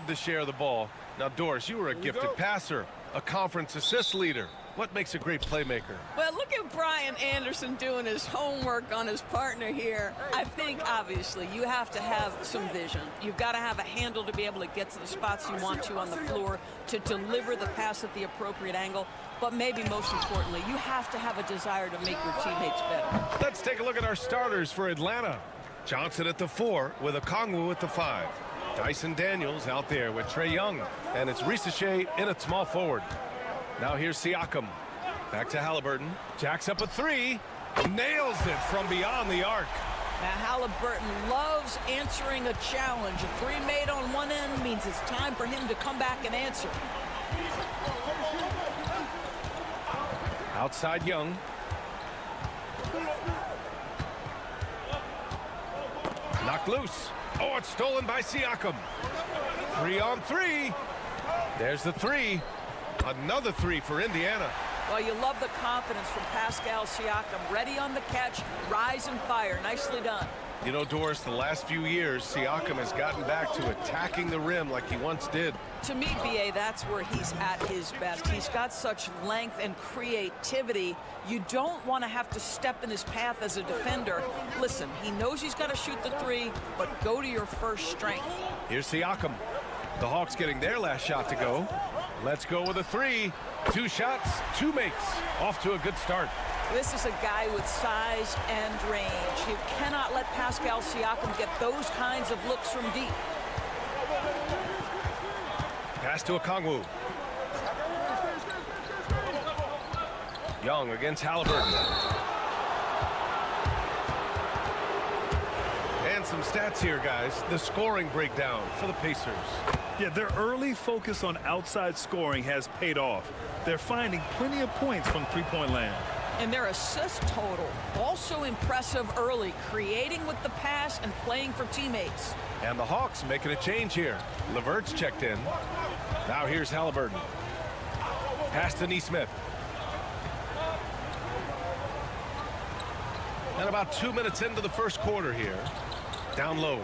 To share the ball. Now, Doris, you were a gifted passer, a conference assist leader. What makes a great playmaker? Well, look at Brian Anderson doing his homework on his partner here. I think, obviously, you have to have some vision. You've got to have a handle to be able to get to the spots you want to on the floor, to deliver the pass at the appropriate angle. But maybe most importantly, you have to have a desire to make your teammates better. Let's take a look at our starters for Atlanta. Johnson at the 4 with Okongwu at the 5. Dyson Daniels out there with Trae Young, and it's Ricochet in at small forward. Now here's Siakam. Back to Halliburton. Jacks up a 3. Nails it from beyond the arc. Now Halliburton loves answering a challenge. A 3 made on one end means it's time for him to come back and answer. Outside Young. Knocked loose. Oh, it's stolen by Siakam. 3 on 3. There's the 3. Another 3 for Indiana. Well, you love the confidence from Pascal Siakam. Ready on the catch, rise and fire. Nicely done. You know, Doris, the last few years, Siakam has gotten back to attacking the rim like he once did. To me, B.A., that's where he's at his best. He's got such length and creativity. You don't want to have to step in his path as a defender. Listen, he knows he's got to shoot the 3, but go to your first strength. Here's Siakam. The Hawks getting their last shot to go. Let's go with a 3. 2 shots, 2 makes. Off to a good start. This is a guy with size and range. You cannot let Pascal Siakam get those kinds of looks from deep. Pass to Okongwu. Young against Halliburton. And some stats here, guys. The scoring breakdown for the Pacers. Yeah, their early focus on outside scoring has paid off. They're finding plenty of points from three-point land. And their assist total, also impressive early, creating with the pass and playing for teammates. And the Hawks making a change here. LeVert's checked in. Now here's Halliburton. Pass to Nesmith. And about 2 minutes into the first quarter here. Down low.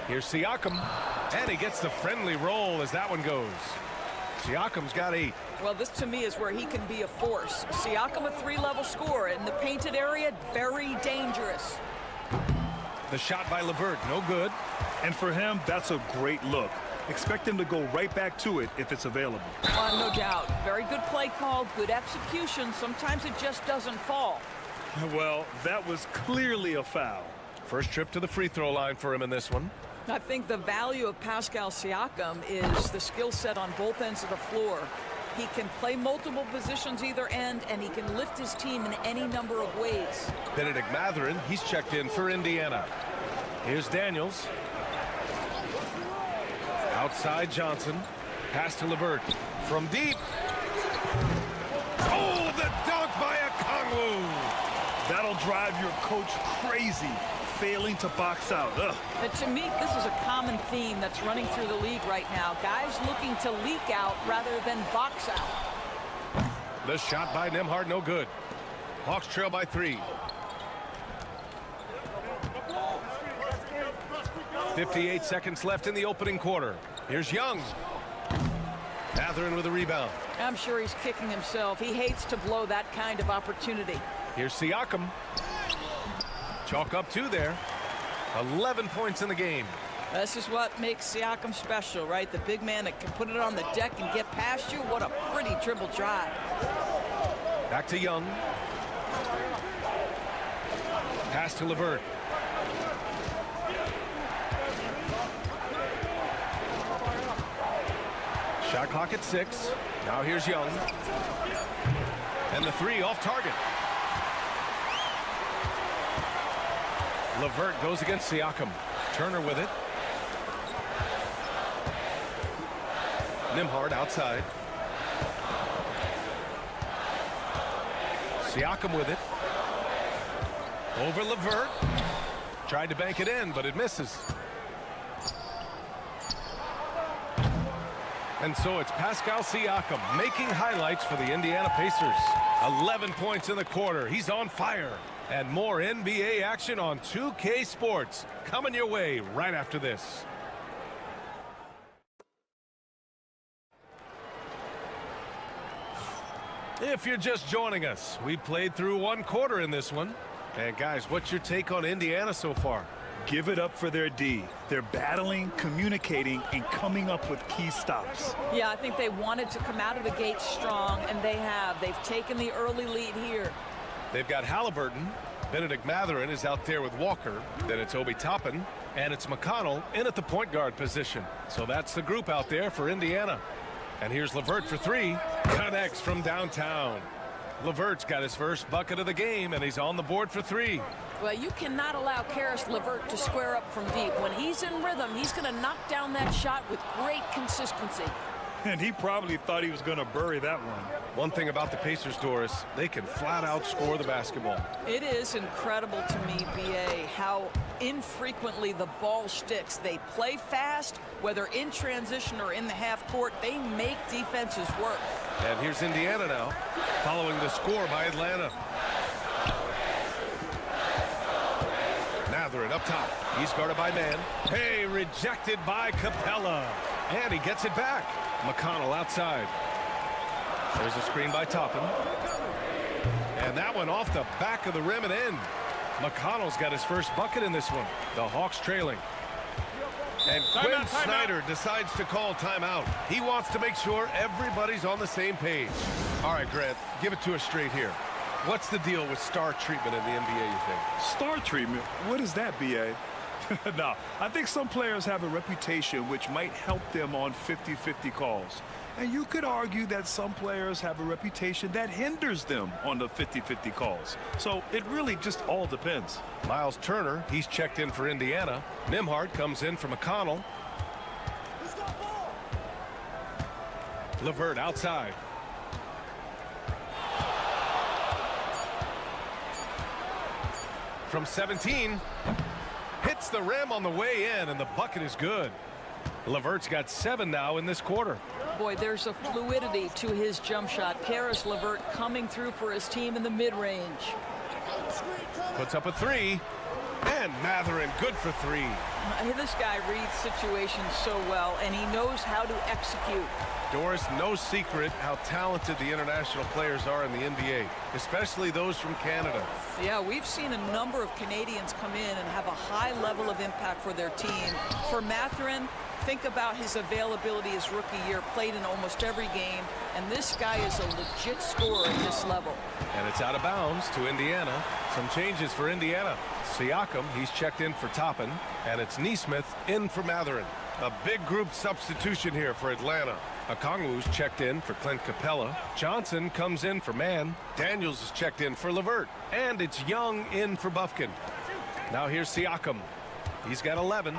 Here's Siakam. And he gets the friendly roll as that one goes. Siakam's got 8. Well, this to me is where he can be a force. Siakam, a 3-level scorer in the painted area, very dangerous. The shot by LeVert, no good. And for him, that's a great look. Expect him to go right back to it if it's available. No doubt. Very good play call, good execution. Sometimes it just doesn't fall. Well, that was clearly a foul. First trip to the free throw line for him in this one. I think the value of Pascal Siakam is the skill set on both ends of the floor. He can play multiple positions either end, and he can lift his team in any number of ways. Benedict Mathurin, he's checked in for Indiana. Here's Daniels. Outside Johnson. Pass to LeVert. From deep. Oh, the dunk by Okongwu. That'll drive your coach crazy, failing to box out. But to me, this is a common theme that's running through the league right now. Guys looking to leak out rather than box out. The shot by Nembhard, no good. Hawks trail by 3. 58 seconds left in the opening quarter. Here's Young. Mathurin with a rebound. I'm sure he's kicking himself. He hates to blow that kind of opportunity. Here's Siakam. Chalk up 2 there. 11 points in the game. This is what makes Siakam special, right? The big man that can put it on the deck and get past you. What a pretty dribble drive. Back to Young. Pass to LeVert. Shot clock at 6. Now here's Young. And the three off target. LeVert goes against Siakam. Turner with it. Nembhard outside. Siakam with it. Over LeVert. Tried to bank it in, but it misses. And so it's Pascal Siakam making highlights for the Indiana Pacers. 11 points in the quarter. He's on fire. And more NBA action on 2K Sports coming your way right after this. If you're just joining us, we played through one quarter in this one. And guys, what's your take on Indiana so far? Give it up for their D. They're battling, communicating, and coming up with key stops. Yeah, I think they wanted to come out of the gate strong, and they have. They've taken the early lead here. They've got Halliburton. Benedict Mathurin is out there with Walker. Then it's Obi Toppin. And it's McConnell in at the point guard position. So that's the group out there for Indiana. And here's LeVert for three. Connects from downtown. LeVert's got his first bucket of the game, and he's on the board for three. Well, you cannot allow Caris LeVert to square up from deep. When he's in rhythm, he's going to knock down that shot with great consistency. And he probably thought he was going to bury that one. One thing about the Pacers, Doris, they can flat out score the basketball. It is incredible to me, B.A., how infrequently the ball sticks. They play fast, whether in transition or in the half court. They make defenses work. And here's Indiana now, following the score by Atlanta. Mathurin up top. He's guarded by Mann. Hey, rejected by Capella. And he gets it back. McConnell outside. There's a screen by Toppin. And that one off the back of the rim and in. McConnell's got his first bucket in this one. The Hawks trailing. And Quinn Snyder decides to call timeout. He wants to make sure everybody's on the same page. All right, Grant, give it to us straight here. What's the deal with star treatment in the NBA, you think? Star treatment? What is that, B.A.? No, I think some players have a reputation which might help them on 50-50 calls. And you could argue that some players have a reputation that hinders them on the 50-50 calls. So it really just all depends. Miles Turner, he's checked in for Indiana. Nembhard comes in for McConnell. LeVert outside. From 17. Hits the rim on the way in, and the bucket is good. LeVert's got 7 now in this quarter. Boy, there's a fluidity to his jump shot. Caris LeVert coming through for his team in the mid-range. Puts up a three. And Mathurin good for three. This guy reads situations so well, and he knows how to execute. Doris, no secret how talented the international players are in the NBA, especially those from Canada. Yeah, we've seen a number of Canadians come in and have a high level of impact for their team. For Mathurin, think about his availability his rookie year, played in almost every game, and this guy is a legit scorer at this level. And it's out of bounds to Indiana. Some changes for Indiana. Siakam, he's checked in for Toppin, and it's Nesmith in for Mathurin. A big group substitution here for Atlanta. Okongwu's checked in for Clint Capella. Johnson comes in for Mann. Daniels is checked in for LeVert. And it's Young in for Bufkin. Now here's Siakam. He's got 11.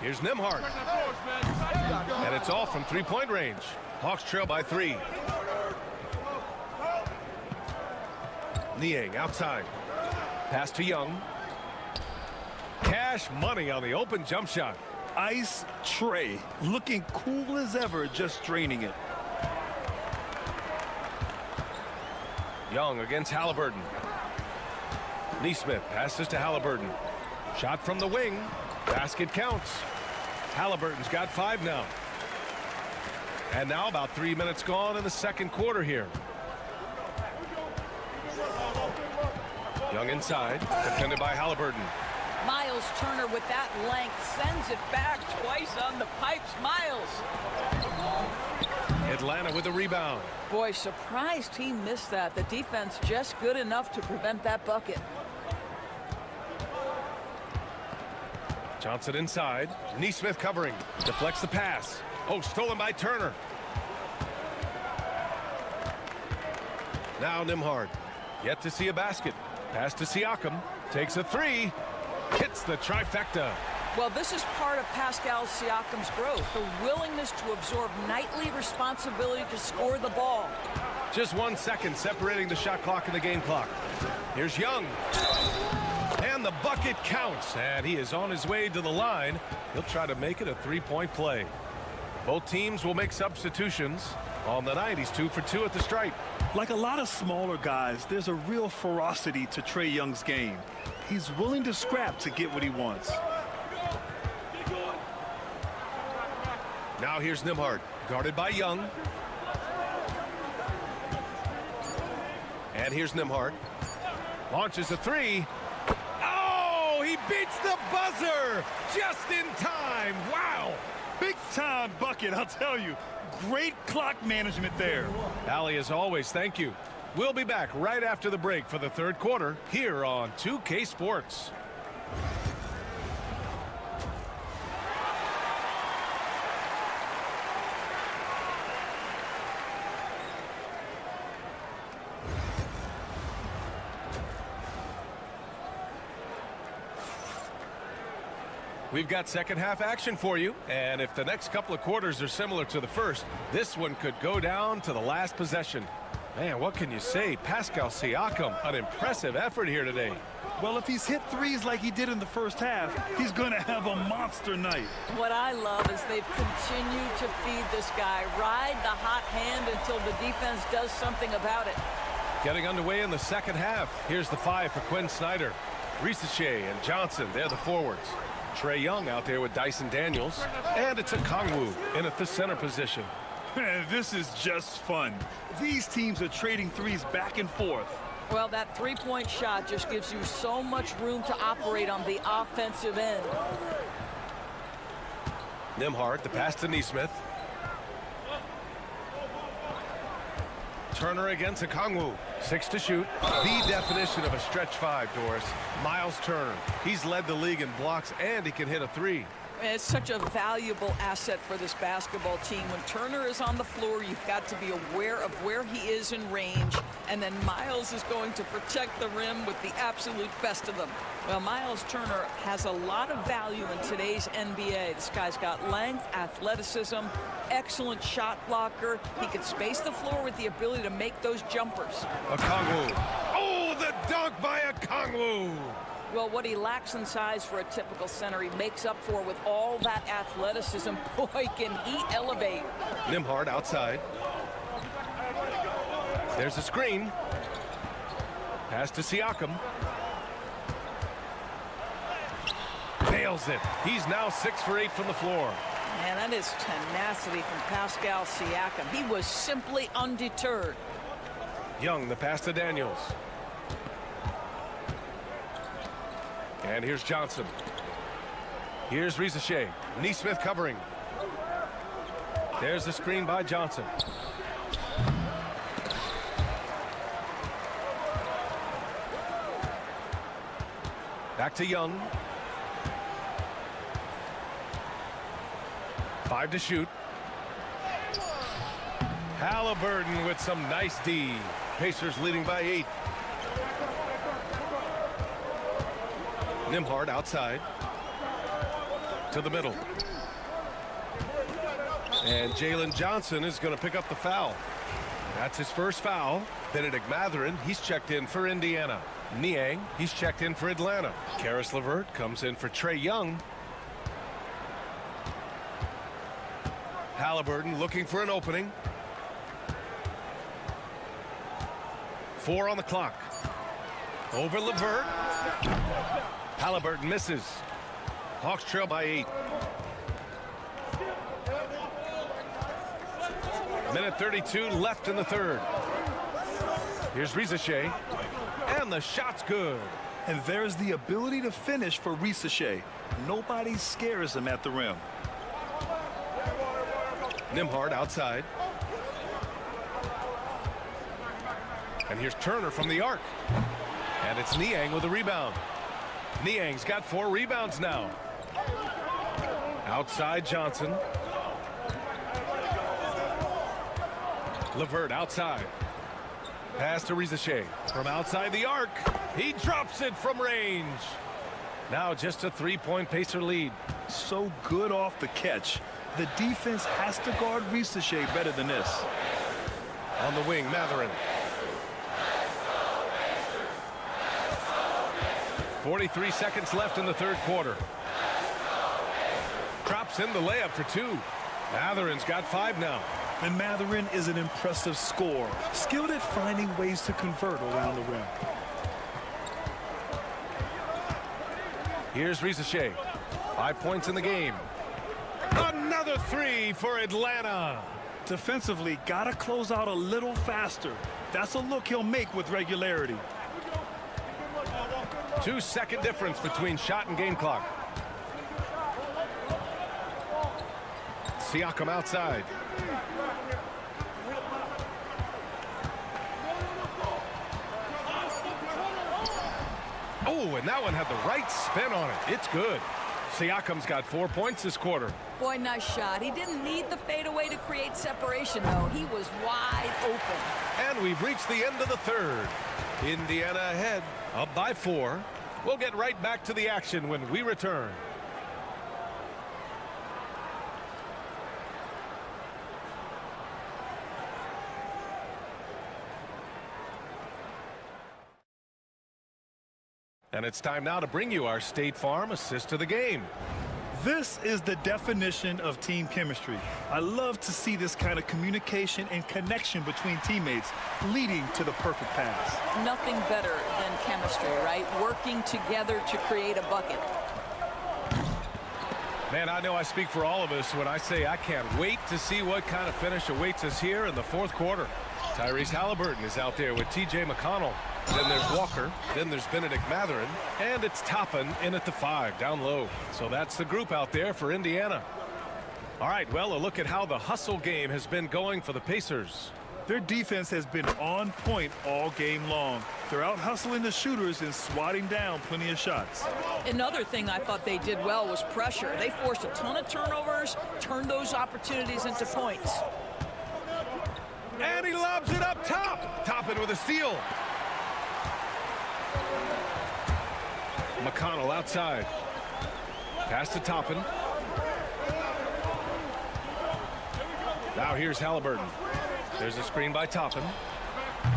Here's Nembhard. And it's all from three-point range. Hawks trail by 3. Niang outside. Pass to Young. Cash money on the open jump shot. Ice tray, looking cool as ever, just draining it. Young against Halliburton. Nesmith passes to Halliburton. Shot from the wing. Basket counts. Halliburton's got 5 now. And now about 3 minutes gone in the second quarter here. Young inside, defended by Halliburton. Miles Turner with that length sends it back twice on the pipes. Miles. Atlanta with the rebound. Boy, surprised he missed that. The defense just good enough to prevent that bucket. Johnson inside. Nesmith covering. Deflects the pass. Oh, stolen by Turner. Now Nembhard. Yet to see a basket. Pass to Siakam. Takes a three. Hits the trifecta. Well, this is part of Pascal Siakam's growth, the willingness to absorb nightly responsibility to score the ball. Just 1 second separating the shot clock and the game clock. Here's Young. And the bucket counts. And he is on his way to the line. He'll try to make it a three-point play. Both teams will make substitutions. On the night, he's 2 for 2 at the stripe. Like a lot of smaller guys, there's a real ferocity to Trae Young's game. He's willing to scrap to get what he wants. Now here's Nembhard, guarded by Young. And here's Nembhard. Launches a three. Oh, he beats the buzzer just in time. Wow. Big time bucket, I'll tell you. Great clock management there. Allie, as always, thank you. We'll be back right after the break for the third quarter here on 2K Sports. We've got second half action for you, and if the next couple of quarters are similar to the first, this one could go down to the last possession. Man, what can you say? Pascal Siakam, an impressive effort here today. Well, if he's hit threes like he did in the first half, he's going to have a monster night. What I love is they've continued to feed this guy, ride the hot hand until the defense does something about it. Getting underway in the second half. Here's the five for Quinn Snyder. Risacher and Johnson, they're the forwards. Trae Young out there with Dyson Daniels. And it's a Kongwu in at the center position. This is just fun. These teams are trading threes back and forth. Well, that three-point shot just gives you so much room to operate on the offensive end. Nembhard, the pass to Nesmith. Turner against Okongwu. 6 to shoot. The definition of a stretch five, Doris. Miles Turner. He's led the league in blocks, and he can hit a three. It's such a valuable asset for this basketball team. When Turner is on the floor, you've got to be aware of where he is in range, and then Miles is going to protect the rim with the absolute best of them. Well, Miles Turner has a lot of value in today's NBA. This guy's got length, athleticism, excellent shot blocker. He can space the floor with the ability to make those jumpers. Okongwu. Oh, the dunk by Okongwu. Well, what he lacks in size for a typical center, he makes up for with all that athleticism. Boy, can he elevate. Nembhard outside. There's a screen. Pass to Siakam. Nails it. He's now 6 for 8 from the floor. Man, that is tenacity from Pascal Siakam. He was simply undeterred. Young, the pass to Daniels. And here's Johnson. Here's Risacher. Nesmith covering. There's the screen by Johnson. Back to Young. 5 to shoot. Halliburton with some nice D. Pacers leading by 8. Nembhard outside to the middle. And Jalen Johnson is going to pick up the foul. That's his first foul. Benedict Mathurin, he's checked in for Indiana. Niang, he's checked in for Atlanta. Karis LeVert comes in for Trae Young. Halliburton looking for an opening. 4 on the clock. Over LeVert. Halliburton misses. Hawks trail by 8. Minute 32 left in the third. Here's Risacher. And the shot's good. And there's the ability to finish for Risacher. Nobody scares him at the rim. Nembhard outside. And here's Turner from the arc. And it's Niang with a rebound. Niang's got 4 rebounds now. Outside Johnson. LeVert outside. Pass to Rizachet from outside the arc. He drops it from range. Now just a 3-point Pacer lead. So good off the catch. The defense has to guard Rizachet better than this. On the wing, Matherin. 43 seconds left in the third quarter. Drops in the layup for 2. Matherin's got 5 now. And Matherin is an impressive scorer, skilled at finding ways to convert around the rim. Here's Rizachet. 5 points in the game. Another 3 for Atlanta. Defensively, gotta close out a little faster. That's a look he'll make with regularity. 2-second difference between shot and game clock. Siakam outside. Oh, and that one had the right spin on it. It's good. Siakam's got 4 points this quarter. Boy, nice shot. He didn't need the fadeaway to create separation, though. He was wide open. And we've reached the end of the third. Indiana ahead, up by 4. We'll get right back to the action when we return. And it's time now to bring you our State Farm assist of the game. This is the definition of team chemistry. I love to see this kind of communication and connection between teammates leading to the perfect pass. Nothing better than chemistry, right? Working together to create a bucket. Man, I know I speak for all of us when I say I can't wait to see what kind of finish awaits us here in the fourth quarter. Tyrese Halliburton is out there with TJ McConnell. Then there's Walker. Then there's Benedict Matherin. And it's Toppin in at the 5, down low. So that's the group out there for Indiana. All right, well, a look at how the hustle game has been going for the Pacers. Their defense has been on point all game long. They're out hustling the shooters and swatting down plenty of shots. Another thing I thought they did well was pressure. They forced a ton of turnovers, turned those opportunities into points. And he lobs it up top. Toppin with a steal. McConnell outside. Pass to Toppin. Now here's Halliburton. There's a screen by Toppin.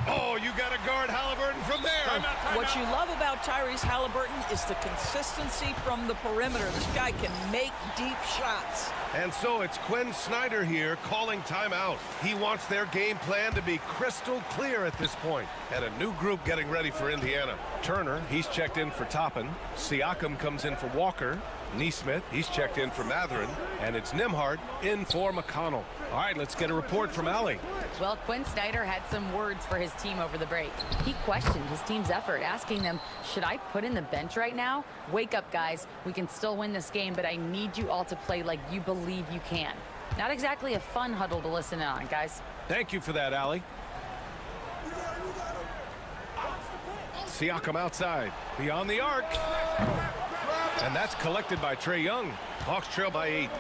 Oh, you got to guard Halliburton from there. What you love about Tyrese Halliburton is the consistency from the perimeter. This guy can make deep shots. And so it's Quinn Snyder here calling timeout. He wants their game plan to be crystal clear at this point. And a new group getting ready for Indiana. Turner, he's checked in for Toppin. Siakam comes in for Walker. Neesmith, he's checked in for Matherin. And it's Nembhard in for McConnell. All right, let's get a report from Allie. Well, Quinn Snyder had some words for his team over the break. He questioned his team's effort, asking them, should I put in the bench right now? Wake up, guys. We can still win this game, but I need you all to play like you believe you can. Not exactly a fun huddle to listen in on, guys. Thank you for that, Allie. Siakam outside, beyond the arc. And that's collected by Trae Young. Hawks trail by 8.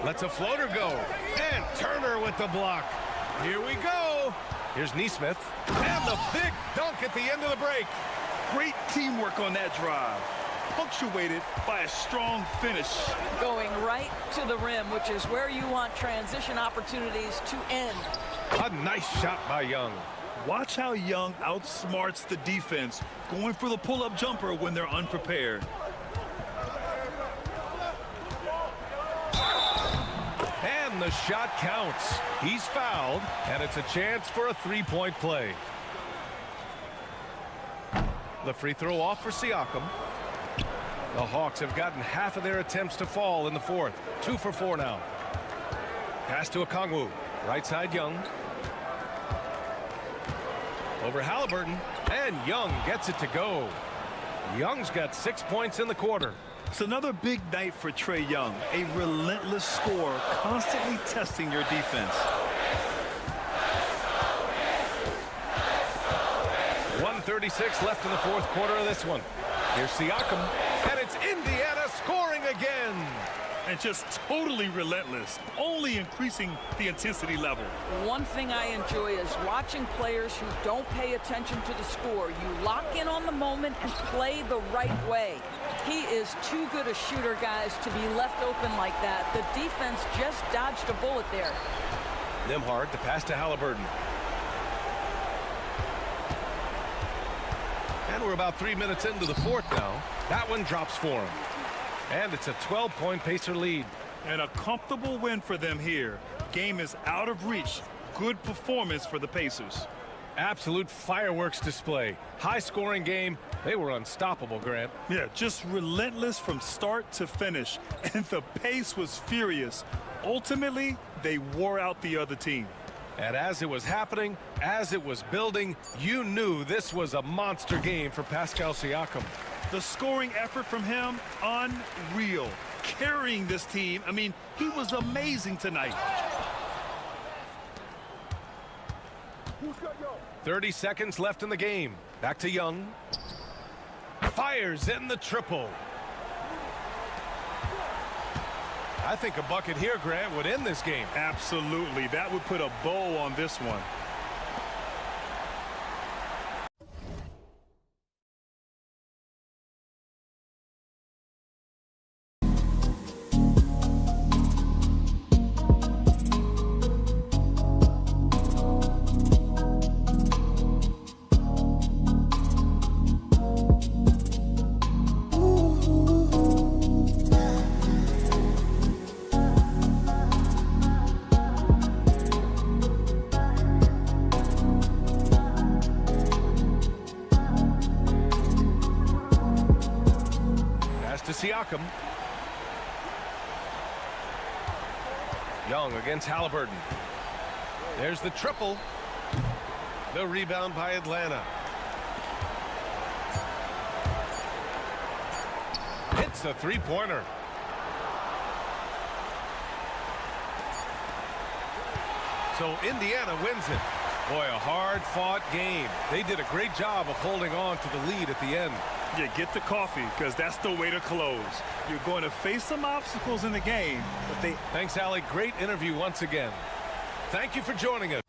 Lets a floater go. And Turner with the block. Here we go. Here's Neesmith. And the big dunk at the end of the break. Great teamwork on that drive, punctuated by a strong finish. Going right to the rim, which is where you want transition opportunities to end. A nice shot by Young. Watch how Young outsmarts the defense, going for the pull-up jumper when they're unprepared. And the shot counts. He's fouled, and it's a chance for a three-point play. The free throw off for Siakam. The Hawks have gotten half of their attempts to fall in the fourth. 2 for 4 now. Pass to Okongwu. Right side Young. Over Halliburton, and Young gets it to go. Young's got 6 points in the quarter. It's another big night for Trae Young, a relentless scorer, constantly testing your defense. 1:36 left in the fourth quarter of this one. Here's Siakam, and it's Indiana scoring again. and just totally relentless, only increasing the intensity level. One thing I enjoy is watching players who don't pay attention to the score. You lock in on the moment and play the right way. He is too good a shooter, guys, to be left open like that. The defense just dodged a bullet there. Nembhard, the pass to Halliburton. And we're about 3 minutes into the fourth now. That one drops for him. And it's a 12-point Pacer lead. And a comfortable win for them here. Game is out of reach. Good performance for the Pacers. Absolute fireworks display. High-scoring game. They were unstoppable, Grant. Yeah, just relentless from start to finish. And the pace was furious. Ultimately, they wore out the other team. And as it was happening, as it was building, you knew this was a monster game for Pascal Siakam. The scoring effort from him, unreal. Carrying this team, I mean, he was amazing tonight. 30 seconds left in the game. Back to Young. Fires in the triple. I think a bucket here, Grant, would end this game. Absolutely. That would put a bow on this one. Siakam. Young against Halliburton. There's the triple. The rebound by Atlanta. Hits a three-pointer. So Indiana wins it. Boy, a hard-fought game. They did a great job of holding on to the lead at the end. Yeah, get the coffee, because that's the way to close. You're going to face some obstacles in the game, but they... Thanks, Allie. Great interview once again. Thank you for joining us.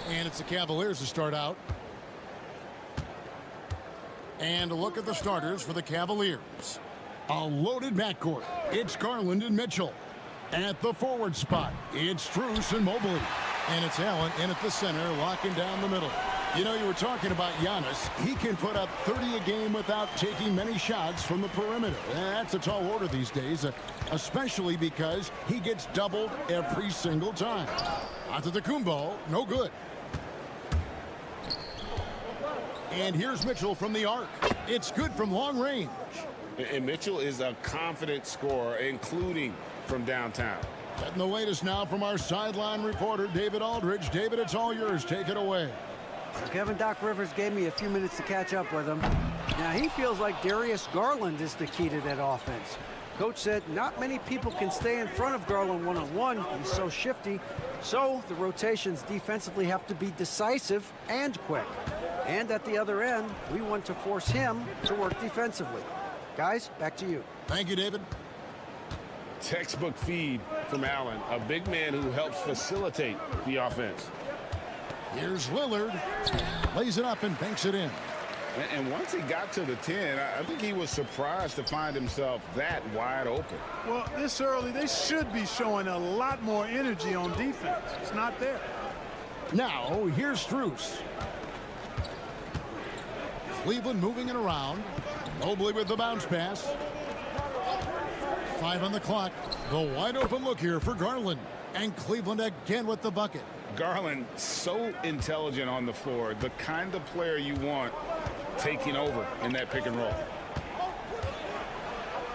And it's the Cavaliers to start out. And a look at the starters for the Cavaliers. A loaded backcourt. It's Garland and Mitchell. At the forward spot, it's Strus and Mobley. And it's Allen in at the center, locking down the middle. You know, you were talking about Giannis. He can put up 30 a game without taking many shots from the perimeter. That's a tall order these days, especially because he gets doubled every single time. Antetokounmpo, no good. And here's Mitchell from the arc. It's good from long range. And Mitchell is a confident scorer, including from downtown. Getting the latest now from our sideline reporter, David Aldridge. David, it's all yours. Take it away. Kevin Doc Rivers gave me a few minutes to catch up with him. Now, he feels like Darius Garland is the key to that offense. Coach said not many people can stay in front of Garland one-on-one. He's so shifty. So the rotations defensively have to be decisive and quick. And at the other end, we want to force him to work defensively. Guys, back to you. Thank you, David. Textbook feed from Allen, a big man who helps facilitate the offense. Here's Lillard. Lays it up and banks it in. And once he got to the 10, I think he was surprised to find himself that wide open. Well, this early, they should be showing a lot more energy on defense. It's not there. Now, here's Strus. Cleveland moving it around. Mobley with the bounce pass. 5 on the clock. The wide open look here for Garland. And Cleveland again with the bucket. Garland, so intelligent on the floor, the kind of player you want taking over in that pick and roll.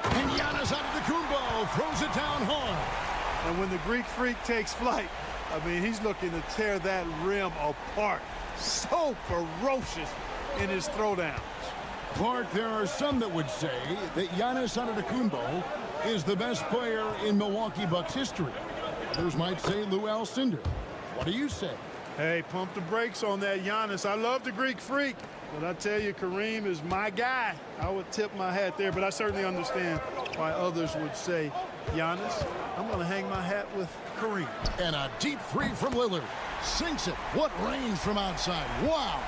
And Giannis Antetokounmpo throws it down hard. And when the Greek Freak takes flight, I mean, he's looking to tear that rim apart. So ferocious in his throwdowns. Clark, there are some that would say that Giannis Antetokounmpo is the best player in Milwaukee Bucks history. Others might say Lou Alcindor. What do you say? Hey, pump the brakes on that Giannis. I love the Greek Freak, but I tell you, Kareem is my guy. I would tip my hat there, but I certainly understand why others would say Giannis. I'm going to hang my hat with Kareem. And a deep three from Lillard. Sinks it. What range from outside. Wow.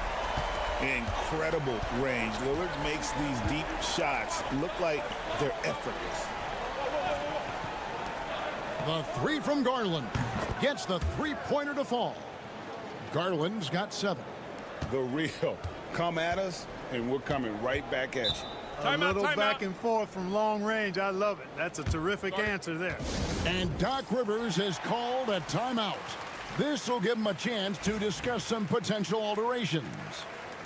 Incredible range. Lillard makes these deep shots look like they're effortless. The three from Garland gets the three-pointer to fall. Garland's got 7. The real. Come at us, and we're coming right back at you. A little back and forth from long range. I love it. That's a terrific answer there. And Doc Rivers has called a timeout. This will give him a chance to discuss some potential alterations.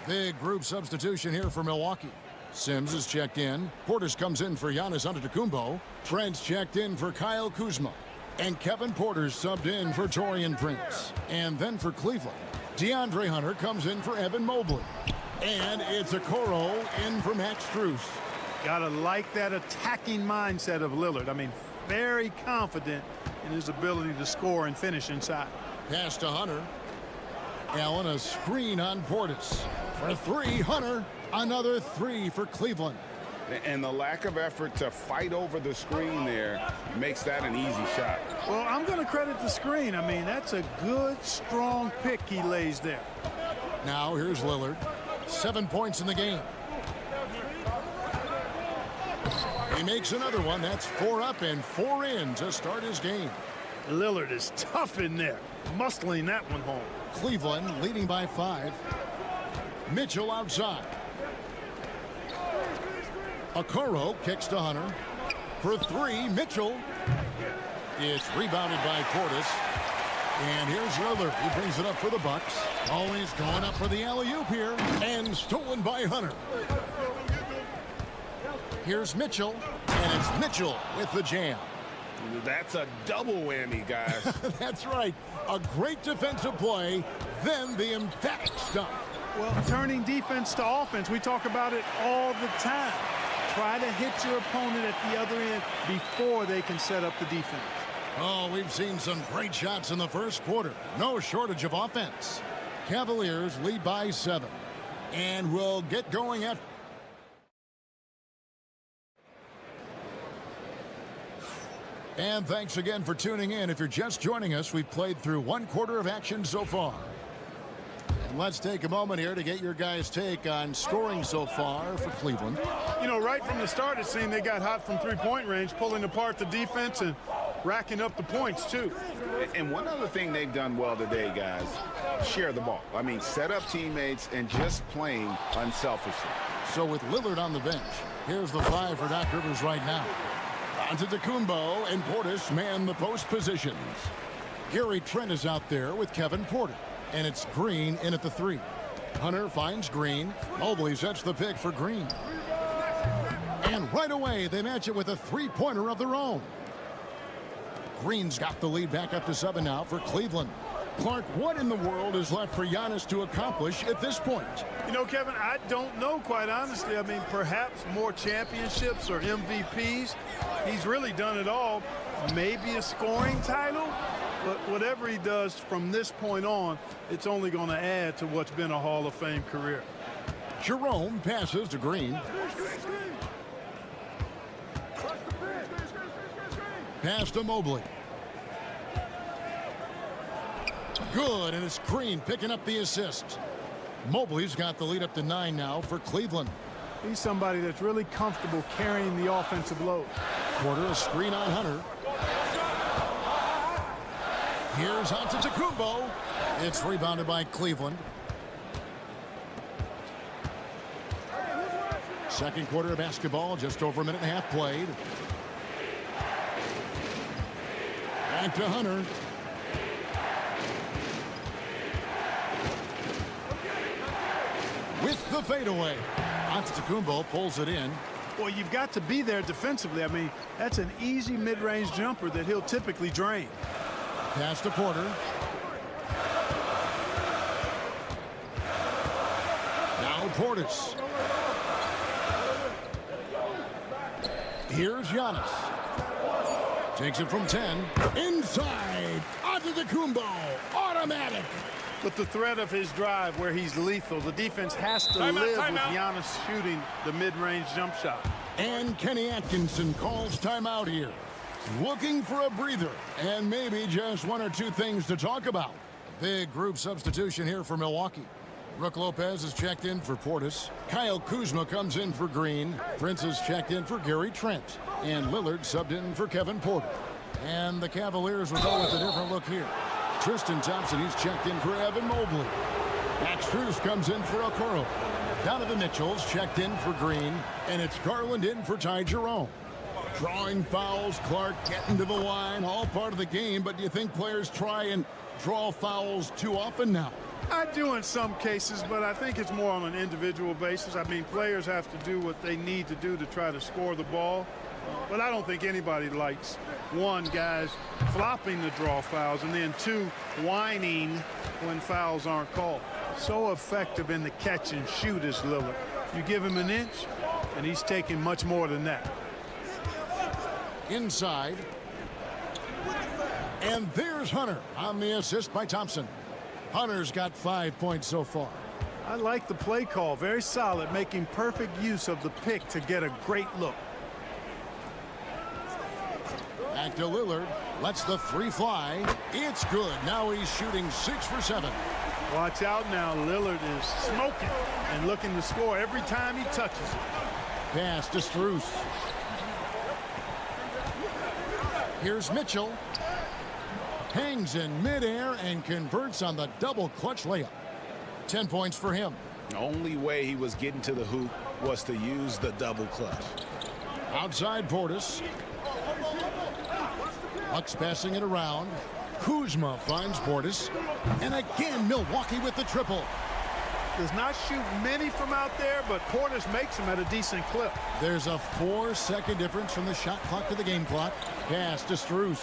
Big group substitution here for Milwaukee. Sims is checked in. Portis comes in for Giannis Antetokounmpo. Trent's checked in for Kyle Kuzma. And Kevin Porter's subbed in for Taurean Prince. And then for Cleveland, DeAndre Hunter comes in for Evan Mobley. And it's Okoro in for Max Strus. Gotta like that attacking mindset of Lillard. I mean, very confident in his ability to score and finish inside. Pass to Hunter. Allen, a screen on Portis. For 3, Hunter. Another 3 for Cleveland. And the lack of effort to fight over the screen there makes that an easy shot. Well, I'm going to credit the screen. I mean, that's a good, strong pick he lays there. Now here's Lillard. 7 points in the game. He makes another one. That's 4 up and 4 in to start his game. Lillard is tough in there, muscling that one home. Cleveland leading by 5. Mitchell outside. Okoro kicks to Hunter. For 3, Mitchell. It's rebounded by Portis. And here's Lillard. He brings it up for the Bucks. Always going up for the alley-oop here. And stolen by Hunter. Here's Mitchell. And it's Mitchell with the jam. That's a double whammy, guys. That's right. A great defensive play, then the emphatic stuff. Well, turning defense to offense, we talk about it all the time. Try to hit your opponent at the other end before they can set up the defense. Oh, we've seen some great shots in the first quarter. No shortage of offense. Cavaliers lead by 7. And we'll get going at... And thanks again for tuning in. If you're just joining us, we've played through 1 quarter of action so far. And let's take a moment here to get your guys' take on scoring so far for Cleveland. You know, right from the start, it seemed they got hot from three-point range, pulling apart the defense and racking up the points, too. And one other thing they've done well today, guys, share the ball. I mean, set up teammates and just playing unselfishly. So with Lillard on the bench, here's the 5 for Doc Rivers right now. Antetokounmpo and Portis man the post positions. Gary Trent is out there with Kevin Porter. And it's Green in at the 3. Hunter finds Green. Mobley sets the pick for Green. And right away, they match it with a three-pointer of their own. Green's got the lead back up to 7 now for Cleveland. Clark, what in the world is left for Giannis to accomplish at this point? You know, Kevin, I don't know, quite honestly. I mean, perhaps more championships or MVPs. He's really done it all. Maybe a scoring title. But whatever he does from this point on, it's only going to add to what's been a Hall of Fame career. Jerome passes to Green. Pass to Mobley. Good, and it's Green picking up the assist. Mobley's got the lead up to 9 now for Cleveland. He's somebody that's really comfortable carrying the offensive load. Porter, a screen on Hunter. Here's Antetokounmpo. It's rebounded by Cleveland. Second quarter of basketball, just over a minute and a half played. Back to Hunter. With the fadeaway. Antetokounmpo pulls it in. Well, you've got to be there defensively. I mean, that's an easy mid-range jumper that he'll typically drain. Pass to Porter. Now Portis. Here's Giannis. Takes it from 10. Inside. Antetokounmpo. Automatic. With the threat of his drive where he's lethal, the defense has to live with Giannis shooting the mid-range jump shot. And Kenny Atkinson calls timeout here. Looking for a breather and maybe just 1 or 2 things to talk about. Big group substitution here for Milwaukee. Brook Lopez is checked in for Portis. Kyle Kuzma comes in for Green. Prince is checked in for Gary Trent. And Lillard subbed in for Kevin Porter. And the Cavaliers will go with a different look here. Tristan Thompson, he's checked in for Evan Mobley. Max Strus comes in for Okoro. Donovan Mitchell's checked in for Green. And it's Garland in for Ty Jerome. Drawing fouls, Clark getting to the line, all part of the game, but do you think players try and draw fouls too often now? I do in some cases, but I think it's more on an individual basis. I mean, players have to do what they need to do to try to score the ball. But I don't think anybody likes, 1, guys flopping the draw fouls, and then 2, whining when fouls aren't called. So effective in the catch and shoot is Lillard. You give him an inch, and he's taking much more than that. Inside. And there's Hunter on the assist by Thompson. Hunter's got 5 points so far. I like the play call. Very solid, making perfect use of the pick to get a great look. Back to Lillard. Lets the 3 fly. It's good. Now he's shooting 6 for 7. Watch out now. Lillard is smoking and looking to score every time he touches it. Pass to Strus. Here's Mitchell. Hangs in midair and converts on the double clutch layup. 10 points for him. The only way he was getting to the hoop was to use the double clutch. Outside Portis. Bucks passing it around. Kuzma finds Portis. And again, Milwaukee with the triple. Does not shoot many from out there, but Portis makes them at a decent clip. There's a 4-second difference from the shot clock to the game clock. Pass to Strus.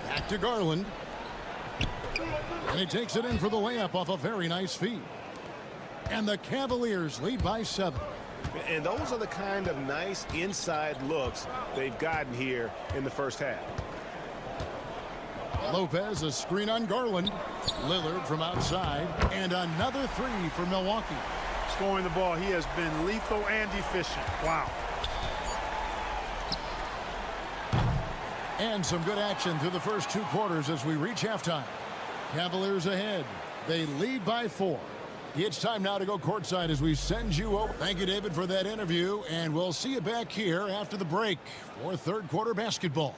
Back to Garland. And he takes it in for the layup off a very nice feed. And the Cavaliers lead by 7. And those are the kind of nice inside looks they've gotten here in the first half. Lopez, a screen on Garland. Lillard from outside. And another 3 for Milwaukee. Scoring the ball, he has been lethal and efficient. Wow. And some good action through the first 2 quarters as we reach halftime. Cavaliers ahead. They lead by 4. It's time now to go courtside as we send you over. Thank you, David, for that interview, and we'll see you back here after the break for third quarter basketball.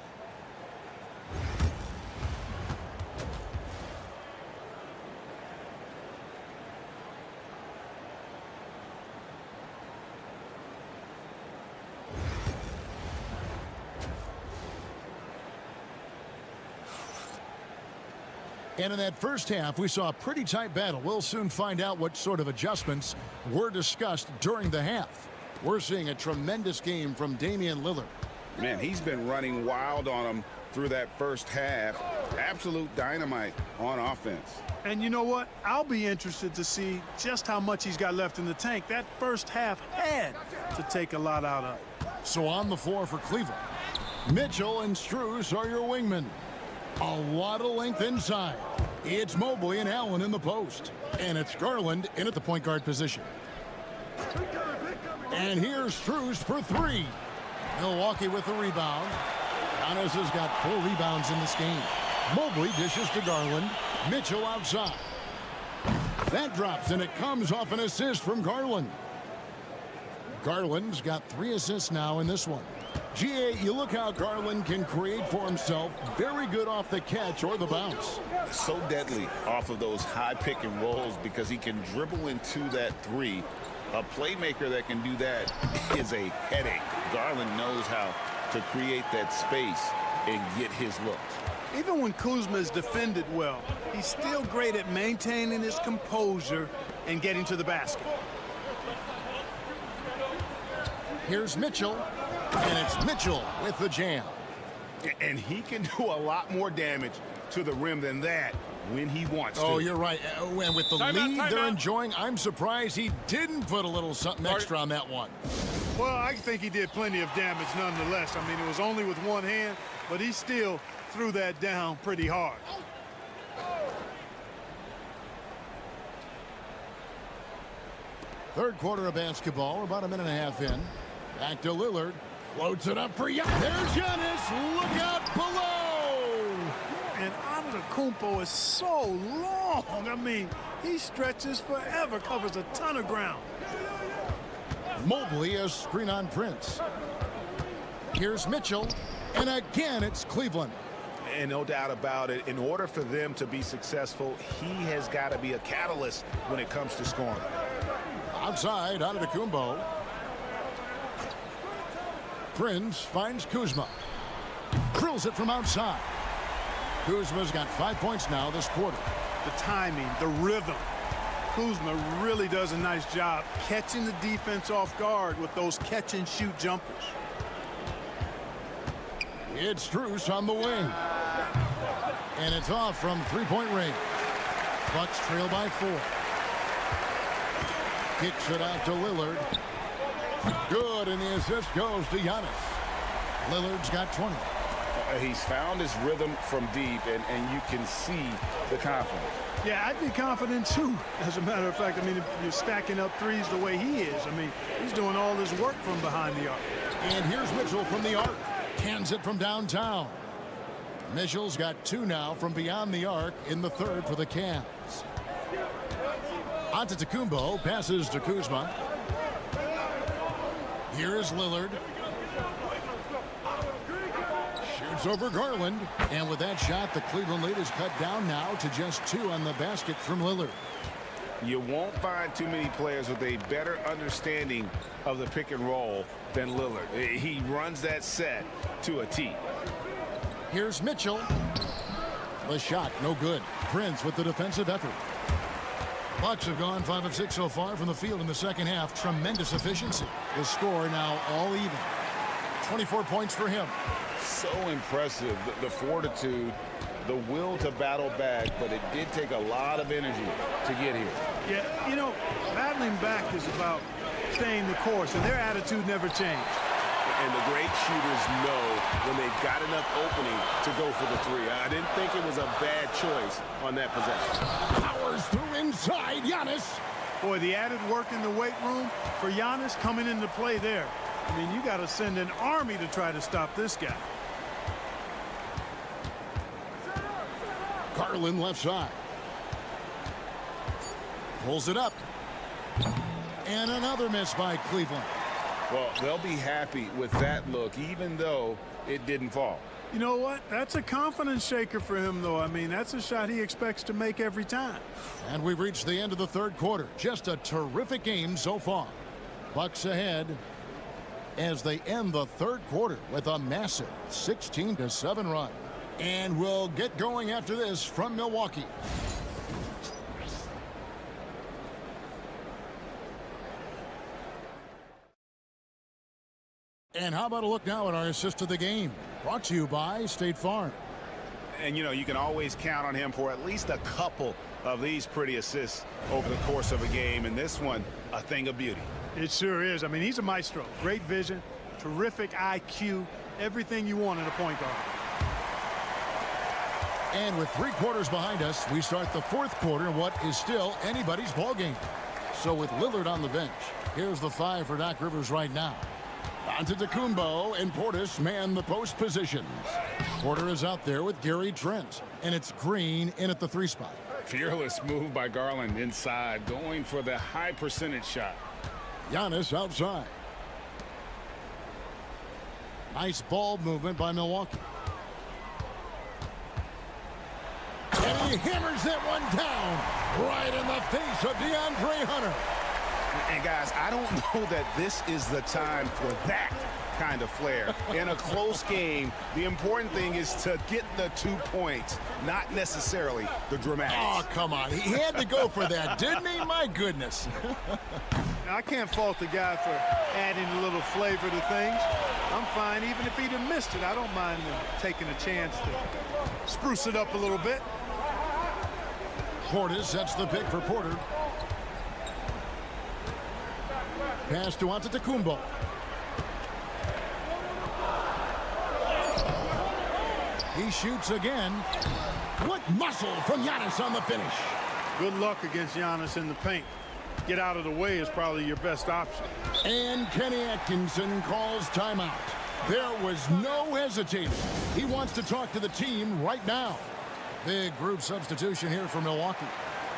And in that first half, we saw a pretty tight battle. We'll soon find out what sort of adjustments were discussed during the half. We're seeing a tremendous game from Damian Lillard. Man, he's been running wild on him through that first half. Absolute dynamite on offense. And you know what? I'll be interested to see just how much he's got left in the tank. That first half had to take a lot out of it. So on the floor for Cleveland, Mitchell and Strus are your wingmen. A lot of length inside. It's Mobley and Allen in the post. And it's Garland in at the point guard position. And here's Strus for three. Milwaukee with the rebound. Giannis has got 4 rebounds in this game. Mobley dishes to Garland. Mitchell outside. That drops, and it comes off an assist from Garland. Garland's got 3 assists now in this one. GA, you look how Garland can create for himself. Very good off the catch or the bounce. So deadly off of those high pick and rolls because he can dribble into that 3. A playmaker that can do that is a headache. Garland knows how to create that space and get his looks. Even when Kuzma is defended well, he's still great at maintaining his composure and getting to the basket. Here's Mitchell, and it's Mitchell with the jam. And he can do a lot more damage to the rim than that when he wants to. Oh, you're right. And with the lead they're enjoying, I'm surprised he didn't put a little something extra on that one. Well, I think he did plenty of damage nonetheless. I mean, it was only with one hand, but he still threw that down pretty hard. Third quarter of basketball, about a minute and a half in. Back to Lillard. Floats it up for Giannis. There's Giannis. Look out below. And Antetokounmpo is so long. I mean, he stretches forever, covers a ton of ground. Mobley a screen on Prince. Here's Mitchell. And again, it's Cleveland. And no doubt about it, in order for them to be successful, he has got to be a catalyst when it comes to scoring. Outside, Antetokounmpo. Prince finds Kuzma. Drills it from outside. Kuzma's got 5 points now this quarter. The timing, the rhythm. Kuzma really does a nice job catching the defense off guard with those catch-and-shoot jumpers. It's Strus on the wing. And it's off from three-point range. Bucks trail by 4. Kicks it out to Lillard. Good, and the assist goes to Giannis. Lillard's got 20. He's found his rhythm from deep, and you can see the confidence. Yeah, I'd be confident too. As a matter of fact, I mean, if you're stacking up threes the way he is, I mean, he's doing all his work from behind the arc. And here's Mitchell from the arc. Cans it from downtown. Mitchell's got 2 now from beyond the arc in the third for the Cavs. Antetokounmpo passes to Kuzma. Here is Lillard. Shoots over Garland. And with that shot, the Cleveland lead is cut down now to just 2 on the basket from Lillard. You won't find too many players with a better understanding of the pick and roll than Lillard. He runs that set to a T. Here's Mitchell. The shot, no good. Prince with the defensive effort. Bucks have gone 5 of 6 so far from the field in the second half. Tremendous efficiency. The score now all even. 24 points for him. So impressive, the fortitude, the will to battle back, but it did take a lot of energy to get here. Yeah, you know, battling back is about staying the course, and their attitude never changed. And the great shooters know when they've got enough opening to go for the 3. I didn't think it was a bad choice on that possession. Powers through inside, Giannis. Boy, the added work in the weight room for Giannis coming into play there. I mean, you got to send an army to try to stop this guy. Garland left side. Pulls it up. And another miss by Cleveland. Well, they'll be happy with that look, even though it didn't fall. You know what? That's a confidence shaker for him, though. I mean, that's a shot he expects to make every time. And we've reached the end of the third quarter. Just a terrific game so far. Bucks ahead as they end the third quarter with a massive 16-7 run. And we'll get going after this from Milwaukee. And how about a look now at our assist of the game? Brought to you by State Farm. And, you know, you can always count on him for at least a couple of these pretty assists over the course of a game. And this one, a thing of beauty. It sure is. I mean, he's a maestro. Great vision, terrific IQ, everything you want in a point guard. And with 3 quarters behind us, we start the fourth quarter in what is still anybody's ball game. So with Lillard on the bench, here's the 5 for Doc Rivers right now. Antetokounmpo and Portis man the post positions. Porter is out there with Gary Trent, and it's Green in at the 3 spot. Fearless move by Garland inside, going for the high percentage shot. Giannis outside. Nice ball movement by Milwaukee. And he hammers that one down right in the face of DeAndre Hunter. And guys, I don't know that this is the time for that kind of flair. In a close game, the important thing is to get the 2 points, not necessarily the dramatics. Oh, come on. He had to go for that, didn't he? My goodness. Now, I can't fault the guy for adding a little flavor to things. I'm fine. Even if he'd have missed it, I don't mind taking a chance to spruce it up a little bit. Portis sets the pick for Porter. Pass to Antetokounmpo. He shoots again. What muscle from Giannis on the finish. Good luck against Giannis in the paint. Get out of the way is probably your best option. And Kenny Atkinson calls timeout. There was no hesitating. He wants to talk to the team right now. Big group substitution here for Milwaukee.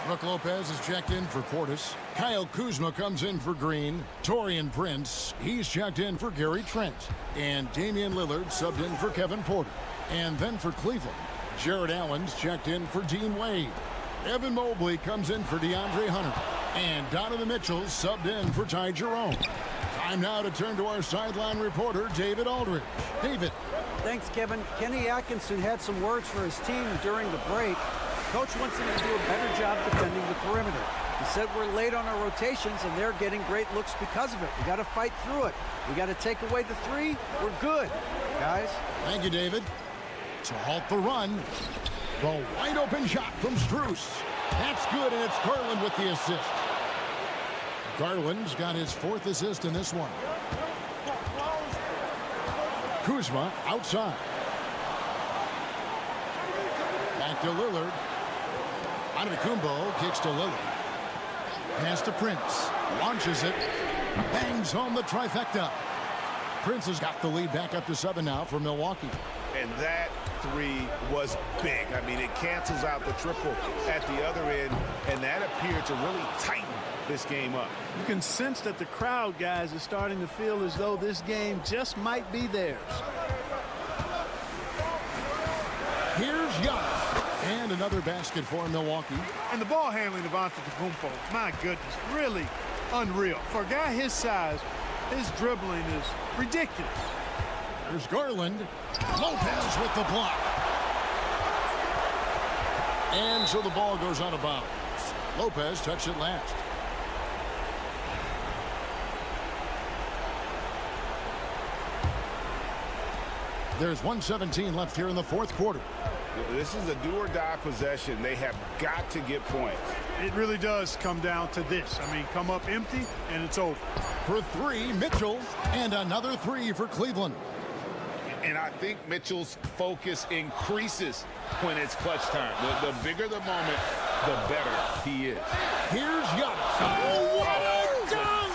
Brook Lopez is checked in for Portis. Kyle Kuzma comes in for Green. Taurean Prince, he's checked in for Gary Trent. And Damian Lillard subbed in for Kevin Porter. And then for Cleveland, Jared Allen's checked in for Dean Wade. Evan Mobley comes in for DeAndre Hunter. And Donovan Mitchell subbed in for Ty Jerome. Time now to turn to our sideline reporter, David Aldridge. David. Thanks, Kevin. Kenny Atkinson had some words for his team during the break. Coach wants them to do a better job defending the perimeter. He said we're late on our rotations and they're getting great looks because of it. We got to fight through it. We got to take away the 3. We're good, guys. Thank you, David. To halt the run, the wide open shot from Strus. That's good, and it's Garland with the assist. Garland's got his 4th assist in this one. Kuzma outside. Back to Lillard. Antetokounmpo kicks to Lillard. Pass to Prince. Launches it. Bangs home the trifecta. Prince has got the lead back up to 7 now for Milwaukee. And that 3 was big. I mean, it cancels out the triple at the other end, and that appeared to really tighten this game up. You can sense that the crowd, guys, is starting to feel as though this game just might be theirs. Here's Giannis. And another basket for Milwaukee. And the ball handling of Antetokounmpo, my goodness, really unreal. For a guy his size, his dribbling is ridiculous. There's Garland. Lopez with the block. And so the ball goes out of bounds. Lopez touched it last. There's 1:17 left here in the fourth quarter. This is a do-or-die possession. They have got to get points. It really does come down to this. I mean, come up empty, and it's over. For 3, Mitchell, and another 3 for Cleveland. And I think Mitchell's focus increases when it's clutch time. The bigger the moment, the better he is. Here's Giannis. Oh, what a dunk!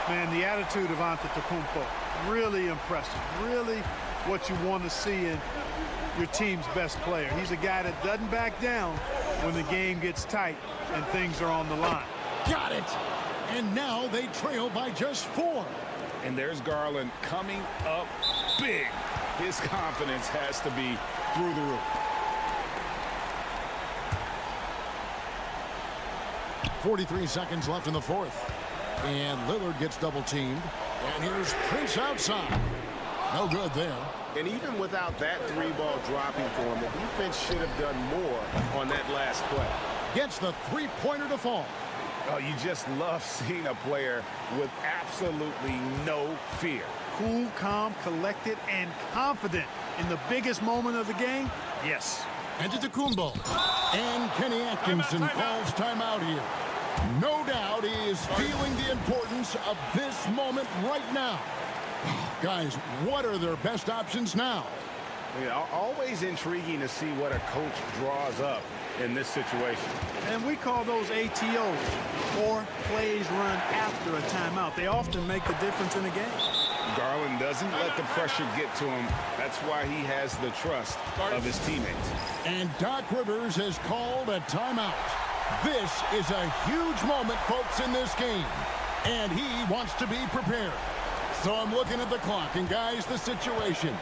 Man, the attitude of Antetokounmpo, really impressive. Really what you want to see in your team's best player. He's a guy that doesn't back down, when the game gets tight and things are on the line. Got it. And now they trail by just 4. And there's Garland coming up big. His confidence has to be through the roof. 43 seconds left in the fourth. And Lillard gets double-teamed. And here's Prince outside. No good there. And even without that 3-ball dropping for him, the defense should have done more on that last play. Gets the 3-pointer to fall. Oh, you just love seeing a player with absolutely no fear. Cool, calm, collected, and confident in the biggest moment of the game. Yes. Antetokounmpo. And Kenny Atkinson calls timeout here. No doubt he is feeling the importance of this moment right now. Guys, what are their best options now? Yeah, always intriguing to see what a coach draws up in this situation. And we call those ATOs, or plays run after a timeout. They often make the difference in a game. Garland doesn't let the pressure get to him. That's why he has the trust of his teammates. And Doc Rivers has called a timeout. This is a huge moment, folks, in this game. And he wants to be prepared. So I'm looking at the clock, and guys, the situation.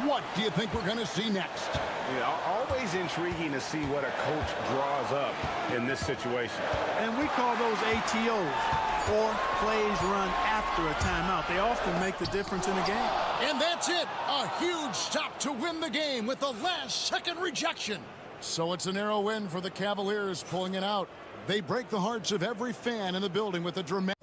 What do you think we're going to see next? Yeah, always intriguing to see what a coach draws up in this situation. And we call those ATOs, or plays run after a timeout. They often make the difference in a game. And that's it. A huge stop to win the game with the last-second rejection. So it's a narrow win for the Cavaliers pulling it out. They break the hearts of every fan in the building with a dramatic...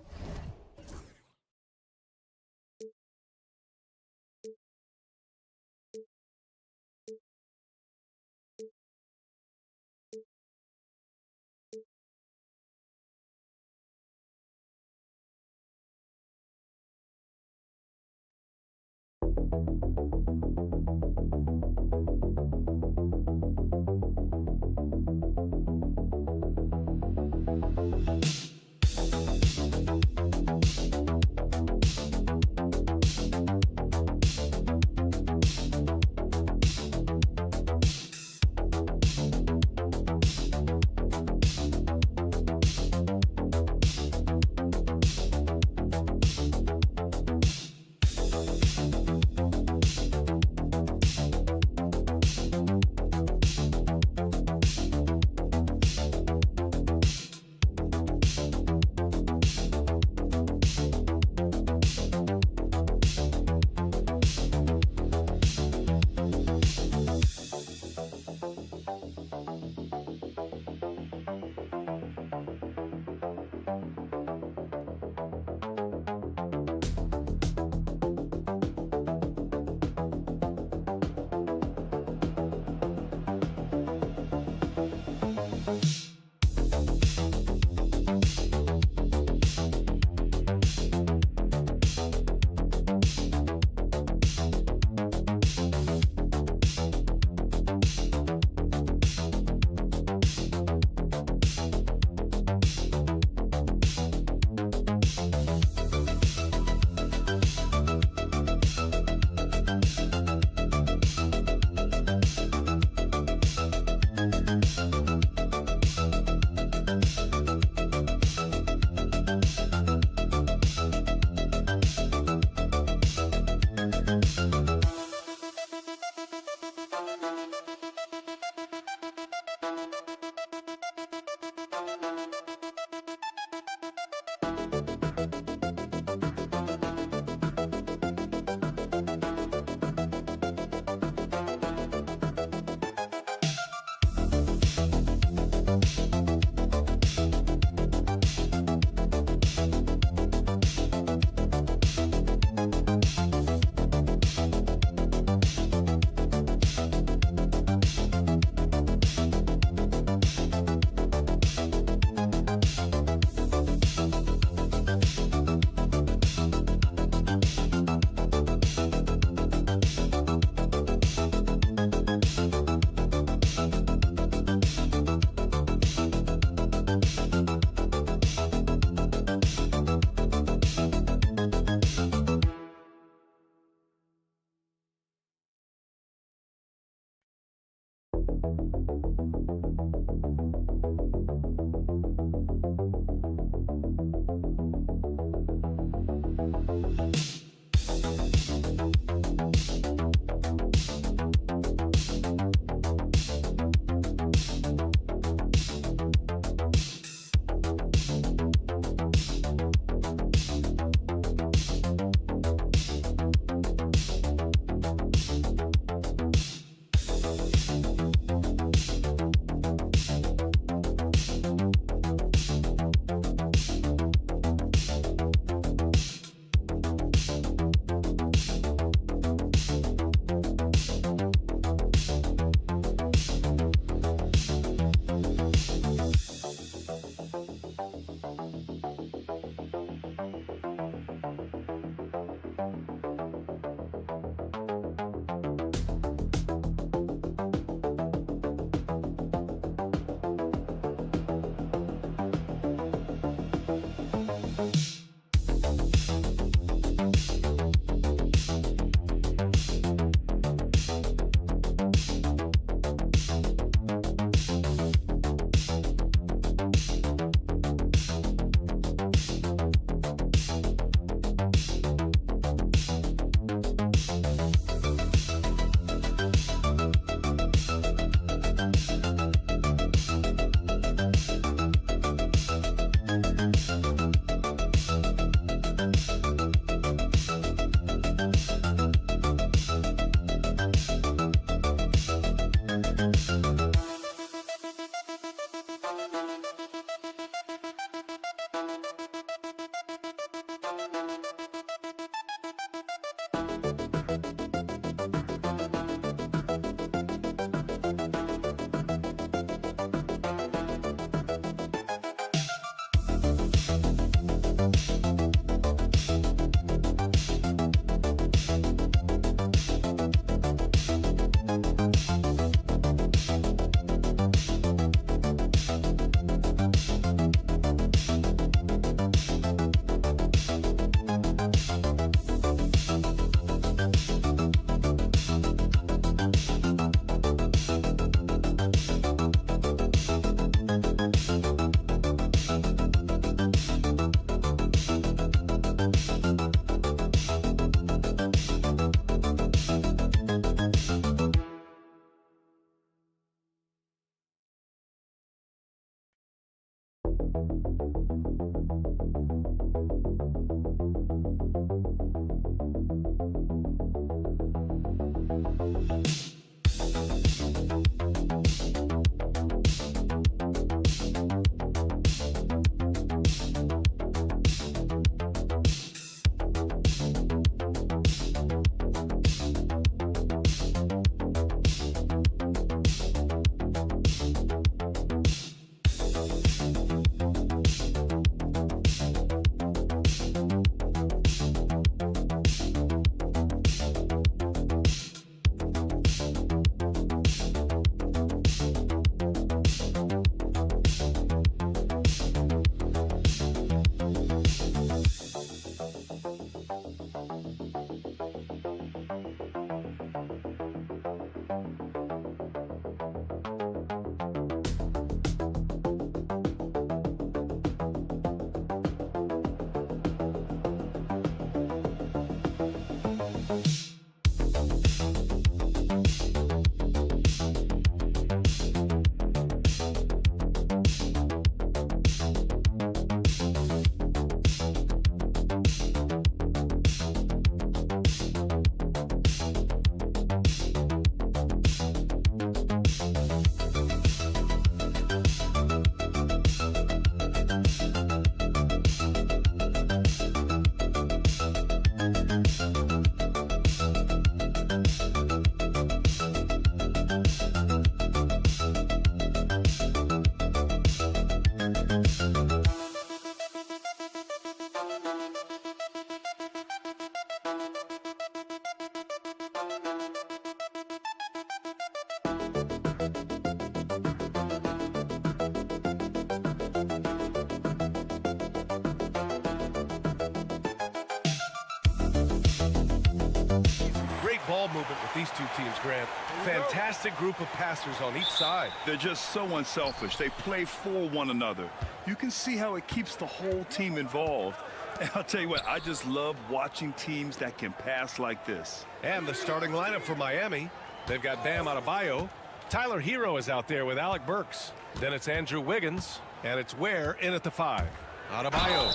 ball movement with these two teams, Grant. Fantastic group of passers on each side. They're just so unselfish. They play for one another. You can see how it keeps the whole team involved. And I'll tell you what, I just love watching teams that can pass like this. And the starting lineup for Miami. They've got Bam Adebayo. Tyler Hero is out there with Alec Burks. Then it's Andrew Wiggins. And it's Ware in at the 5. Adebayo.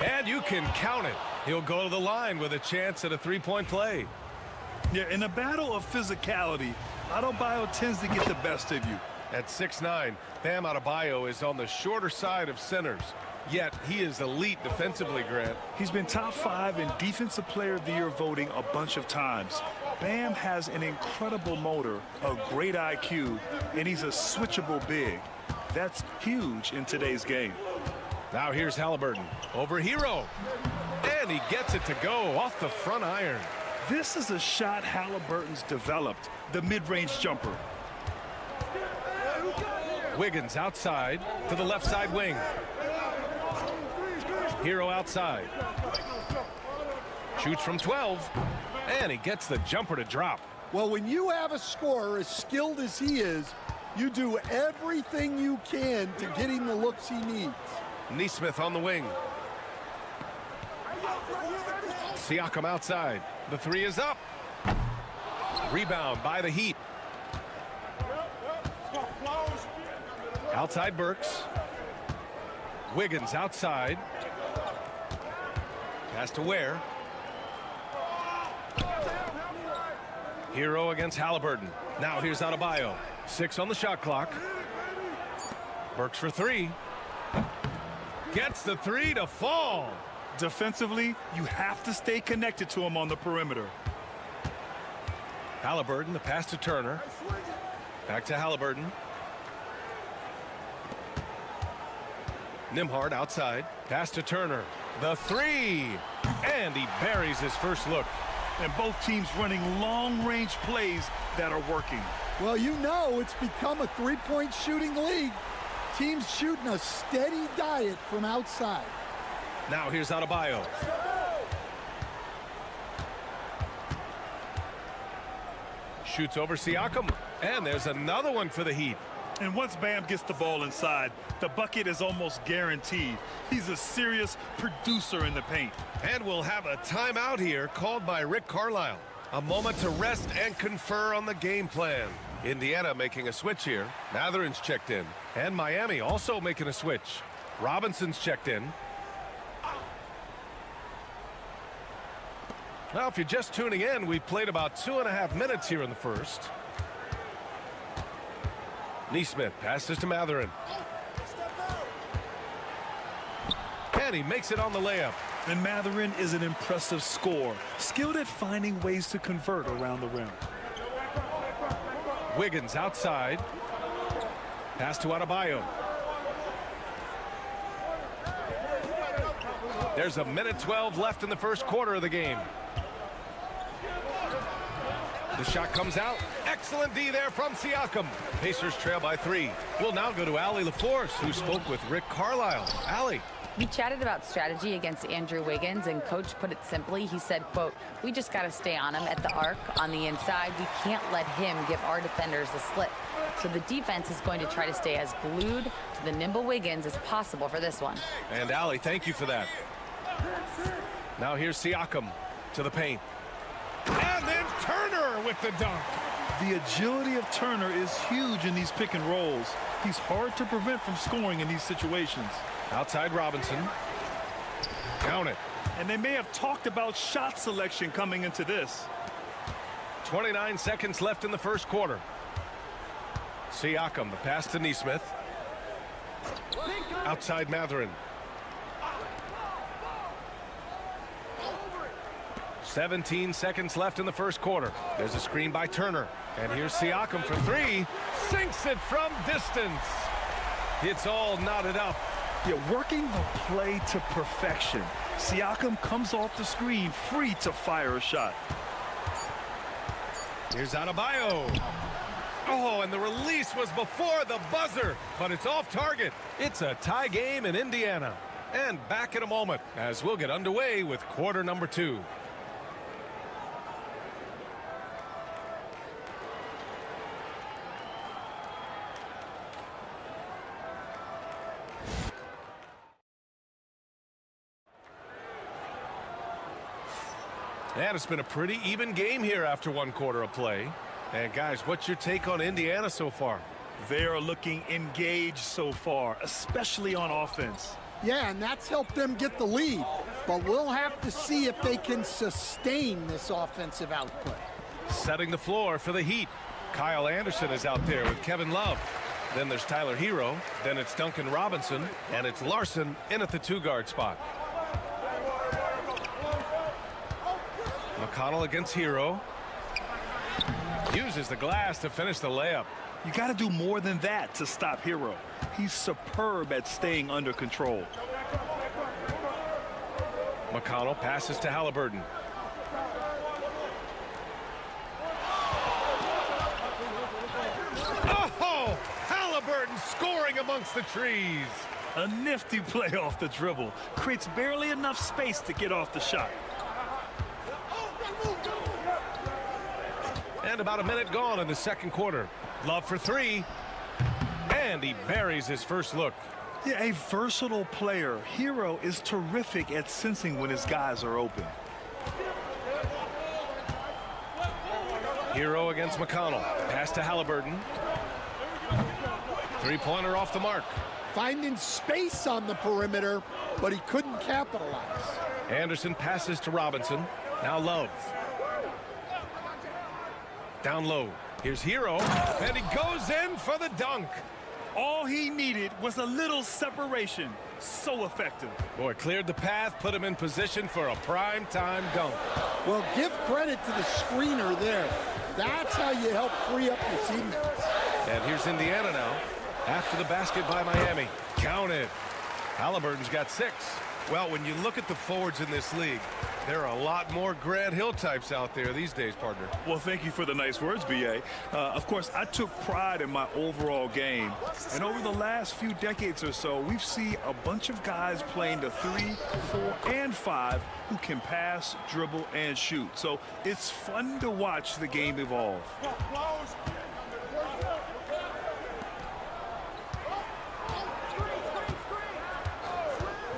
And you can count it. He'll go to the line with a chance at a three-point play. Yeah, in a battle of physicality, Adebayo tends to get the best of you. At 6'9", Bam Adebayo is on the shorter side of centers. Yet he is elite defensively, Grant. He's been top 5 in Defensive Player of the Year voting a bunch of times. Bam has an incredible motor, a great IQ, and he's a switchable big. That's huge in today's game. Now here's Halliburton over Hero. And he gets it to go off the front iron. This is a shot Halliburton's developed, the mid-range jumper. Wiggins outside to the left side wing. Hero outside. Shoots from 12. And he gets the jumper to drop. Well, when you have a scorer as skilled as he is, you do everything you can to get him the looks he needs. Nesmith on the wing. Siakam outside. The 3 is up. Rebound by the Heat. Outside Burks. Wiggins outside. Pass to Ware. Hero against Halliburton. Now here's Adebayo. 6 on the shot clock. Burks for 3. Gets the 3 to fall. Defensively, you have to stay connected to him on the perimeter. Halliburton, the pass to Turner. Back to Halliburton. Nembhard outside. Pass to Turner. The 3. And he buries his first look. And both teams running long-range plays that are working. Well, you know it's become a three-point shooting league. Teams shooting a steady diet from outside. Now here's Adebayo. Shoots over Siakam. And there's another one for the Heat. And once Bam gets the ball inside, the bucket is almost guaranteed. He's a serious producer in the paint. And we'll have a timeout here called by Rick Carlisle. A moment to rest and confer on the game plan. Indiana making a switch here. Matherin's checked in. And Miami also making a switch. Robinson's checked in. Well, if you're just tuning in, we've played about 2.5 minutes here in the first. Nesmith passes to Matherin. And he makes it on the layup. And Matherin is an impressive scorer, skilled at finding ways to convert around the rim. Wiggins outside. Pass to Adebayo. There's 1:12 left in the first quarter of the game. The shot comes out. Excellent D there from Siakam. Pacers trail by 3. We'll now go to Allie LaForce, who spoke with Rick Carlisle. Allie. We chatted about strategy against Andrew Wiggins, and Coach put it simply. He said, quote, "We just got to stay on him at the arc on the inside. We can't let him give our defenders the slip." So the defense is going to try to stay as glued to the nimble Wiggins as possible for this one. And Allie, thank you for that. Now here's Siakam to the paint. And then Turner with the dunk. The agility of Turner is huge in these pick and rolls. He's hard to prevent from scoring in these situations. Outside Robinson. Count it. And they may have talked about shot selection coming into this. 29 seconds left in the first quarter. Siakam, the pass to Nesmith. Outside Matherin. 17 seconds left in the first quarter. There's a screen by Turner. And here's Siakam for 3. Sinks it from distance. It's all knotted up. Yeah, working the play to perfection. Siakam comes off the screen free to fire a shot. Here's Adebayo. Oh, and the release was before the buzzer, but it's off target. It's a tie game in Indiana. And back in a moment as we'll get underway with quarter number 2. And it's been a pretty even game here after one quarter of play. And guys, what's your take on Indiana so far? They are looking engaged so far, especially on offense. Yeah, and that's helped them get the lead. But we'll have to see if they can sustain this offensive output. Setting the floor for the Heat. Kyle Anderson is out there with Kevin Love. Then there's Tyler Hero. Then it's Duncan Robinson. And it's Larson in at the 2-guard spot. McConnell against Hero. Uses the glass to finish the layup. You got to do more than that to stop Hero. He's superb at staying under control. McConnell passes to Halliburton. Oh! Halliburton scoring amongst the trees. A nifty play off the dribble. Creates barely enough space to get off the shot. And about a minute gone in the second quarter. Love for 3. And he buries his first look. Yeah, a versatile player. Hero is terrific at sensing when his guys are open. Hero against McConnell. Pass to Halliburton. 3-pointer off the mark. Finding space on the perimeter, but he couldn't capitalize. Anderson passes to Robinson. Now Love. Down low. Here's Hero. And he goes in for the dunk. All he needed was a little separation. So effective. Boy, cleared the path, put him in position for a prime-time dunk. Well, give credit to the screener there. That's how you help free up your teammates. And here's Indiana now. After the basket by Miami. Counted. Halliburton's got 6. Well, when you look at the forwards in this league, there are a lot more Grant Hill types out there these days, partner. Well, thank you for the nice words, B.A. Of course, I took pride in my overall game. And over the last few decades or so, we've seen a bunch of guys playing the 3, 4, and 5 who can pass, dribble, and shoot. So it's fun to watch the game evolve.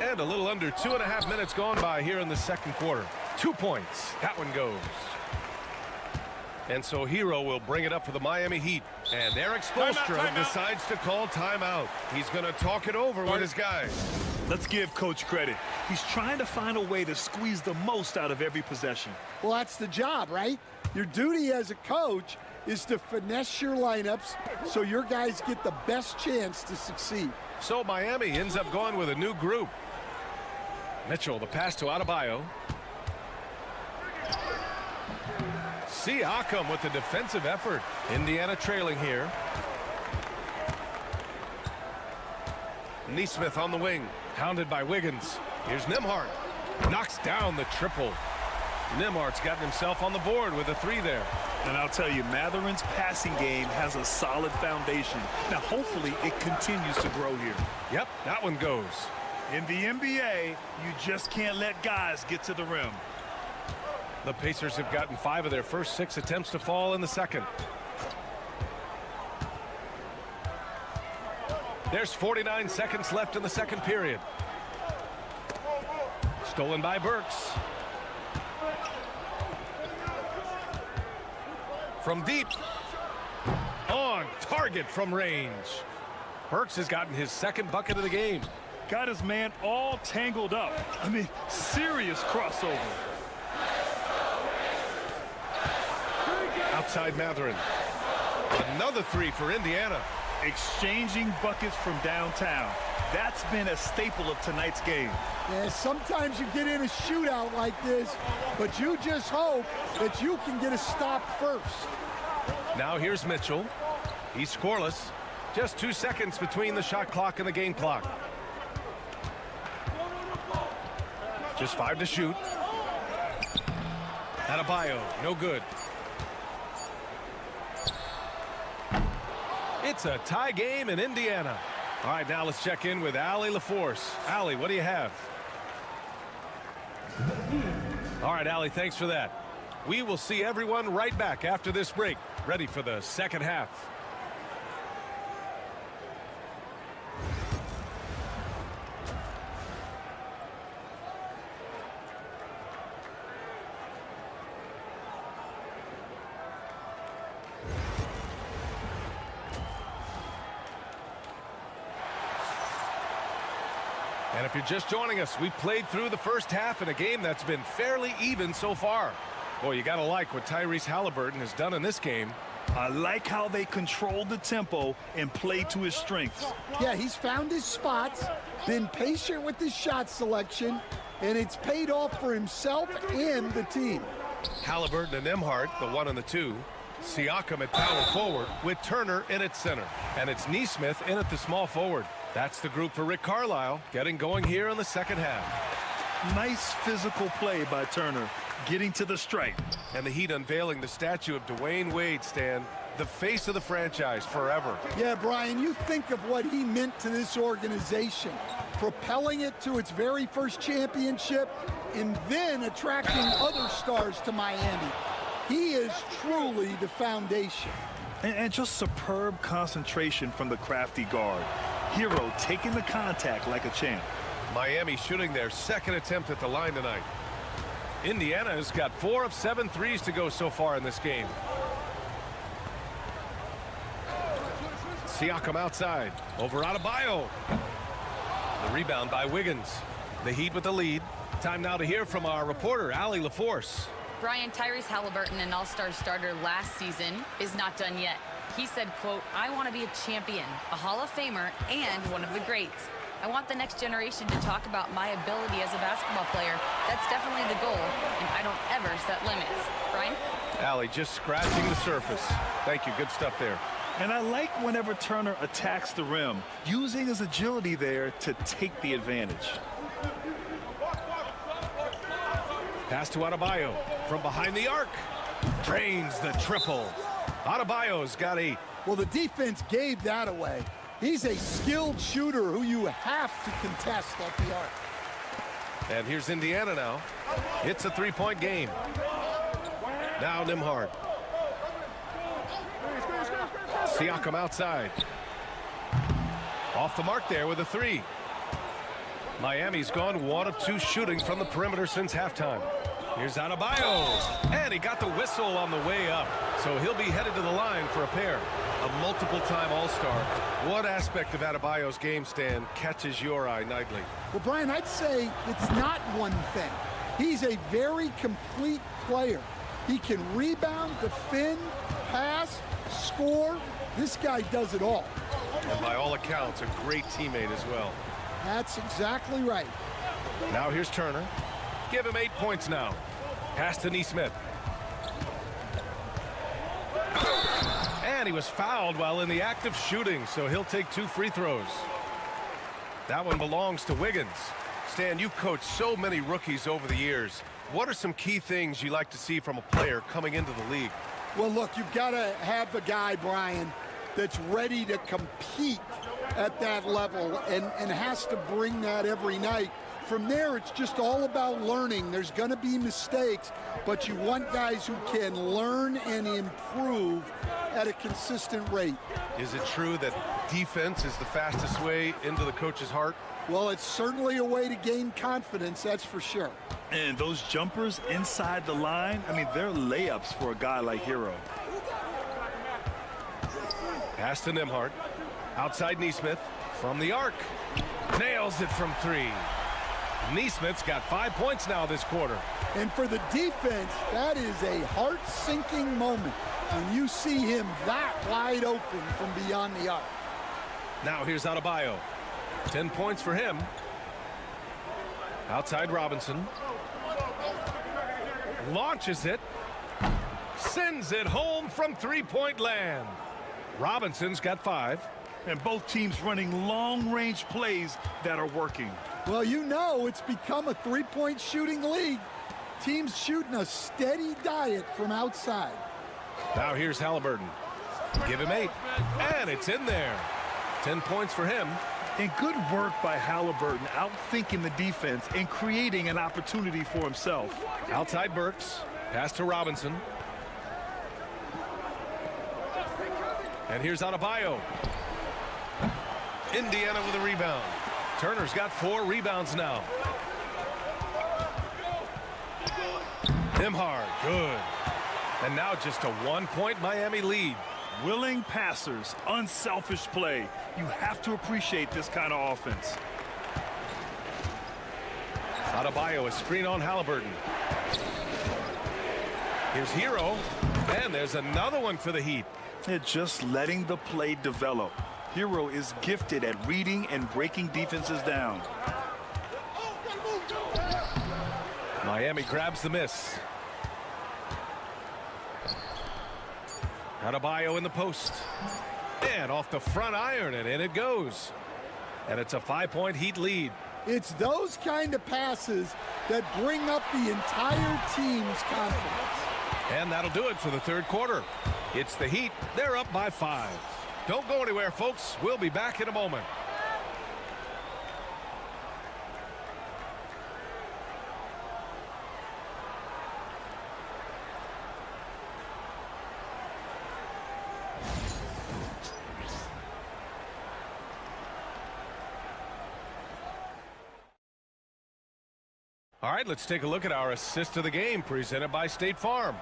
And a little under 2.5 minutes gone by here in the second quarter. 2 points. That one goes. And so Hero will bring it up for the Miami Heat. And Eric Spoelstra decides to call timeout. He's going to talk it over with his guys. Let's give Coach credit. He's trying to find a way to squeeze the most out of every possession. Well, that's the job, right? Your duty as a coach is to finesse your lineups so your guys get the best chance to succeed. So Miami ends up going with a new group. Mitchell, the pass to Adebayo. Siakam with the defensive effort. Indiana trailing here. Neesmith on the wing. Hounded by Wiggins. Here's Nembhard. Knocks down the triple. Nembhard's gotten himself on the board with a 3 there. And I'll tell you, Matherin's passing game has a solid foundation. Now, hopefully, it continues to grow here. Yep, that one goes. In the NBA, you just can't let guys get to the rim. The Pacers have gotten 5 of their first 6 attempts to fall in the second. There's 49 seconds left in the second period. Stolen by Burks. From deep. On target from range. Burks has gotten his second bucket of the game. Got his man all tangled up. I mean, serious crossover. Outside Matherin. Another 3 for Indiana. Exchanging buckets from downtown. That's been a staple of tonight's game. Yeah, sometimes you get in a shootout like this, but you just hope that you can get a stop first. Now here's Mitchell. He's scoreless. Just 2 seconds between the shot clock and the game clock. Just 5 to shoot. Adebayo, no good. It's a tie game in Indiana. All right, now let's check in with Allie LaForce. Allie, what do you have? All right, Allie, thanks for that. We will see everyone right back after this break, ready for the second half. And if you're just joining us, we played through the first half in a game that's been fairly even so far. Boy, you got to like what Tyrese Halliburton has done in this game. I like how they controlled the tempo and played to his strengths. Yeah, he's found his spots, been patient with his shot selection, and it's paid off for himself and the team. Halliburton and Nembhard, the 1 and the 2. Siakam at power forward with Turner in at center. And it's Nesmith in at the small forward. That's the group for Rick Carlisle, getting going here in the second half. Nice physical play by Turner, getting to the stripe. And the Heat unveiling the statue of Dwayne Wade, Stan, the face of the franchise forever. Yeah, Brian, you think of what he meant to this organization, propelling it to its very first championship and then attracting other stars to Miami. He is truly the foundation. And just superb concentration from the crafty guard. Hero taking the contact like a champ. Miami shooting their second attempt at the line tonight. Indiana has got 4 of 7 threes to go so far in this game. Siakam outside. Over Adebayo. The rebound by Wiggins. The Heat with the lead. Time now to hear from our reporter, Allie LaForce. Brian, Tyrese Halliburton, an all-star starter last season, is not done yet. He said, quote, "I want to be a champion, a Hall of Famer, and one of the greats. I want the next generation to talk about my ability as a basketball player. That's definitely the goal, and I don't ever set limits." Brian? Allie just scratching the surface. Thank you. Good stuff there. And I like whenever Turner attacks the rim, using his agility there to take the advantage. Pass to Adebayo from behind the arc. Drains the triple. Adebayo's got 8. Well, the defense gave that away. He's a skilled shooter who you have to contest at the arc. And here's Indiana now. It's a 3-point game. Now Nembhard. Siakam outside. Off the mark there with a 3. Miami's gone 1 of 2 shooting from the perimeter since halftime. Here's Adebayo. And he got the whistle on the way up. So he'll be headed to the line for a pair. A multiple-time All-Star. What aspect of Adebayo's game, Stan, catches your eye nightly? Well, Brian, I'd say it's not one thing. He's a very complete player. He can rebound, defend, pass, score. This guy does it all. And by all accounts, a great teammate as well. That's exactly right. Now here's Turner. Give him 8 points now. Pass to Nesmith. And he was fouled while in the act of shooting, so he'll take 2 free throws. That one belongs to Wiggins. Stan, you've coached so many rookies over the years. What are some key things you like to see from a player coming into the league? Well, look, you've got to have a guy, Brian, that's ready to compete at that level and has to bring that every night. From there, it's just all about learning. There's going to be mistakes, but you want guys who can learn and improve at a consistent rate. Is it true that defense is the fastest way into the coach's heart? Well, it's certainly a way to gain confidence, that's for sure. And those jumpers inside the line, I mean, they're layups for a guy like Hero. Pass to Nembhard. Outside Nesmith from the arc. Nails it from 3. Nesmith's got 5 points now this quarter. And for the defense, that is a heart-sinking moment when you see him that wide open from beyond the arc. Now here's Adebayo. 10 points for him. Outside Robinson. Launches it. Sends it home from 3-point land. Robinson's got 5. And both teams running long-range plays that are working. Well, you know it's become a 3-point shooting league. Teams shooting a steady diet from outside. Now here's Halliburton. Give him 8. And it's in there. 10 points for him. And good work by Halliburton, outthinking the defense and creating an opportunity for himself. Outside Burks. Pass to Robinson. And here's Adebayo. Indiana with a rebound. Turner's got 4 rebounds now. Nembhard, good. And now just a 1-point Miami lead. Willing passers, unselfish play. You have to appreciate this kind of offense. Adebayo, a screen on Halliburton. Here's Hero, and there's another one for the Heat. They're just letting the play develop. Hero is gifted at reading and breaking defenses down. Miami grabs the miss. Adebayo in the post. And off the front iron, and in it goes. And it's a 5-point Heat lead. It's those kind of passes that bring up the entire team's confidence. And that'll do it for the third quarter. It's the Heat. They're up by 5. Don't go anywhere, folks. We'll be back in a moment. All right, let's take a look at our assist of the game presented by State Farm.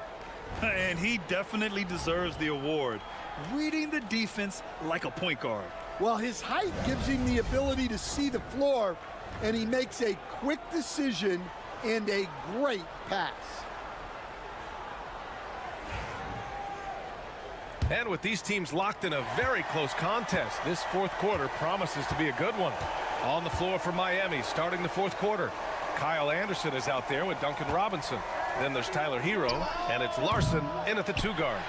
And he definitely deserves the award. Reading the defense like a point guard. Well, his height gives him the ability to see the floor, and he makes a quick decision and a great pass. And with these teams locked in a very close contest, this fourth quarter promises to be a good one. On the floor for Miami, starting the fourth quarter. Kyle Anderson is out there with Duncan Robinson. Then there's Tyler Hero, and it's Larson in at the 2 guard.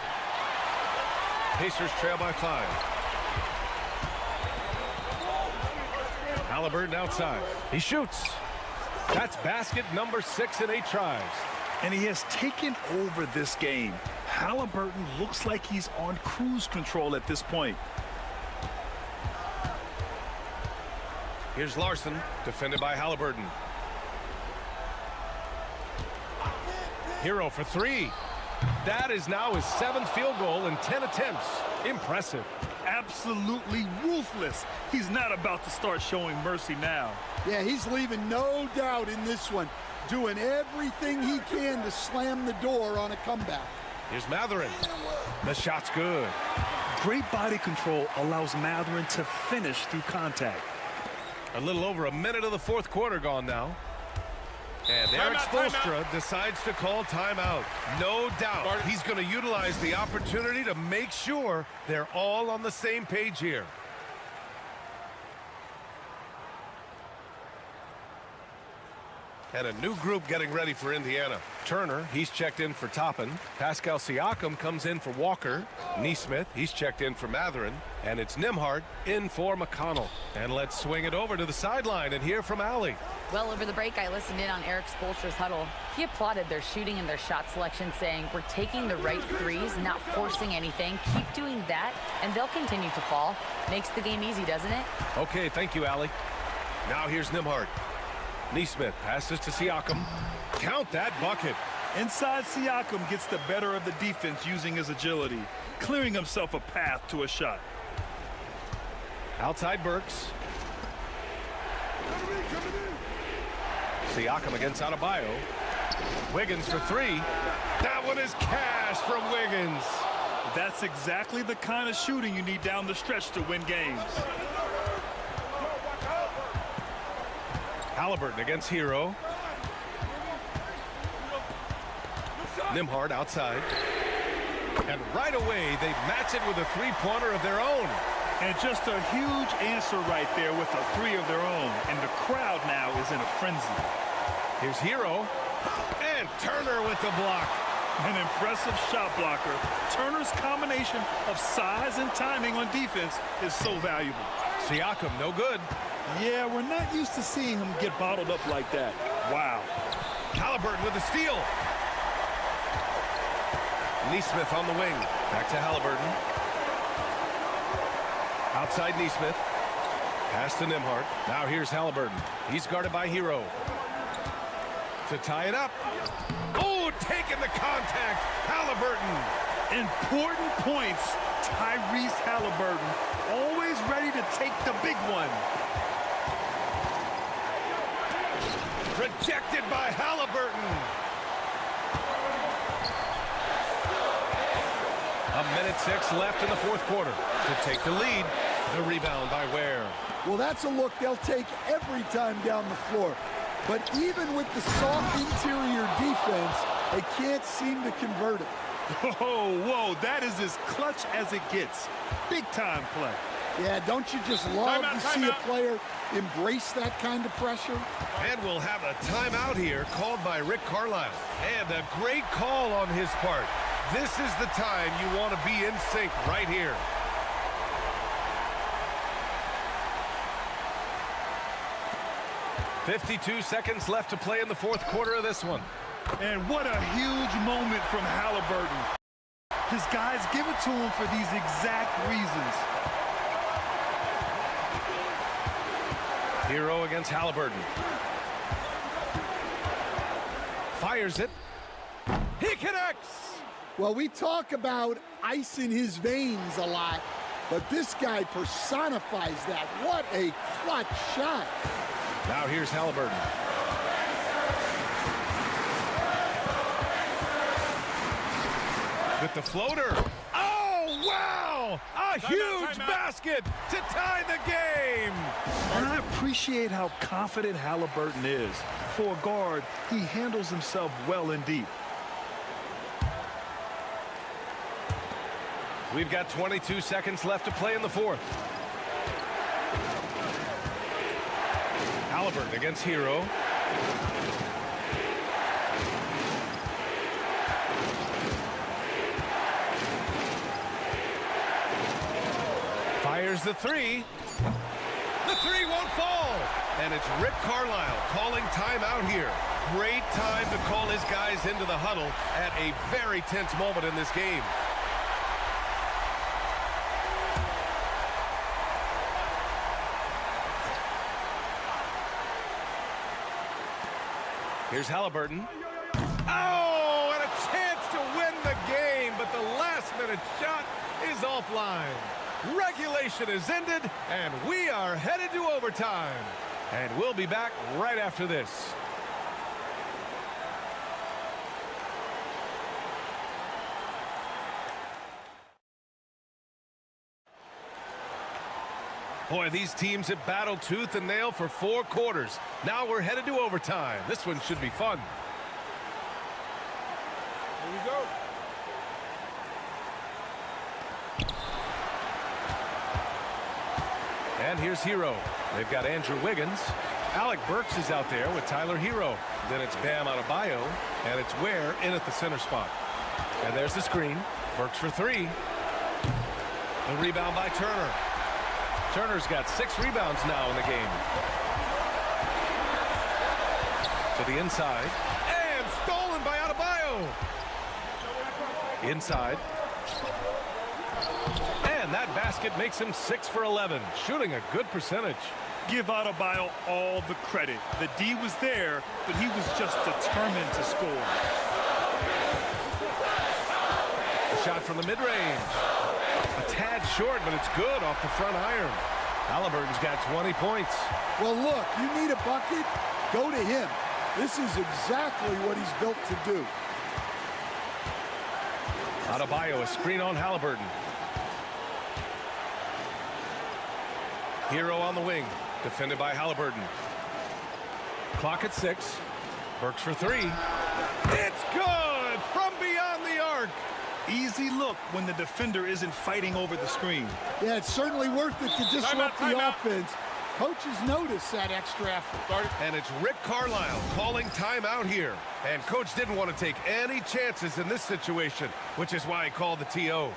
Pacers trail by 5. Halliburton outside. He shoots. That's basket number 6 in 8 tries. And he has taken over this game. Halliburton looks like he's on cruise control at this point. Here's Larson, defended by Halliburton. Hero for 3. That is now his 7th field goal in 10 attempts. Impressive. Absolutely ruthless. He's not about to start showing mercy now. Yeah, he's leaving no doubt in this one. Doing everything he can to slam the door on a comeback. Here's Mathurin. The shot's good. Great body control allows Mathurin to finish through contact. A little over a minute of the fourth quarter gone now. And Eric Spoelstra decides to call timeout. No doubt he's going to utilize the opportunity to make sure they're all on the same page here. And a new group getting ready for Indiana. Turner, he's checked in for Toppin. Pascal Siakam comes in for Walker. Nesmith, he's checked in for Mathurin. And it's Nembhard in for McConnell. And let's swing it over to the sideline and hear from Allie. Well, over the break, I listened in on Eric Spoelstra's huddle. He applauded their shooting and their shot selection, saying, we're taking the right threes, not forcing anything. Keep doing that, and they'll continue to fall. Makes the game easy, doesn't it? Okay, thank you, Allie. Now here's Nembhard. Nesmith passes to Siakam. Count that bucket. Inside, Siakam gets the better of the defense using his agility, clearing himself a path to a shot. Outside Burks. Siakam against Adebayo. Wiggins for 3. That one is cash from Wiggins. That's exactly the kind of shooting you need down the stretch to win games. Halliburton against Hero. Nembhard outside. And right away, they match it with a 3-pointer of their own. And just a huge answer right there with a 3 of their own. And the crowd now is in a frenzy. Here's Hero. And Turner with the block. An impressive shot blocker. Turner's combination of size and timing on defense is so valuable. Siakam, no good. Yeah, we're not used to seeing him get bottled up like that. Wow. Halliburton with the steal. Nesmith on the wing. Back to Halliburton. Outside Nesmith. Pass to Nembhard. Now here's Halliburton. He's guarded by Hero. To tie it up. Oh, taking the contact. Halliburton. Important points. Tyrese Halliburton. Always ready to take the big one. Rejected by Halliburton. A minute 6 left in the fourth quarter to take the lead. The rebound by Ware. Well, that's a look they'll take every time down the floor. but even with the soft interior defense, they can't seem to convert it. Whoa, that is as clutch as it gets. Big-time play. Yeah, don't you just love to see a player embrace that kind of pressure? And we'll have a timeout here called by Rick Carlisle. And a great call on his part. This is the time you want to be in sync right here. "52 seconds left to play in the fourth quarter of this one. And what a huge moment from Halliburton. His guys give it to him for these exact reasons. Hero against Halliburton. Fires it. He connects! Well, we talk about ice in his veins a lot, but this guy personifies that. What a clutch shot. Now here's Halliburton. With the floater. Oh, wow! A huge basket to tie the game! And I appreciate how confident Halliburton is. For a guard, he handles himself well and deep. We've got 22 seconds left to play in the fourth. Halliburton against Hero. Fires the three. The three won't fall. And it's Rick Carlisle calling timeout here. Great time to call his guys into the huddle at a very tense moment in this game. Here's Halliburton. Oh, and a chance to win the game, but the last-minute shot is offline. Regulation is ended, and we are headed to overtime. And we'll be back right after this. Boy, these teams have battled tooth and nail for 4 quarters. Now we're headed to overtime. This one should be fun. Here we go. And here's Hero. They've got Andrew Wiggins. Alec Burks is out there with Tyler Hero. Then it's Bam Adebayo, and it's Ware in at the center spot. And there's the screen. Burks for 3. The rebound by Turner. Turner's got 6 rebounds now in the game. To the inside. And stolen by Adebayo. Inside. And that basket makes him 6 for 11, shooting a good percentage. Give Adebayo all the credit. The D was there, but he was just determined to score. A shot from the mid-range. A tad short, but it's good off the front iron. Halliburton's got 20 points. Well, look, you need a bucket, go to him. This is exactly what he's built to do. Adebayo, a screen on Halliburton. Hero on the wing, defended by Halliburton. Clock at 6. Burks for 3. It's good from beyond the arc. Easy look when the defender isn't fighting over the screen. Yeah, it's certainly worth it to disrupt the offense. Coaches notice that extra effort. And it's Rick Carlisle calling timeout here. And coach didn't want to take any chances in this situation, which is why he called the TO.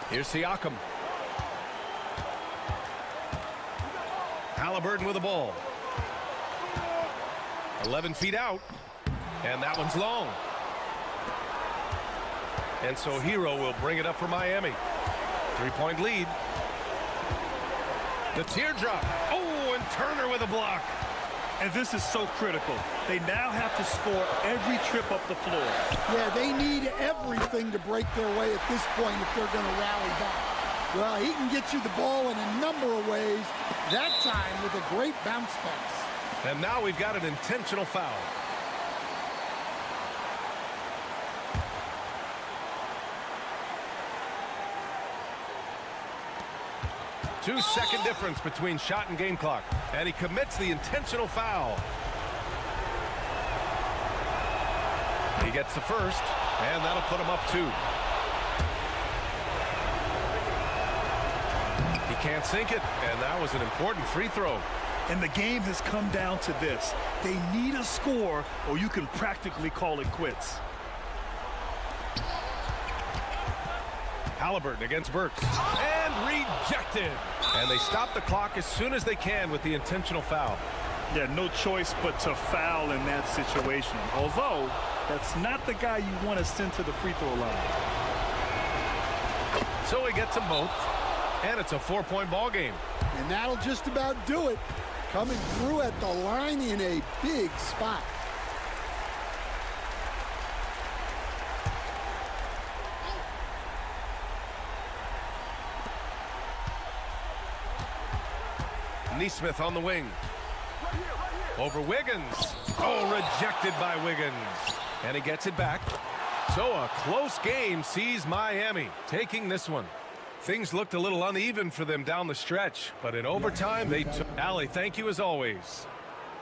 Here's Siakam. Halliburton with the ball. 11 feet out. And that one's long. And so Hero will bring it up for Miami. 3-point lead. The teardrop. Oh, and Turner with a block. And this is so critical. They now have to score every trip up the floor. Yeah, they need everything to break their way at this point if they're going to rally back. Well, he can get you the ball in a number of ways, that time with a great bounce pass. And now we've got an intentional foul. 2-second difference between shot and game clock. And he commits the intentional foul. He gets the first, and that'll put him up 2. He can't sink it, and that was an important free throw. And the game has come down to this. They need a score, or you can practically call it quits. Halliburton against Burks. And rejected. And they stop the clock as soon as they can with the intentional foul. Yeah, no choice but to foul in that situation. Although, that's not the guy you want to send to the free throw line. So he gets them both. And it's a 4-point ball game. And that'll just about do it. Coming through at the line in a big spot. Neesmith on the wing. Over Wiggins. Oh, rejected by Wiggins. And he gets it back. So a close game sees Miami taking this one. Things looked a little uneven for them down the stretch, but in overtime they took. Allie, thank you as always.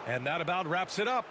And that about wraps it up.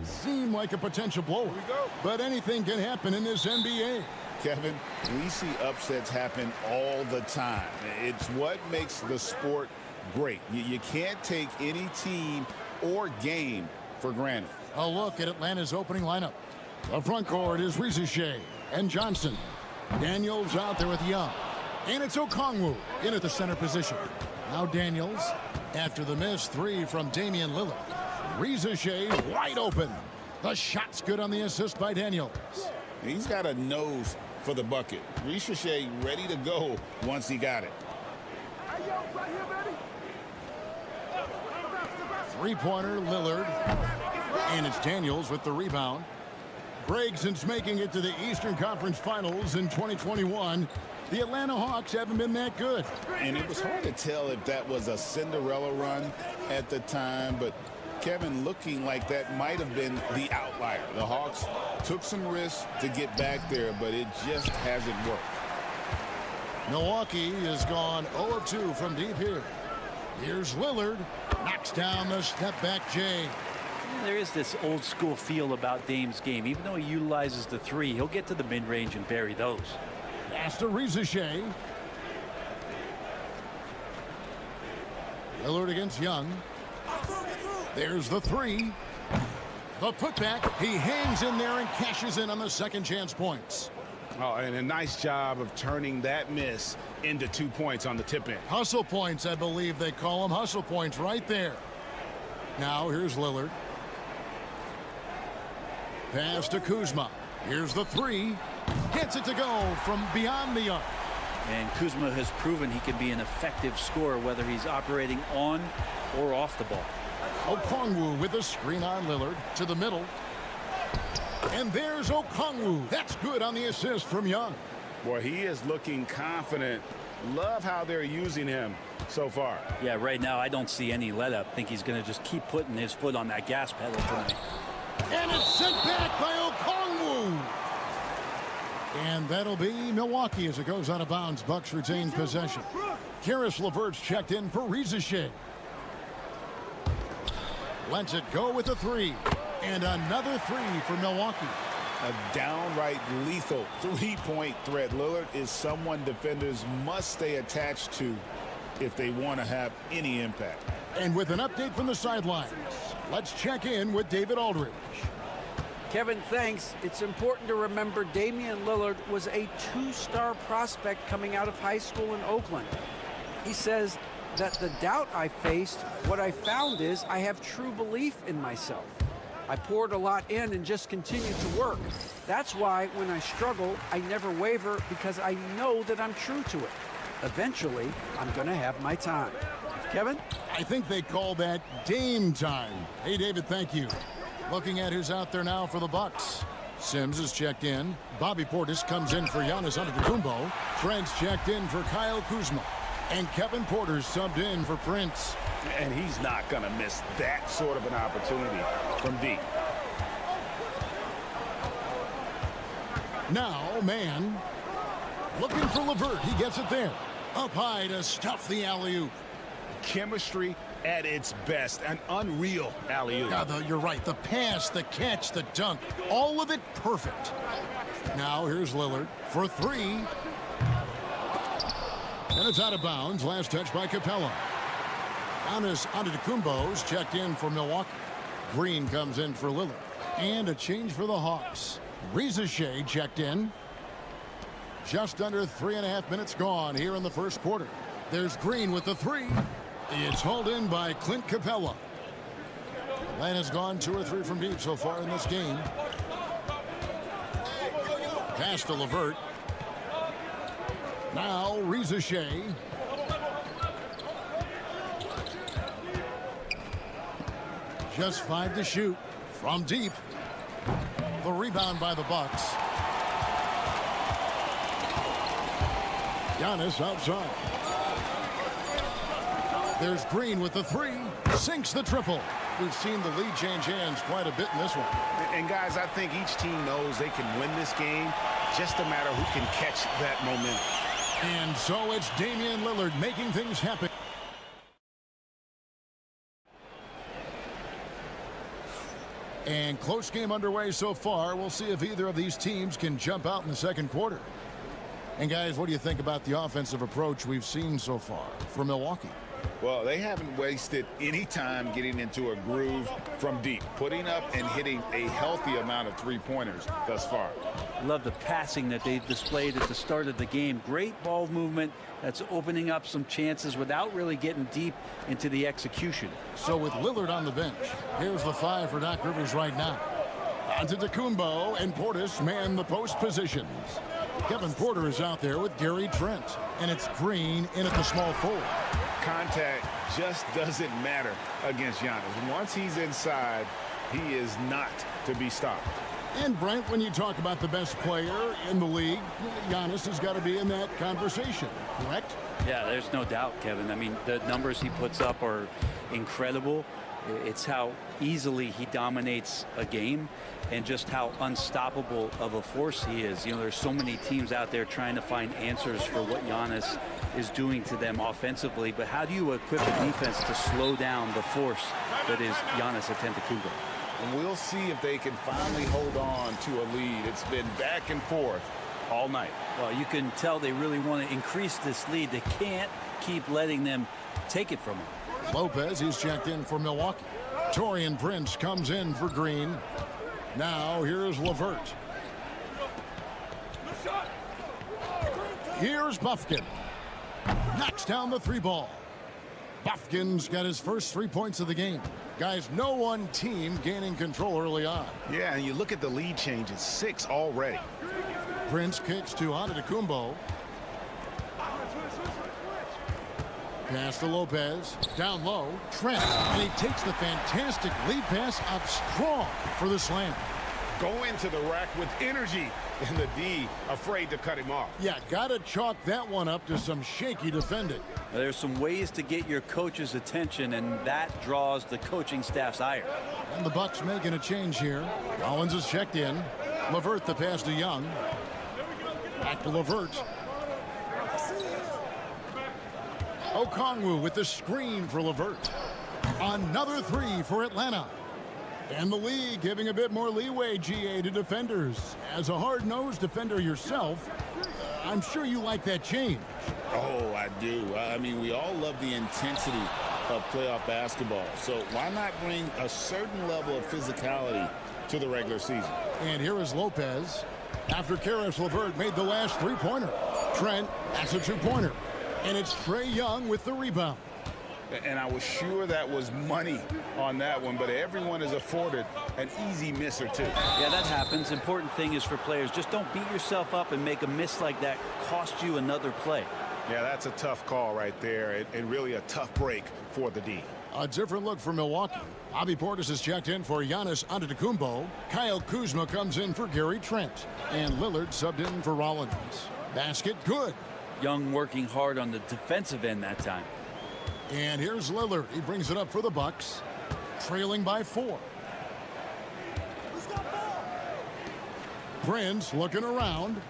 Seem like a potential blow. But anything can happen in this NBA. Kevin, we see upsets happen all the time. It's what makes the sport great. You can't take any team or game for granted. A look at Atlanta's opening lineup. The front court is Risacher and Johnson. Daniels out there with Young. And it's Okongwu in at the center position. Now Daniels after the miss 3 from Damian Lillard. Riza wide open. The shot's good on the assist by Daniels. He's got a nose for the bucket. Riza ready to go once he got it. Three-pointer Lillard. And it's Daniels with the rebound. Greg, since making it to the Eastern Conference Finals in 2021, the Atlanta Hawks haven't been that good. And it was hard to tell if that was a Cinderella run at the time, but Kevin, looking like that might have been the outlier. The Hawks took some risks to get back there, but it just hasn't worked. Milwaukee has gone 0 of 2 from deep here. Here's Lillard. Knocks down the step-back J. There is this old school feel about Dame's game. Even though he utilizes the three, he'll get to the mid-range and bury those. Pass to Riza. Lillard against Young. There's the three. The putback. He hangs in there and cashes in on the second chance points. Oh, and a nice job of turning that miss into 2 points on the tip in. Hustle points, I believe they call them. Hustle points right there. Now here's Lillard. Pass to Kuzma. Here's the three. Gets it to go from beyond the arc. And Kuzma has proven he can be an effective scorer whether he's operating on or off the ball. Okongwu with a screen on Lillard to the middle. And there's Okongwu. That's good on the assist from Young. Boy, he is looking confident. Love how they're using him so far. Yeah, right now I don't see any let up. Think he's going to just keep putting his foot on that gas pedal tonight. And it's sent back by Okongwu. And that'll be Milwaukee as it goes out of bounds. Bucks retain possession. Karis LeVert's checked in for Riza. Lets it go with a three. And another three for Milwaukee. A downright lethal three-point threat. Lillard is someone defenders must stay attached to if they want to have any impact. And with an update from the sidelines, let's check in with David Aldridge. Kevin, thanks. It's important to remember Damian Lillard was a two-star prospect coming out of high school in Oakland. He says that the doubt I faced, what I found is I have true belief in myself. I poured a lot in and just continued to work. That's why when I struggle, I never waver because I know that I'm true to it. Eventually, I'm going to have my time. Kevin? I think they call that Dame time. Hey, David, thank you. Looking at who's out there now for the Bucks. Sims is checked in. Bobby Portis comes in for Giannis Antetokounmpo. Trent's checked in for Kyle Kuzma. And Kevin Porter's subbed in for Prince. And he's not going to miss that sort of an opportunity from deep. Now, man. Looking for LeVert. He gets it there. Up high to stuff the alley-oop. Chemistry at its best. An unreal alley-oop. Yeah, you're right. The pass, the catch, the dunk. All of it perfect. Now, here's Lillard for three. And it's out of bounds. Last touch by Capella. Giannis Antetokounmpo's checked in for Milwaukee. Green comes in for Lillard. And a change for the Hawks. Riza checked in. Just under 3.5 minutes gone here in the first quarter. There's Green with the three. It's hauled in by Clint Capella. Atlanta's gone 2 or 3 from deep so far in this game. Pass to LeVert. Now Riza. Just 5 to shoot from deep. The rebound by the Bucks. Giannis outside. There's Green with the three. Sinks the triple. We've seen the lead change hands quite a bit in this one. And guys, I think each team knows they can win this game. Just a matter who can catch that momentum. And so it's Damian Lillard making things happen. And close game underway so far. We'll see if either of these teams can jump out in the second quarter. And guys, what do you think about the offensive approach we've seen so far from Milwaukee? Well, they haven't wasted any time getting into a groove from deep, putting up and hitting a healthy amount of three-pointers thus far. Love the passing that they displayed at the start of the game. Great ball movement that's opening up some chances without really getting deep into the execution. So with Lillard on the bench, here's the 5 for Doc Rivers right now. Antetokounmpo and Portis man the post positions. Kevin Porter is out there with Gary Trent, and it's Green in at the small forward. Contact just doesn't matter against Giannis. Once he's inside, he is not to be stopped. And Brent, when you talk about the best player in the league, Giannis has got to be in that conversation, correct? Yeah, there's no doubt, Kevin. I mean, the numbers he puts up are incredible. It's how easily he dominates a game and just how unstoppable of a force he is. You know, there's so many teams out there trying to find answers for what Giannis is doing to them offensively, but how do you equip a defense to slow down the force that is Giannis Antetokounmpo? And we'll see if they can finally hold on to a lead. It's been back and forth all night. Well, you can tell they really want to increase this lead. They can't keep letting them take it from them. Lopez, he's checked in for Milwaukee. Taurean Prince comes in for Green. Now here's LeVert. Here's Buffkin. Knocks down the 3 ball. Buffkin's got his first 3 points of the game. Guys, no one team gaining control early on. Yeah, and you look at the lead changes, 6 already. Prince kicks to Antetokounmpo. Pass to Lopez. Down low. Trent. And he takes the fantastic lead pass up strong for the slam. Go into the rack with energy, and the D afraid to cut him off. Yeah, got to chalk that one up to some shaky defending. There's some ways to get your coach's attention, and that draws the coaching staff's ire. And the Bucks making a change here. Collins is checked in. LeVert the pass to Young. Back to LeVert. Okongwu with the screen for LeVert. Another 3 for Atlanta. And the league giving a bit more leeway, GA, to defenders. As a hard-nosed defender yourself, I'm sure you like that change. Oh, I do. I mean, we all love the intensity of playoff basketball. So why not bring a certain level of physicality to the regular season? And here is Lopez. After Karis LeVert made the last 3-pointer. Trent, that's a 2-pointer. And it's Trae Young with the rebound. And I was sure that was money on that one, but everyone is afforded an easy miss or 2. Yeah, that happens. Important thing is for players, just don't beat yourself up and make a miss like that cost you another play. Yeah, that's a tough call right there, and really a tough break for the D. A different look for Milwaukee. Bobby Portis is checked in for Giannis Antetokounmpo. Kyle Kuzma comes in for Gary Trent. And Lillard subbed in for Rollins. Basket good. Young working hard on the defensive end that time. And here's Lillard. He brings it up for the Bucks. Trailing by 4. Prince looking around.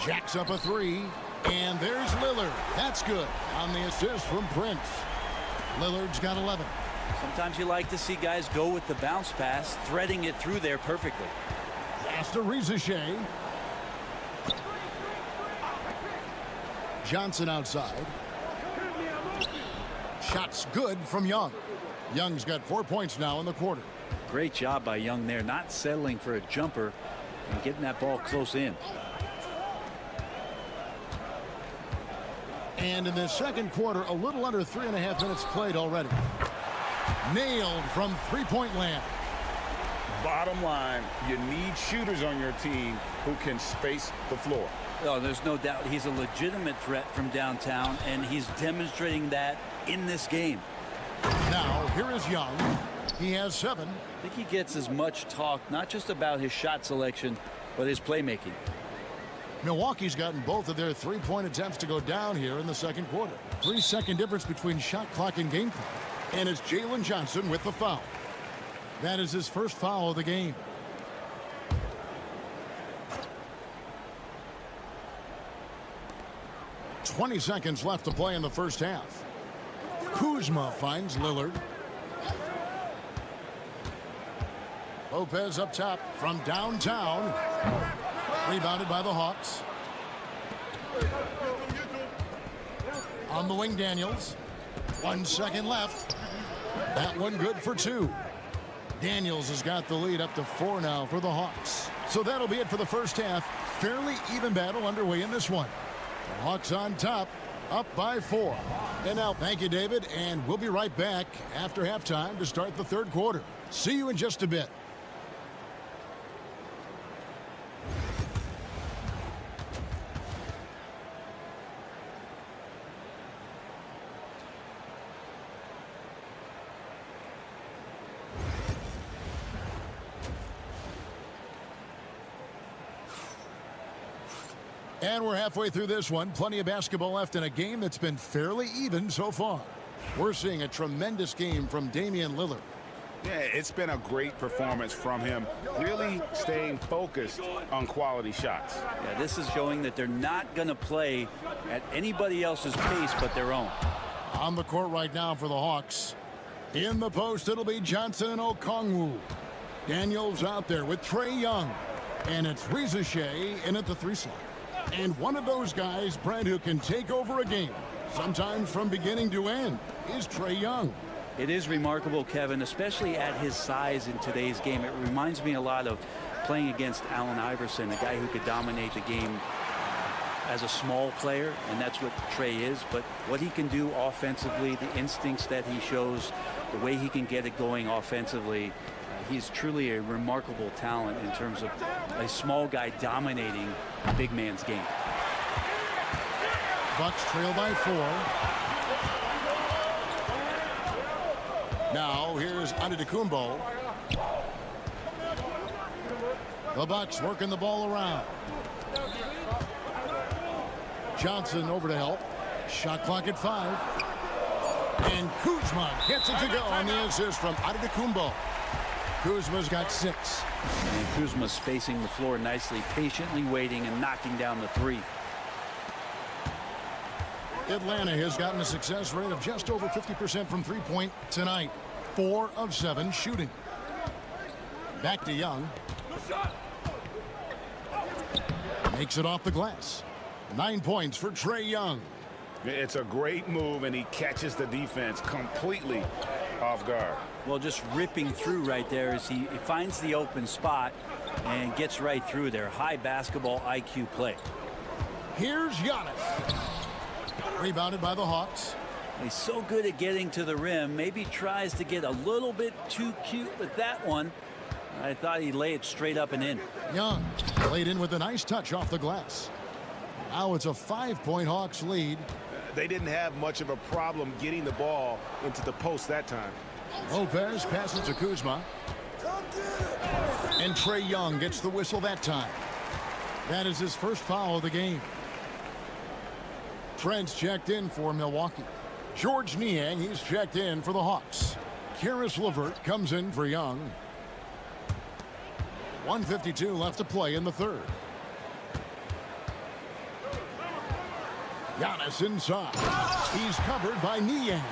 Jacks up a 3. And there's Lillard. That's good on the assist from Prince. Lillard's got 11. Sometimes you like to see guys go with the bounce pass, threading it through there perfectly. Pass to Rizachet. Johnson outside. Shots good from Young. Young's got 4 points now in the quarter. Great job by Young there, not settling for a jumper and getting that ball close in. And in the second quarter, a little under 3.5 minutes played already. Nailed from 3-point land. Bottom line, you need shooters on your team who can space the floor. Oh, there's no doubt he's a legitimate threat from downtown, and he's demonstrating that in this game. Now, here is Young. He has 7. I think he gets as much talk, not just about his shot selection, but his playmaking. Milwaukee's gotten both of their 3-point attempts to go down here in the second quarter. 3-second difference between shot clock and game clock. And it's Jalen Johnson with the foul. That is his first foul of the game. .20 seconds left to play in the first half. Kuzma finds Lillard. Lopez up top from downtown. Rebounded by the Hawks. On the wing, Daniels. 1 second left. That one good for 2. Daniels has got the lead up to 4 now for the Hawks. So that'll be it for the first half. Fairly even battle underway in this one. The Hawks on top, up by 4. And now, thank you, David, and we'll be right back after halftime to start the third quarter. See you in just a bit. And we're halfway through this one. Plenty of basketball left in a game that's been fairly even so far. We're seeing a tremendous game from Damian Lillard. Yeah, it's been a great performance from him, really staying focused on quality shots. Yeah, this is showing that they're not going to play at anybody else's pace but their own. On the court right now for the Hawks. In the post, it'll be Johnson and Okongwu. Daniels out there with Trae Young. And it's Reza Shea in at the 3 slot. And one of those guys, Brent, who can take over a game, sometimes from beginning to end, is Trae Young. It is remarkable, Kevin, especially at his size in today's game. It reminds me a lot of playing against Allen Iverson, a guy who could dominate the game as a small player, and that's what Trae is. But what he can do offensively, the instincts that he shows, the way he can get it going offensively, he's truly a remarkable talent in terms of a small guy dominating a big man's game. Bucks trail by 4. Now here's Antetokounmpo. The Bucks working the ball around. Johnson over to help. Shot clock at 5. And Kuzma gets it to go on the assist from Antetokounmpo. Kuzma's got 6. And Kuzma spacing the floor nicely, patiently waiting and knocking down the 3. Atlanta has gotten a success rate of just over 50% from three-point tonight. 4 of 7 shooting. Back to Young. Makes it off the glass. 9 points for Trae Young. It's a great move, and he catches the defense completely off guard. Well, just ripping through right there as he finds the open spot and gets right through there. High basketball IQ play. Here's Giannis. Rebounded by the Hawks. He's so good at getting to the rim. Maybe tries to get a little bit too cute with that one. I thought he'd lay it straight up and in. Young laid in with a nice touch off the glass. Now it's a 5-point Hawks lead. They didn't have much of a problem getting the ball into the post that time. Lopez passes to Kuzma. And Trae Young gets the whistle that time. That is his first foul of the game. Trent's checked in for Milwaukee. George Niang, he's checked in for the Hawks. Karis LeVert comes in for Young. 1:52 left to play in the third. Giannis inside. He's covered by Niang.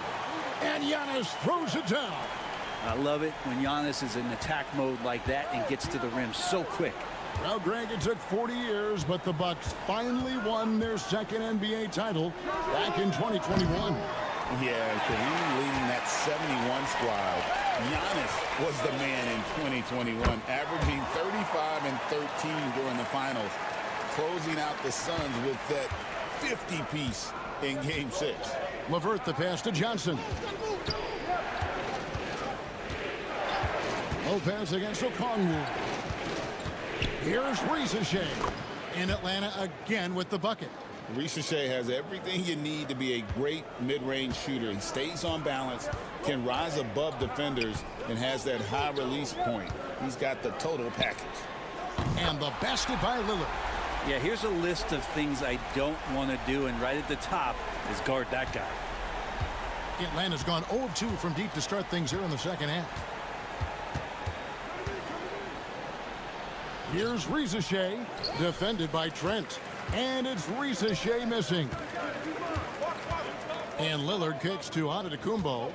And Giannis throws it down. I love it when Giannis is in attack mode like that and gets to the rim so quick. Well, Greg, it took 40 years, but the Bucks finally won their second NBA title back in 2021. Yeah, Kareem leading that 71 squad. Giannis was the man in 2021, averaging 35 and 13 during the finals, closing out the Suns with that 50-piece in Game 6. LeVert the pass to Johnson. Lopez against Okongwu. Here's Reza Shea. In Atlanta again with the bucket. Reza Shea has everything you need to be a great mid-range shooter. He stays on balance, can rise above defenders, and has that high release point. He's got the total package. And the basket by Lillard. Yeah, here's a list of things I don't want to do, and right at the top is guard that guy. Atlanta's gone 0 of 2 from deep to start things here in the second half. Here's Reza Shea, defended by Trent. And it's Reza Shea missing. And Lillard kicks to Antetokounmpo.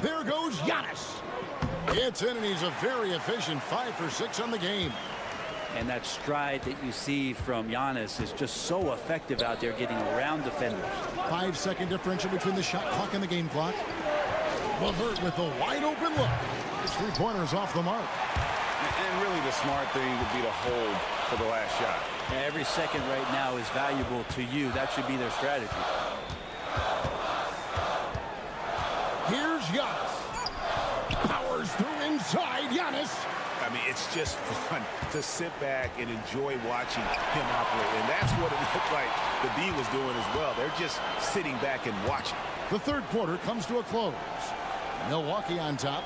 There goes Giannis. It's in, and he's a very efficient 5 for 6 on the game. And that stride that you see from Giannis is just so effective out there getting around defenders. 5-second differential between the shot clock and the game clock. LeVert with a wide open look. His three-pointers off the mark. And really the smart thing would be to hold for the last shot. Every second right now is valuable to you. That should be their strategy. Here's Giannis. Powers through inside. Giannis. I mean, it's just fun to sit back and enjoy watching him operate. And that's what it looked like the D was doing as well. They're just sitting back and watching. The third quarter comes to a close. Milwaukee on top.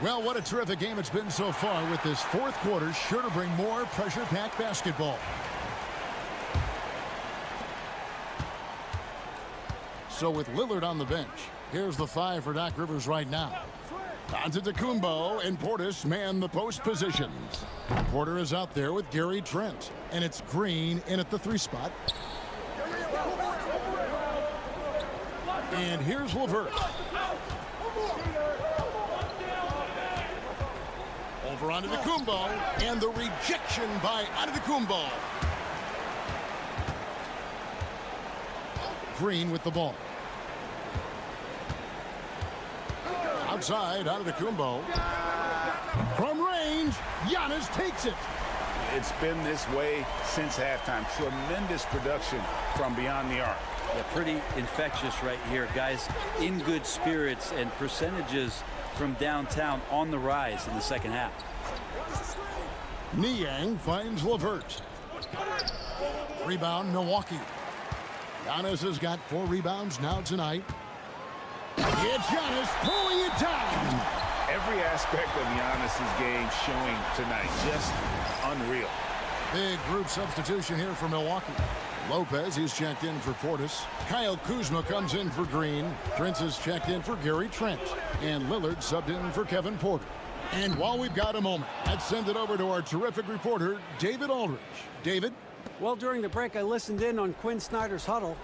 Well, what a terrific game it's been so far, with this fourth quarter sure to bring more pressure-packed basketball. So with Lillard on the bench, here's the 5 for Doc Rivers right now. Antetokounmpo and Portis man the post positions. Porter is out there with Gary Trent, and it's Green in at the 3 spot. And here's LeVert. Over onto Antetokounmpo, and the rejection by Antetokounmpo. Green with the ball. Outside, Antetokounmpo. From range, Giannis takes it. It's been this way since halftime. Tremendous production from beyond the arc. Yeah, pretty infectious right here. Guys in good spirits, and percentages from downtown on the rise in the second half. Niang finds LeVert. Rebound, Milwaukee. Giannis has got 4 rebounds now tonight. It's Giannis throwing it down. Every aspect of Giannis's game showing tonight. Just unreal. Big group substitution here for Milwaukee. Lopez, he's checked in for Portis. Kyle Kuzma comes in for Green. Prince is checked in for Gary Trent. And Lillard subbed in for Kevin Porter. And while we've got a moment, let's send it over to our terrific reporter, David Aldridge. David? Well, during the break, I listened in on Quinn Snyder's huddle.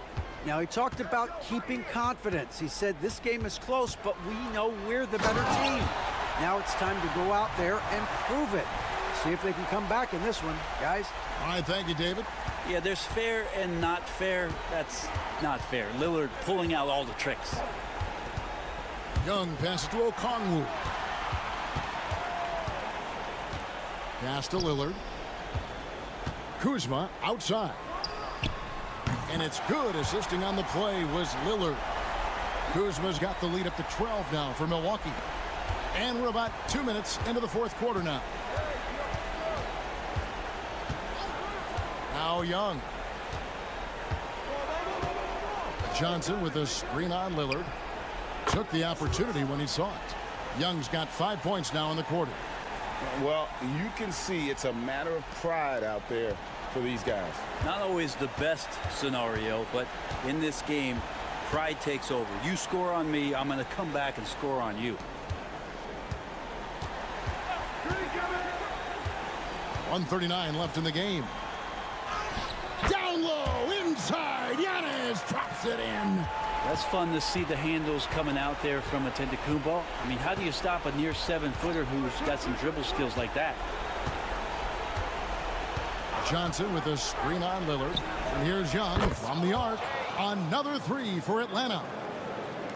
Now, he talked about keeping confidence. He said this game is close, but we know we're the better team. Now it's time to go out there and prove it. See if they can come back in this one, guys. All right, thank you, David. Yeah, there's fair and not fair. That's not fair. Lillard pulling out all the tricks. Young passes to Okongwu. Pass to Lillard. Kuzma outside. And it's good. Assisting on the play was Lillard. Kuzma's got the lead up to 12 now for Milwaukee. And we're about 2 minutes into the fourth quarter now. Now Young. Johnson with a screen on Lillard. Took the opportunity when he saw it. Young's got 5 points now in the quarter. Well, you can see it's a matter of pride out there for these guys. Not always the best scenario, but in this game, pride takes over. You score on me, I'm going to come back and score on you. 1:39 left in the game. Down low, inside, Giannis drops it in. That's fun to see the handles coming out there from Antetokounmpo. I mean, how do you stop a near 7-footer who's got some dribble skills like that? Johnson with a screen on Lillard. And here's Young from the arc. Another 3 for Atlanta.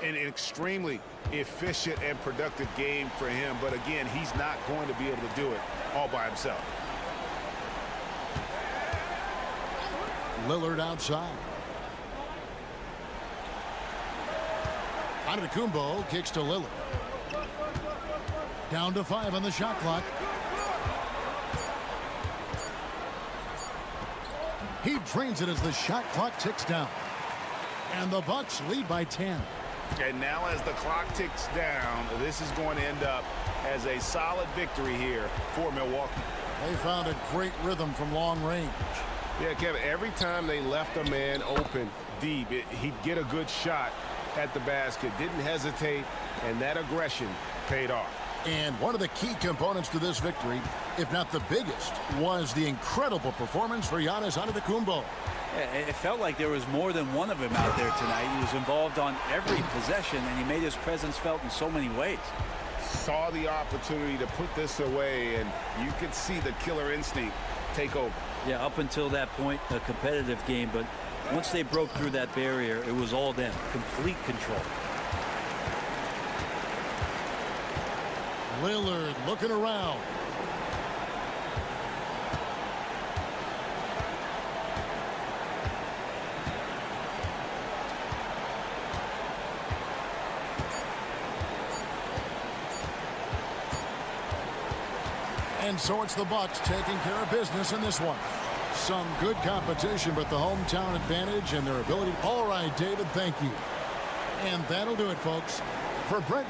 An extremely efficient and productive game for him. But again, he's not going to be able to do it all by himself. Lillard outside. Antetokounmpo kicks to Lillard. Down to 5 on the shot clock. He drains it as the shot clock ticks down. And the Bucks lead by 10. And now as the clock ticks down, this is going to end up as a solid victory here for Milwaukee. They found a great rhythm from long range. Yeah, Kevin, every time they left a man open deep, he'd get a good shot at the basket. Didn't hesitate, and that aggression paid off. And one of the key components to this victory, if not the biggest, was the incredible performance for Giannis Antetokounmpo. It felt like there was more than one of him out there tonight. He was involved on every possession, and he made his presence felt in so many ways. saw the opportunity to put this away, and you could see the killer instinct take over. Yeah, up until that point, a competitive game, but once they broke through that barrier, it was all them. Complete control. Lillard looking around. And so it's the Bucks taking care of business in this one. Some good competition, but the hometown advantage and their ability. All right, David, thank you. And that'll do it, folks. For Brent.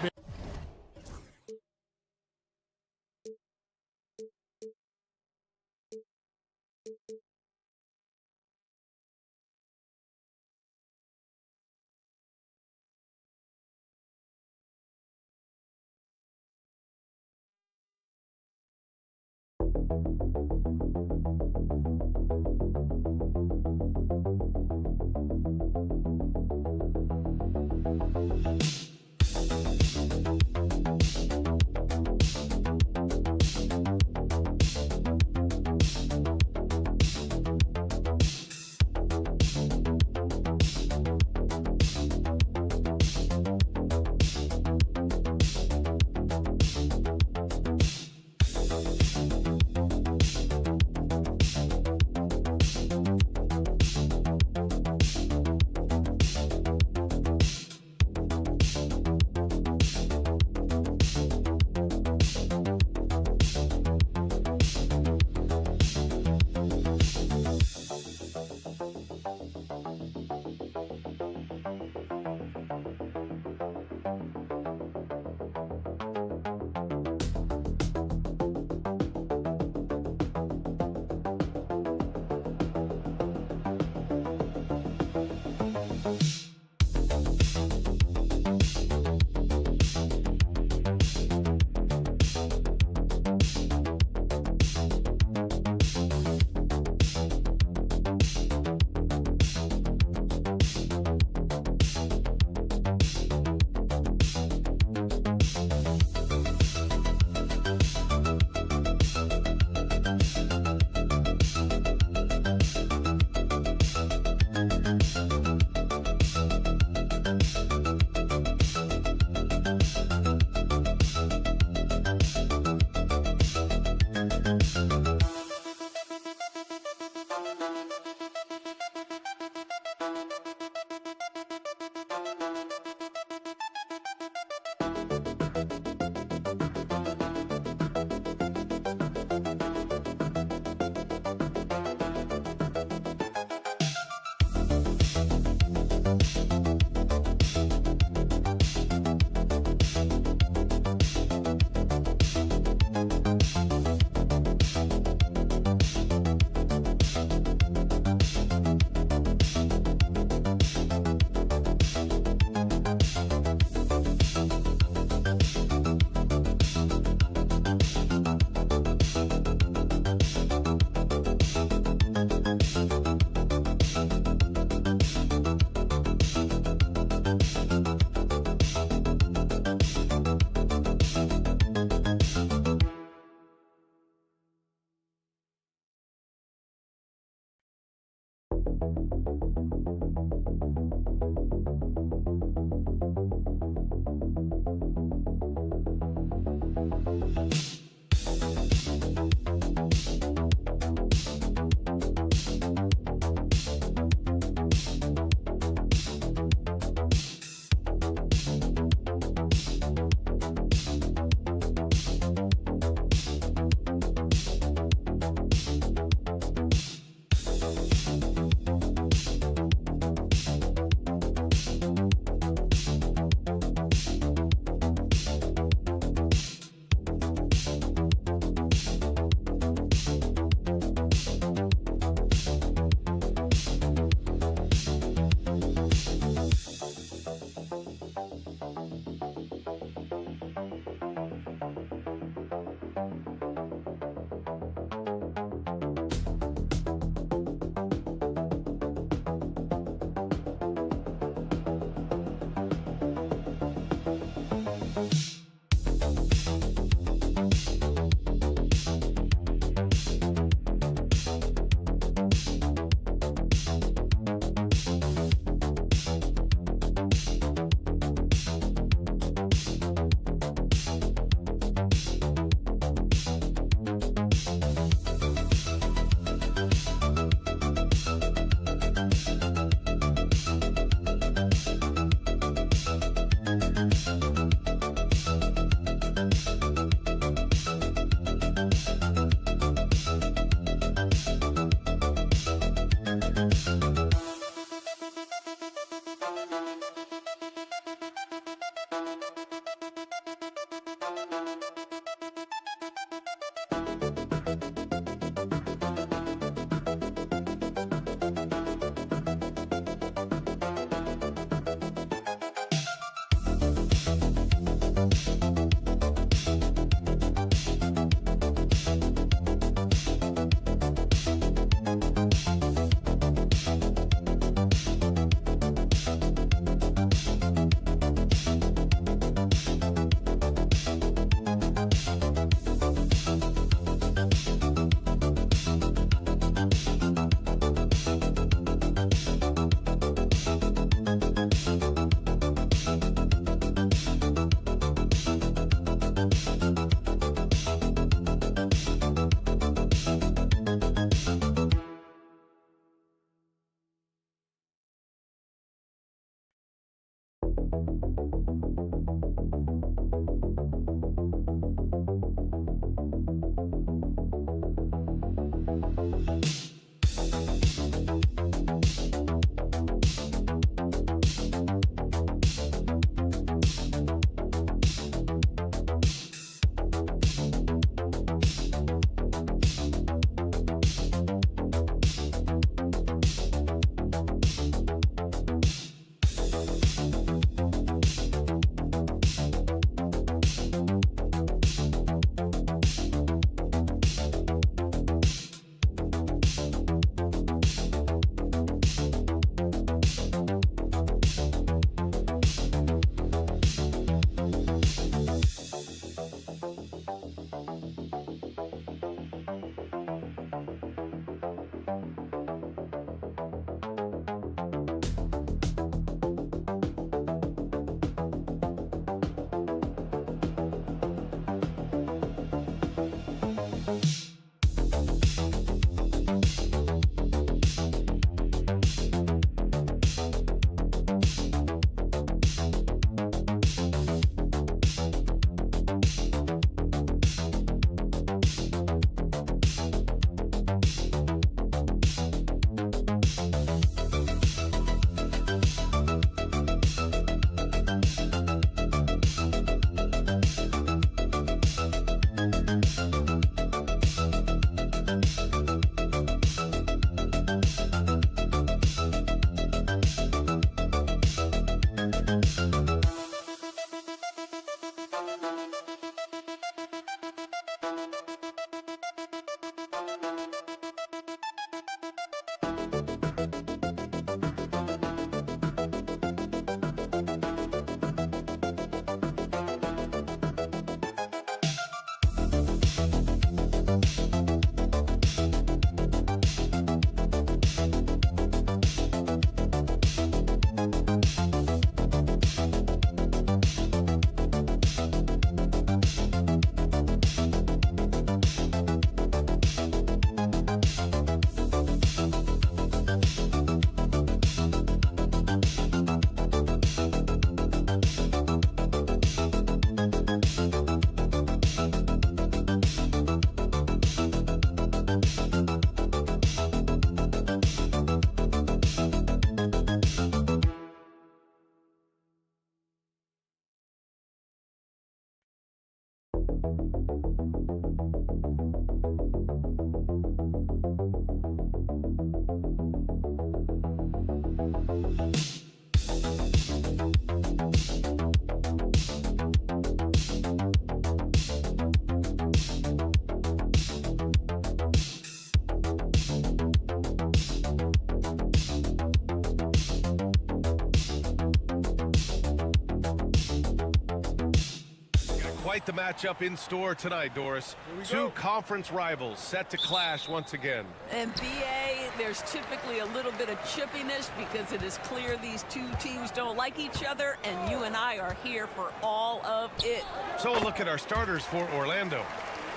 Quite the matchup in store tonight, Doris. Two conference rivals set to clash once again. And BA, there's typically a little bit of chippiness because it is clear these two teams don't like each other, and you and I are here for all of it. So we'll look at our starters for Orlando.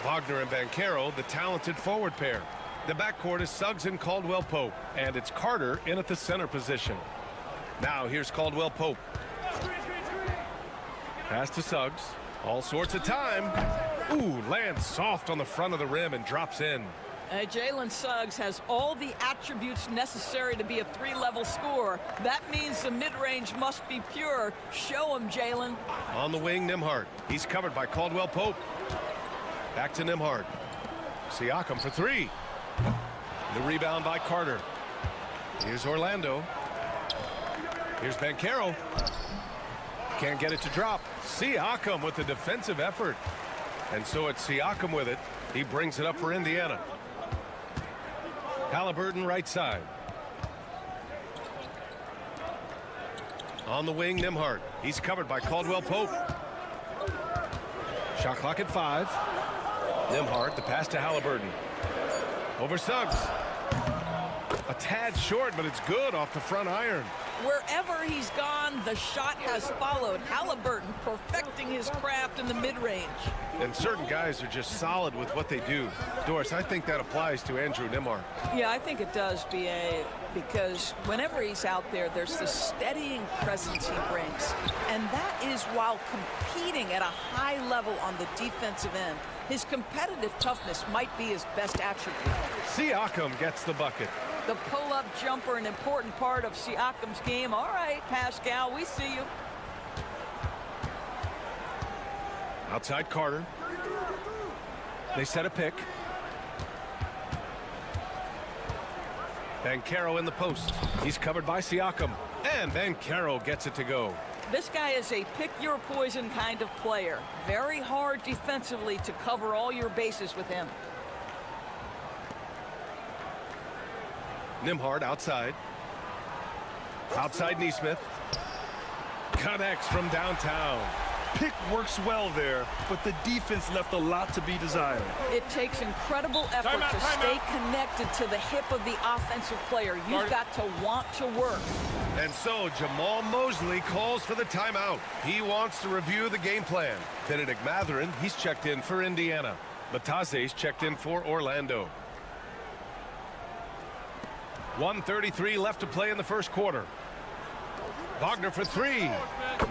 Wagner and Banchero, the talented forward pair. The backcourt is Suggs and Caldwell-Pope, and it's Carter in at the center position. Now here's Caldwell-Pope. Pass to Suggs. All sorts of time. Ooh, lands soft on the front of the rim and drops in. Jalen Suggs has all the attributes necessary to be a three-level scorer. That means the mid-range must be pure. Show him, Jalen. On the wing, Nembhard. He's covered by Caldwell-Pope. Back to Nembhard. Siakam for three. The rebound by Carter. Here's Orlando. Here's Banchero. Can't get it to drop. Siakam with the defensive effort. And so it's Siakam with it. He brings it up for Indiana. Halliburton right side. On the wing, Nembhard. He's covered by Caldwell-Pope. Shot clock at 5. Nembhard, the pass to Halliburton. Over Suggs. A tad short, but it's good off the front iron. Wherever he's gone, the shot has followed. Halliburton perfecting his craft in the mid-range. And certain guys are just solid with what they do. Doris, I think that applies to Andrew Nembhard. Yeah, I think it does, B.A., because whenever he's out there, there's the steadying presence he brings. And that is while competing at a high level on the defensive end. His competitive toughness might be his best attribute. Siakam gets the bucket. The pull-up jumper, an important part of Siakam's game. All right, Pascal, we see you. Outside Carter. They set a pick. Banchero in the post. He's covered by Siakam. And Banchero gets it to go. This guy is a pick-your-poison kind of player. Very hard defensively to cover all your bases with him. Nembhard outside. Outside Neesmith. Connects from downtown. Pick works well there, but the defense left a lot to be desired. It takes incredible effort to stay connected to the hip of the offensive player. You've got to want to work. And so Jamal Mosley calls for the timeout. He wants to review the game plan. Benedict Mathurin, he's checked in for Indiana. Batase's checked in for Orlando. 1:33 left to play in the first quarter. Wagner for three.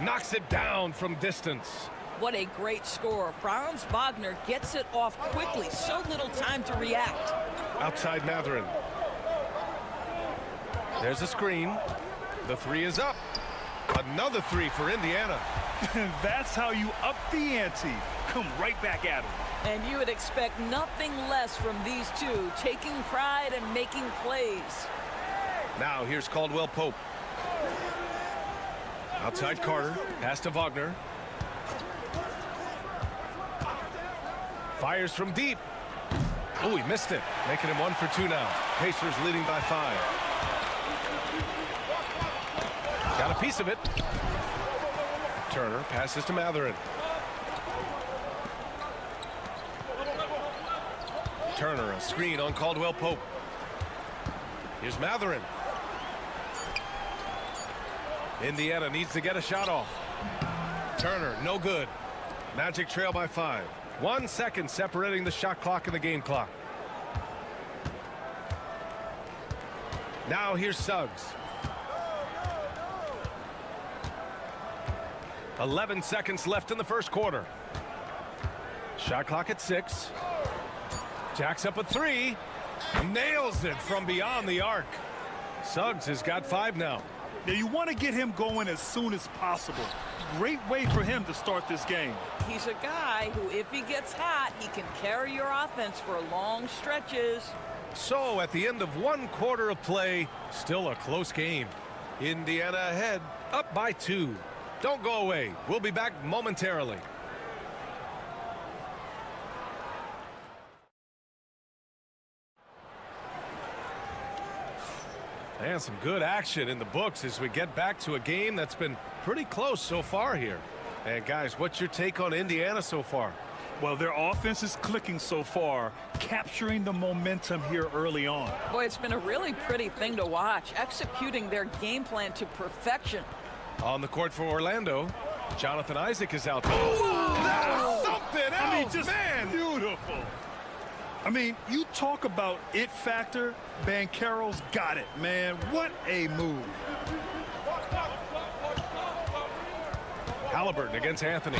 Knocks it down from distance. What a great score. Franz Wagner gets it off quickly. So little time to react. Outside Mathurin. There's a screen. The three is up. Another three for Indiana. That's how you up the ante. Come right back at him. And you would expect nothing less from these two, taking pride and making plays. Now here's Caldwell Pope. Outside Carter, pass to Wagner. Fires from deep. Oh, he missed it, making him 1 for 2 now. Pacers leading by 5. Got a piece of it. Turner passes to Mathurin. Turner, a screen on Caldwell Pope. Here's Mathurin. Indiana needs to get a shot off. Turner, no good. Magic trail by 5. 1 second separating the shot clock and the game clock. Now here's Suggs. 11 seconds left in the first quarter. Shot clock at 6. Jacks up a 3. Nails it from beyond the arc. Suggs has got 5 now. Now you want to get him going as soon as possible. Great way for him to start this game. He's a guy who, if he gets hot, he can carry your offense for long stretches. So at the end of 1 quarter of play, still a close game. Indiana ahead, up by 2. Don't go away. We'll be back momentarily. And some good action in the books as we get back to a game that's been pretty close so far here. And guys, what's your take on Indiana so far? Well, their offense is clicking so far, capturing the momentum here early on. Boy, it's been a really pretty thing to watch, executing their game plan to perfection. On the court for Orlando, Jonathan Isaac is out there. Oh, that was something else, I mean, just man. Beautiful. I mean, you talk about it factor. Banchero's got it, man. What a move. Halliburton against Anthony.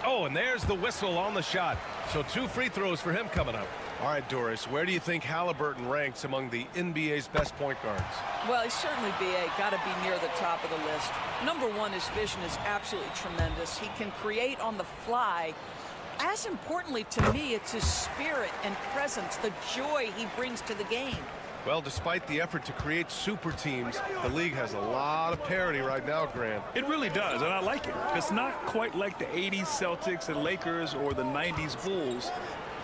Oh, and there's the whistle on the shot. So 2 free throws for him coming up. All right, Doris, where do you think Halliburton ranks among the NBA's best point guards? Well, he's certainly, B.A., got to be near the top of the list. Number one, his vision is absolutely tremendous. He can create on the fly. As importantly to me, it's his spirit and presence, the joy he brings to the game. Well, despite the effort to create super teams, the league has a lot of parity right now, Grant. It really does, and I like it. It's not quite like the 80s Celtics and Lakers or the 90s Bulls,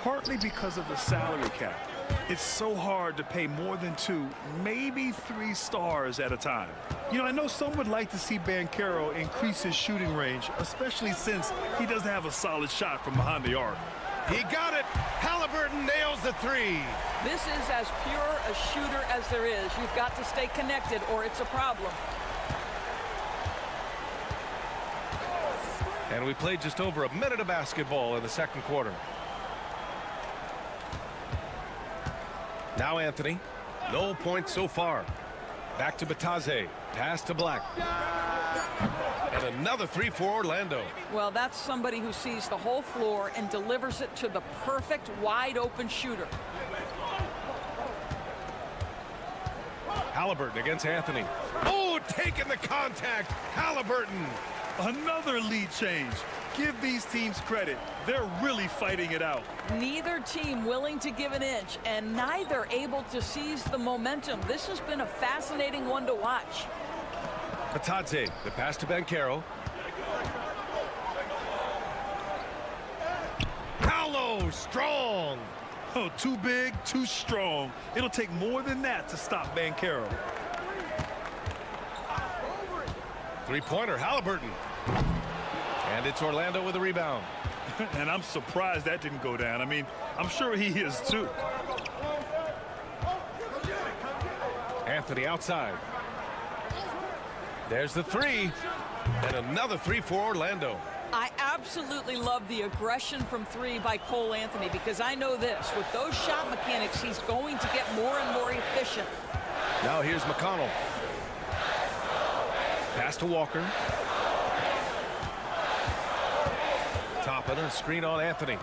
partly because of the salary cap. It's so hard to pay more than 2, maybe 3 stars at a time. You know, I know some would like to see Banchero increase his shooting range, especially since he doesn't have a solid shot from behind the arc. He got it. Halliburton nails the three. This is as pure a shooter as there is. You've got to stay connected or it's a problem. And we played just over a minute of basketball in the second quarter. Now Anthony. No points so far. Back to Bataze. Pass to Black. And another three for Orlando. Well, that's somebody who sees the whole floor and delivers it to the perfect wide open shooter. Halliburton against Anthony. Oh, taking the contact. Halliburton. Another lead change. Give these teams credit. They're really fighting it out. Neither team willing to give an inch and neither able to seize the momentum. This has been a fascinating one to watch. Bataze, the pass to Banchero. Paolo, strong. Oh, too big, too strong. It'll take more than that to stop Banchero. Three-pointer, Halliburton. And it's Orlando with a rebound. And I'm surprised that didn't go down. I mean, I'm sure he is too. Anthony outside. There's the three. And another three for Orlando. I absolutely love the aggression from three by Cole Anthony because I know this. With those shot mechanics, he's going to get more and more efficient. Now here's McConnell. Pass to Walker. Toppin, a screen on Anthony.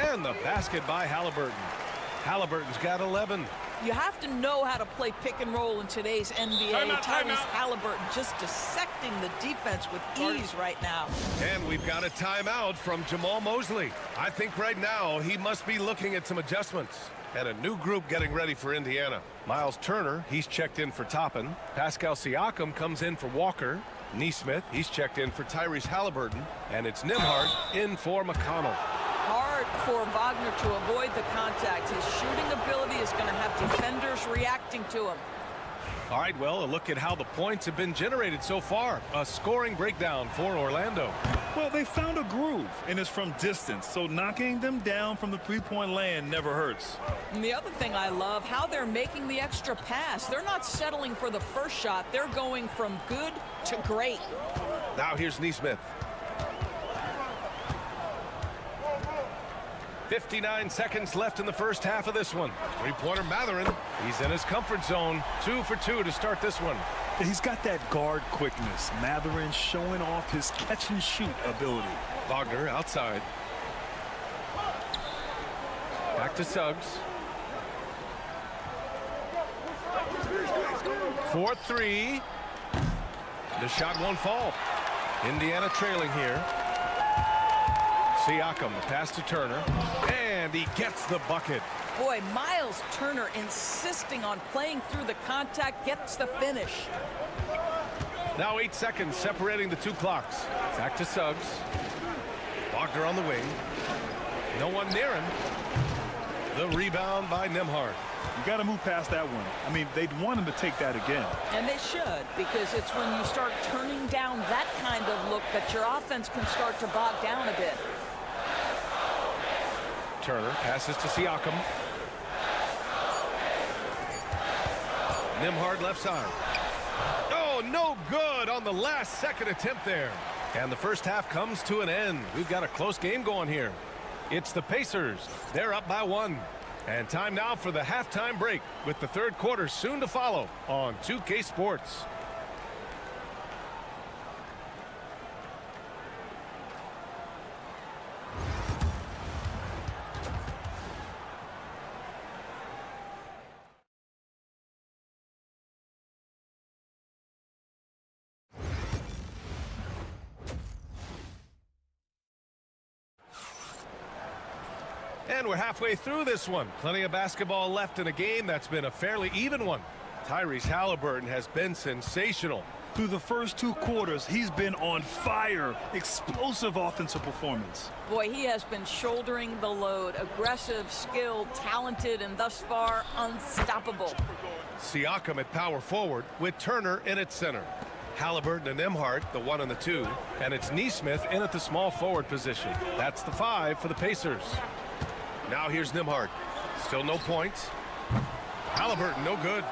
And the basket by Halliburton. Halliburton's got 11. You have to know how to play pick and roll in today's NBA. Tyrese Halliburton just dissecting the defense with ease right now. And we've got a timeout from Jamal Mosley. I think right now he must be looking at some adjustments. And a new group getting ready for Indiana. Miles Turner, he's checked in for Toppin. Pascal Siakam comes in for Walker. Nesmith, he's checked in for Tyrese Halliburton. And it's Nembhard in for McConnell. Hard for Wagner to avoid the contact. His shooting ability is going to have defenders reacting to him. All right, well, a look at how the points have been generated so far. A scoring breakdown for Orlando. Well, they found a groove, and it's from distance, so knocking them down from the three-point land never hurts. And the other thing I love, how they're making the extra pass. They're not settling for the first shot. They're going from good to great. Now here's Nesmith. 59 seconds left in the first half of this one. Three-pointer Mathurin. He's in his comfort zone. 2 for 2 to start this one. He's got that guard quickness. Mathurin showing off his catch-and-shoot ability. Wagner outside. Back to Suggs. 4-3. The shot won't fall. Indiana trailing here. Siakam, the pass to Turner, and he gets the bucket. Boy, Miles Turner insisting on playing through the contact, gets the finish. Now 8 seconds separating the two clocks. Back to Suggs. Wagner on the wing. No one near him. The rebound by Nembhard. You got to move past that one. I mean, they'd want him to take that again. And they should, because it's when you start turning down that kind of look that your offense can start to bog down a bit. Turner passes to Siakam. Nembhard left side. Oh, no good on the last second attempt there. And the first half comes to an end. We've got a close game going here. It's the Pacers. They're up by 1. And time now for the halftime break with the third quarter soon to follow on 2K Sports. And we're halfway through this one. Plenty of basketball left in a game that's been a fairly even one. Tyrese Halliburton has been sensational. Through the first 2 quarters, he's been on fire. Explosive offensive performance. Boy, he has been shouldering the load. Aggressive, skilled, talented, and thus far unstoppable. Siakam at power forward with Turner in at center. Halliburton and Nembhard, the 1 and the 2. And it's Nesmith in at the small forward position. That's the 5 for the Pacers. Now here's Nembhard. Still no points. Halliburton, no good.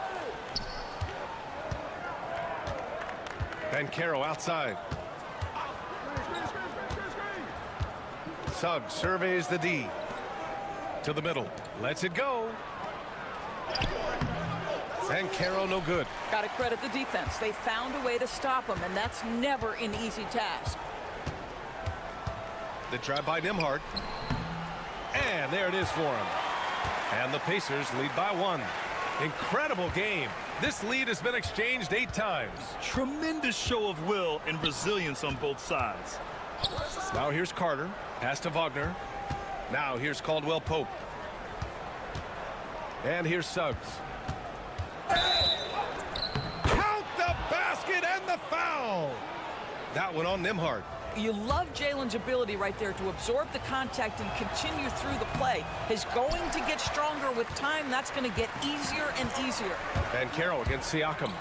Banchero outside. Suggs surveys the D. To the middle. Lets it go. Banchero, no good. Got to credit the defense. They found a way to stop him, and that's never an easy task. The drive by Nembhard. And there it is for him. And the Pacers lead by 1. Incredible game. This lead has been exchanged 8 times. Tremendous show of will and resilience on both sides. Now here's Carter. Pass to Wagner. Now here's Caldwell Pope. And here's Suggs. Count the basket and the foul. That one on Nembhard. You love Jalen's ability right there to absorb the contact and continue through the play. He's going to get stronger with time. That's going to get easier and easier. Banchero against Siakam.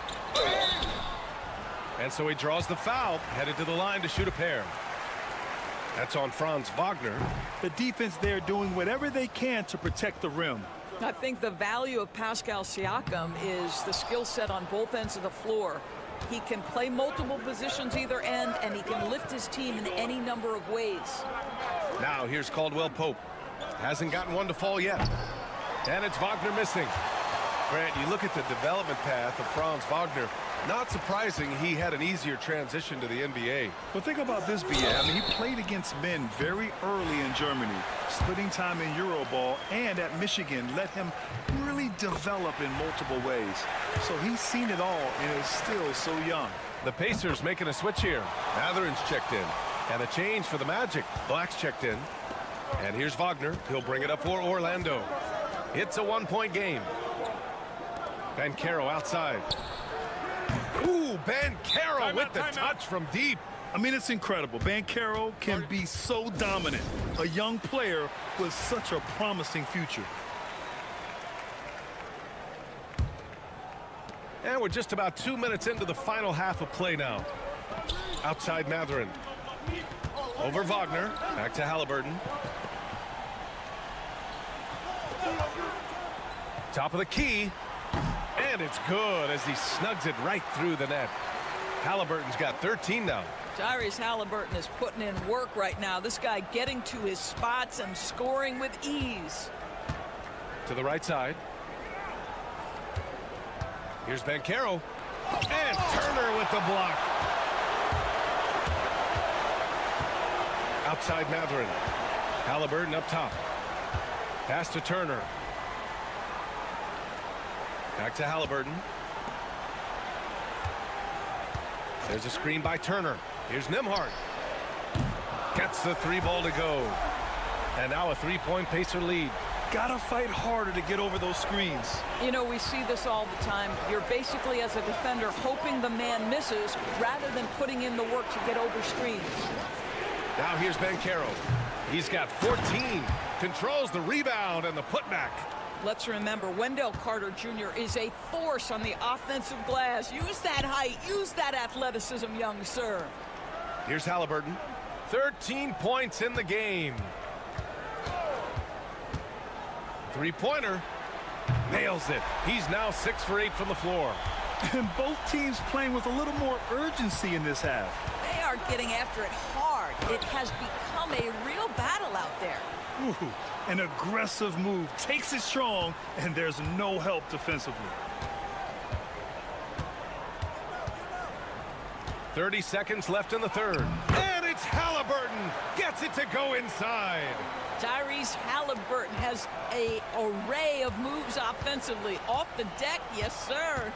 And so he draws the foul, headed to the line to shoot a pair. That's on Franz Wagner. The defense there doing whatever they can to protect the rim. I think the value of Pascal Siakam is the skill set on both ends of the floor. He can play multiple positions either end, and he can lift his team in any number of ways. Now here's Caldwell Pope. Hasn't gotten one to fall yet. And it's Wagner missing. Grant, you look at the development path of Franz Wagner. Not surprising he had an easier transition to the NBA. But think about this, B.A. I mean, he played against men very early in Germany, splitting time in Euroball, and at Michigan let him really develop in multiple ways. So he's seen it all and is still so young. The Pacers making a switch here. Mathurin's checked in. And a change for the Magic. Black's checked in. And here's Wagner. He'll bring it up for Orlando. It's a 1-point game. Banchero outside. Ooh, Banchero with the touch from deep. I mean, it's incredible. Banchero can be so dominant. A young player with such a promising future. And we're just about 2 minutes into the final half of play now. Outside Mathurin. Over Wagner. Back to Halliburton. Top of the key. And it's good as he snugs it right through the net. Halliburton's got 13 now. Tyrese Halliburton is putting in work right now. This guy getting to his spots and scoring with ease. To the right side. Here's Banchero. And Turner with the block. Outside Mathurin. Halliburton up top. Pass to Turner. Back to Halliburton. There's a screen by Turner. Here's Nembhard. Gets the 3-ball to go. And now a 3-point Pacer lead. Gotta fight harder to get over those screens. You know, we see this all the time. You're basically, as a defender, hoping the man misses rather than putting in the work to get over screens. Now here's Banchero. He's got 14. Controls the rebound and the putback. Let's remember, Wendell Carter Jr. is a force on the offensive glass. Use that height. Use that athleticism, young sir. Here's Halliburton. 13 points in the game. 3-pointer. Nails it. He's now 6 for 8 from the floor. And both teams playing with a little more urgency in this half. They are getting after it hard. It has become a real battle out there. Ooh, an aggressive move. Takes it strong, and there's no help defensively. 30 seconds left in the third. And it's Halliburton. Gets it to go inside. Tyrese Halliburton has an array of moves offensively. Off the deck, yes, sir.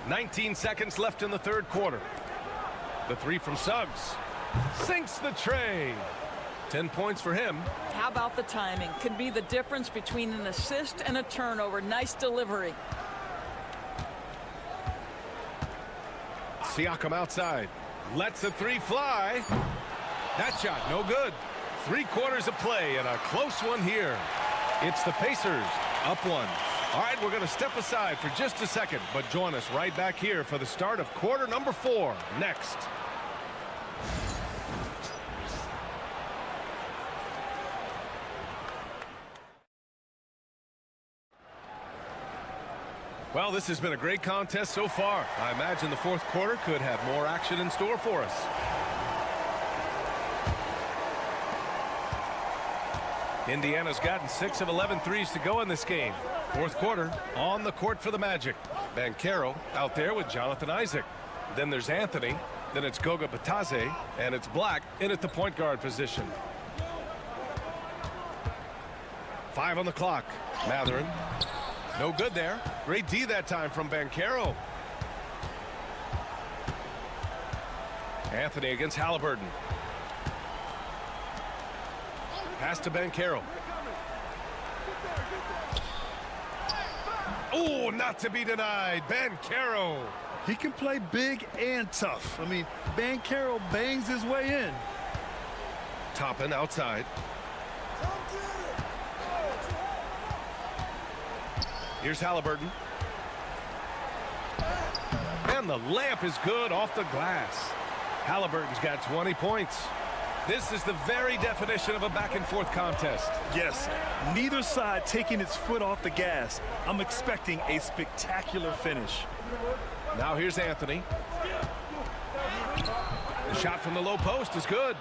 19 seconds left in the third quarter. The 3 from Suggs. Sinks the tray. 10 points for him. How about the timing? Can be the difference between an assist and a turnover. Nice delivery. Siakam outside. Lets the 3 fly. That shot no good. 3 quarters of play and a close one here. It's the Pacers up 1. All right, we're going to step aside for just a second, but join us right back here for the start of quarter number 4 next. Well, this has been a great contest so far. I imagine the fourth quarter could have more action in store for us. Indiana's gotten 6 of 11 threes to go in this game. Fourth quarter on the court for the Magic. Banchero out there with Jonathan Isaac. Then there's Anthony. Then it's Goga Bitadze. And it's Black in at the point guard position. 5 on the clock. Mathurin. No good there. Great D that time from Banchero. Anthony against Halliburton. Pass to Banchero. Oh, not to be denied. Banchero. He can play big and tough. I mean, Banchero bangs his way in. Toppin outside. Here's Halliburton. And the layup is good off the glass. Halliburton's got 20 points. This is the very definition of a back-and-forth contest. Yes, neither side taking its foot off the gas. I'm expecting a spectacular finish. Now here's Anthony. The shot from the low post is good.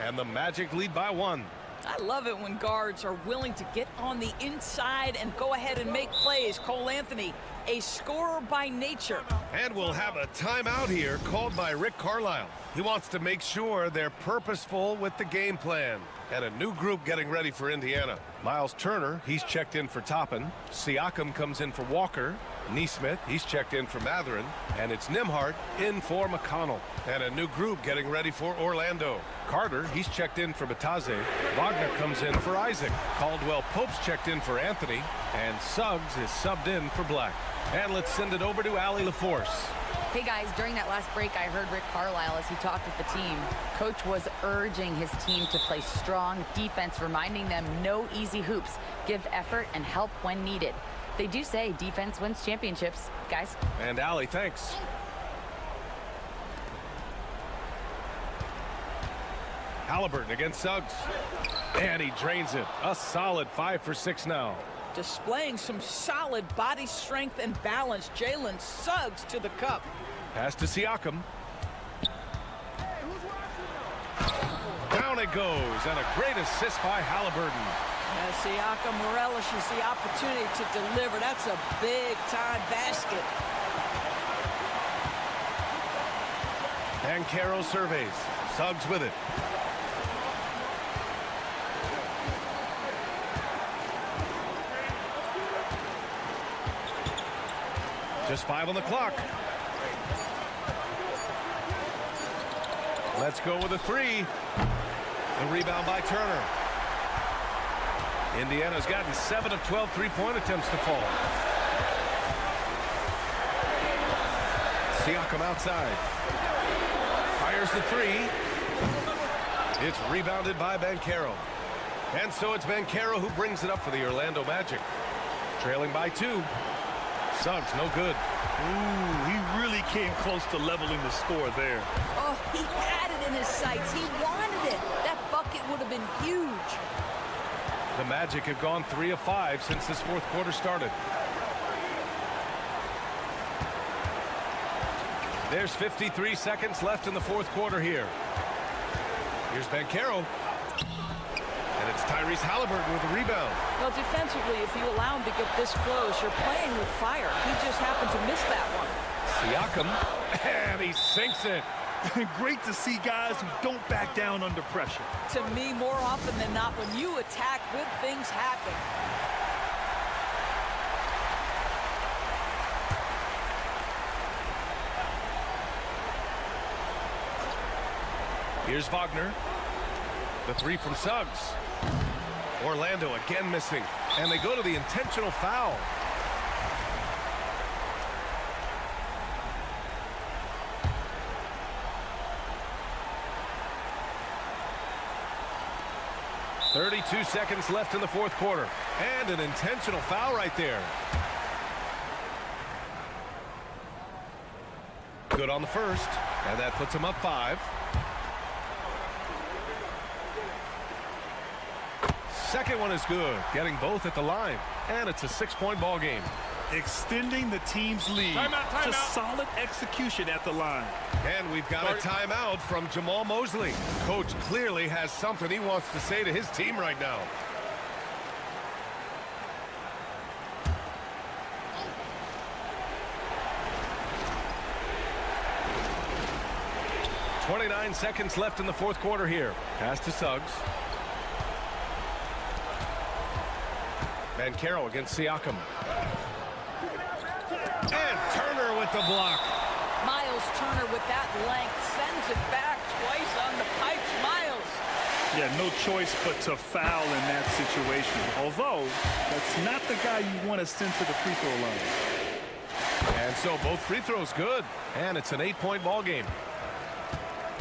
And the Magic lead by 1. I love it when guards are willing to get on the inside and go ahead and make plays. Cole Anthony, a scorer by nature. And we'll have a timeout here called by Rick Carlisle. He wants to make sure they're purposeful with the game plan. And a new group getting ready for Indiana. Miles Turner, he's checked in for Toppin. Siakam comes in for Walker. Nesmith, he's checked in for Mathurin. And it's Nembhard in for McConnell. And a new group getting ready for Orlando. Carter, he's checked in for Bitadze. Wagner comes in for Isaac. Caldwell Pope's checked in for Anthony. And Suggs is subbed in for Black. And let's send it over to Allie LaForce. Hey guys, during that last break, I heard Rick Carlisle as he talked with the team. Coach was urging his team to play strong defense, reminding them no easy hoops. Give effort and help when needed. They do say defense wins championships, guys. And Allie, thanks. Halliburton against Suggs. And he drains it. A solid 5 for 6 now. Displaying some solid body strength and balance. Jalen Suggs to the cup. Pass to Siakam. Down it goes, and a great assist by Halliburton. As Siakam relishes the opportunity to deliver. That's a big-time basket. Banchero surveys. Suggs with it. Just 5 on the clock. Let's go with a 3. The rebound by Turner. Indiana's gotten 7 of 12 three-point attempts to fall. Siakam outside. Fires the 3. It's rebounded by Banchero. And so it's Banchero who brings it up for the Orlando Magic. Trailing by 2. Suggs, no good. Ooh, he really came close to leveling the score there. Oh, he had it in his sights. He wanted it. That bucket would have been huge. The Magic have gone 3 of 5 since this fourth quarter started. There's 53 seconds left in the fourth quarter here. Here's Banchero. And it's Tyrese Halliburton with a rebound. Well, defensively, if you allow him to get this close, you're playing with fire. He just happened to miss that one. Siakam, and he sinks it. Great to see guys who don't back down under pressure. To me, more often than not, when you attack, good things happen. Here's Wagner. The 3 from Suggs. Orlando again missing. And they go to the intentional foul. 32 seconds left in the fourth quarter. And an intentional foul right there. Good on the first. And that puts him up 5. Second one is good. Getting both at the line. And it's a 6-point ball game. Extending the team's lead. Timeout. Just solid execution at the line. And we've got a timeout from Jamal Mosley. Coach clearly has something he wants to say to his team right now. .29 seconds left in the fourth quarter here. Pass to Suggs. Banchero against Siakam. And Turner with the block. Miles Turner with that length sends it back twice on the pipes. Miles. Yeah, no choice but to foul in that situation. Although, that's not the guy you want to send to the free throw line. And so both free throws good. And it's an 8-point ball game.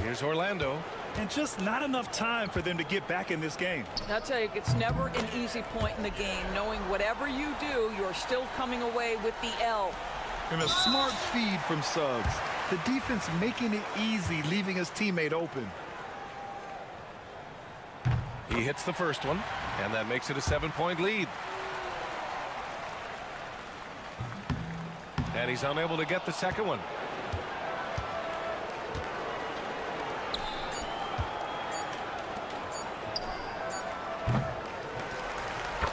Here's Orlando. And just not enough time for them to get back in this game. I'll tell you, it's never an easy point in the game, knowing whatever you do, you're still coming away with the L. And a smart feed from Suggs. The defense making it easy, leaving his teammate open. He hits the first one, and that makes it a 7-point lead. And he's unable to get the second one.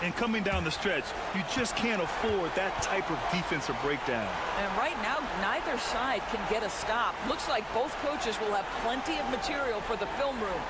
And coming down the stretch, you just can't afford that type of defensive breakdown. And right now, neither side can get a stop. Looks like both coaches will have plenty of material for the film room.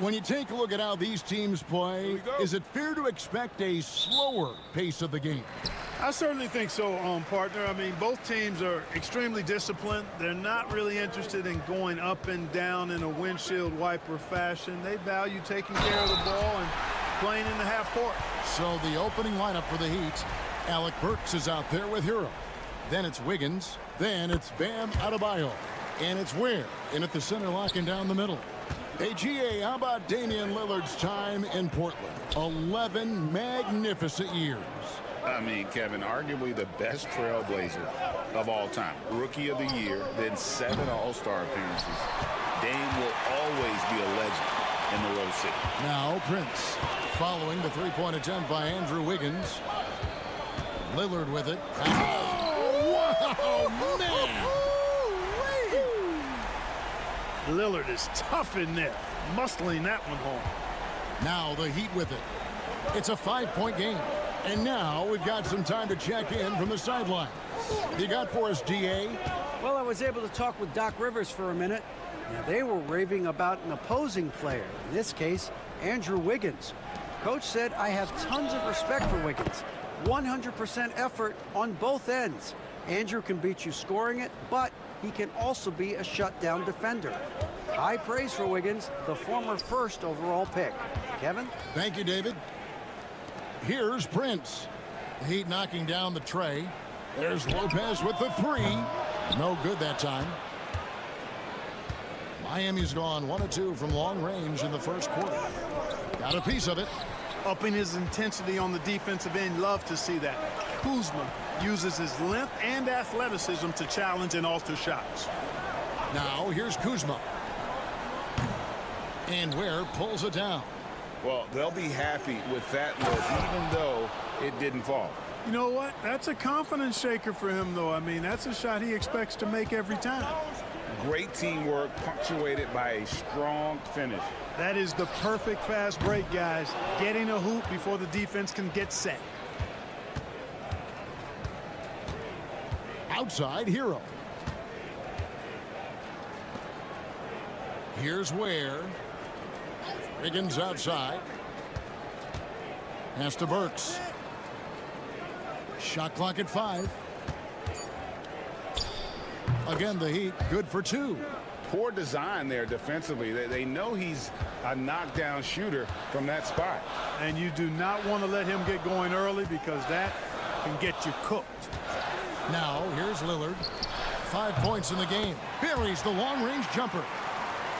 When you take a look at how these teams play, is it fair to expect a slower pace of the game? I certainly think so, partner. I mean, both teams are extremely disciplined. They're not really interested in going up and down in a windshield wiper fashion. They value taking care of the ball and playing in the half court. So the opening lineup for the Heat, Alec Burks is out there with Hero. Then it's Wiggins. Then it's Bam Adebayo. And it's Ware in at the center, locking down the middle. Hey, GA, how about Damian Lillard's time in Portland? 11 magnificent years. I mean, Kevin, arguably the best trailblazer of all time. Rookie of the year, then 7 All-Star appearances. Dame will always be a legend in the Rose City. Now Prince, following the three-point attempt by Andrew Wiggins. Lillard with it. Oh, wow, man! Lillard is tough in there, muscling that one home. Now the Heat with it. It's a 5-point game. And now we've got some time to check in from the sidelines. You got for us, DA? Well, I was able to talk with Doc Rivers for a minute. Now, they were raving about an opposing player, in this case, Andrew Wiggins. Coach said, I have tons of respect for Wiggins. 100% effort on both ends. Andrew can beat you scoring it, but he can also be a shutdown defender. High praise for Wiggins, the former first overall pick. Kevin? Thank you, David. Here's Prince. The Heat knocking down the tray. There's Lopez with the three. No good that time. Miami's gone 1 of 2 from long range in the first quarter. Got a piece of it. Upping his intensity on the defensive end. Love to see that. Kuzma uses his length and athleticism to challenge and alter shots. Now here's Kuzma. And Ware pulls it down. Well, they'll be happy with that look, even though it didn't fall. You know what? That's a confidence shaker for him, though. I mean, that's a shot he expects to make every time. Great teamwork punctuated by a strong finish. That is the perfect fast break, guys. Getting a hoop before the defense can get set. Outside Hero. Here's Ware. Wiggins outside. Pass to Burks. Shot clock at 5. Again, the Heat good for 2. Poor design there defensively. They know he's a knockdown shooter from that spot. And you do not want to let him get going early because that can get you cooked. Now, here's Lillard. 5 points in the game. Buries the long-range jumper.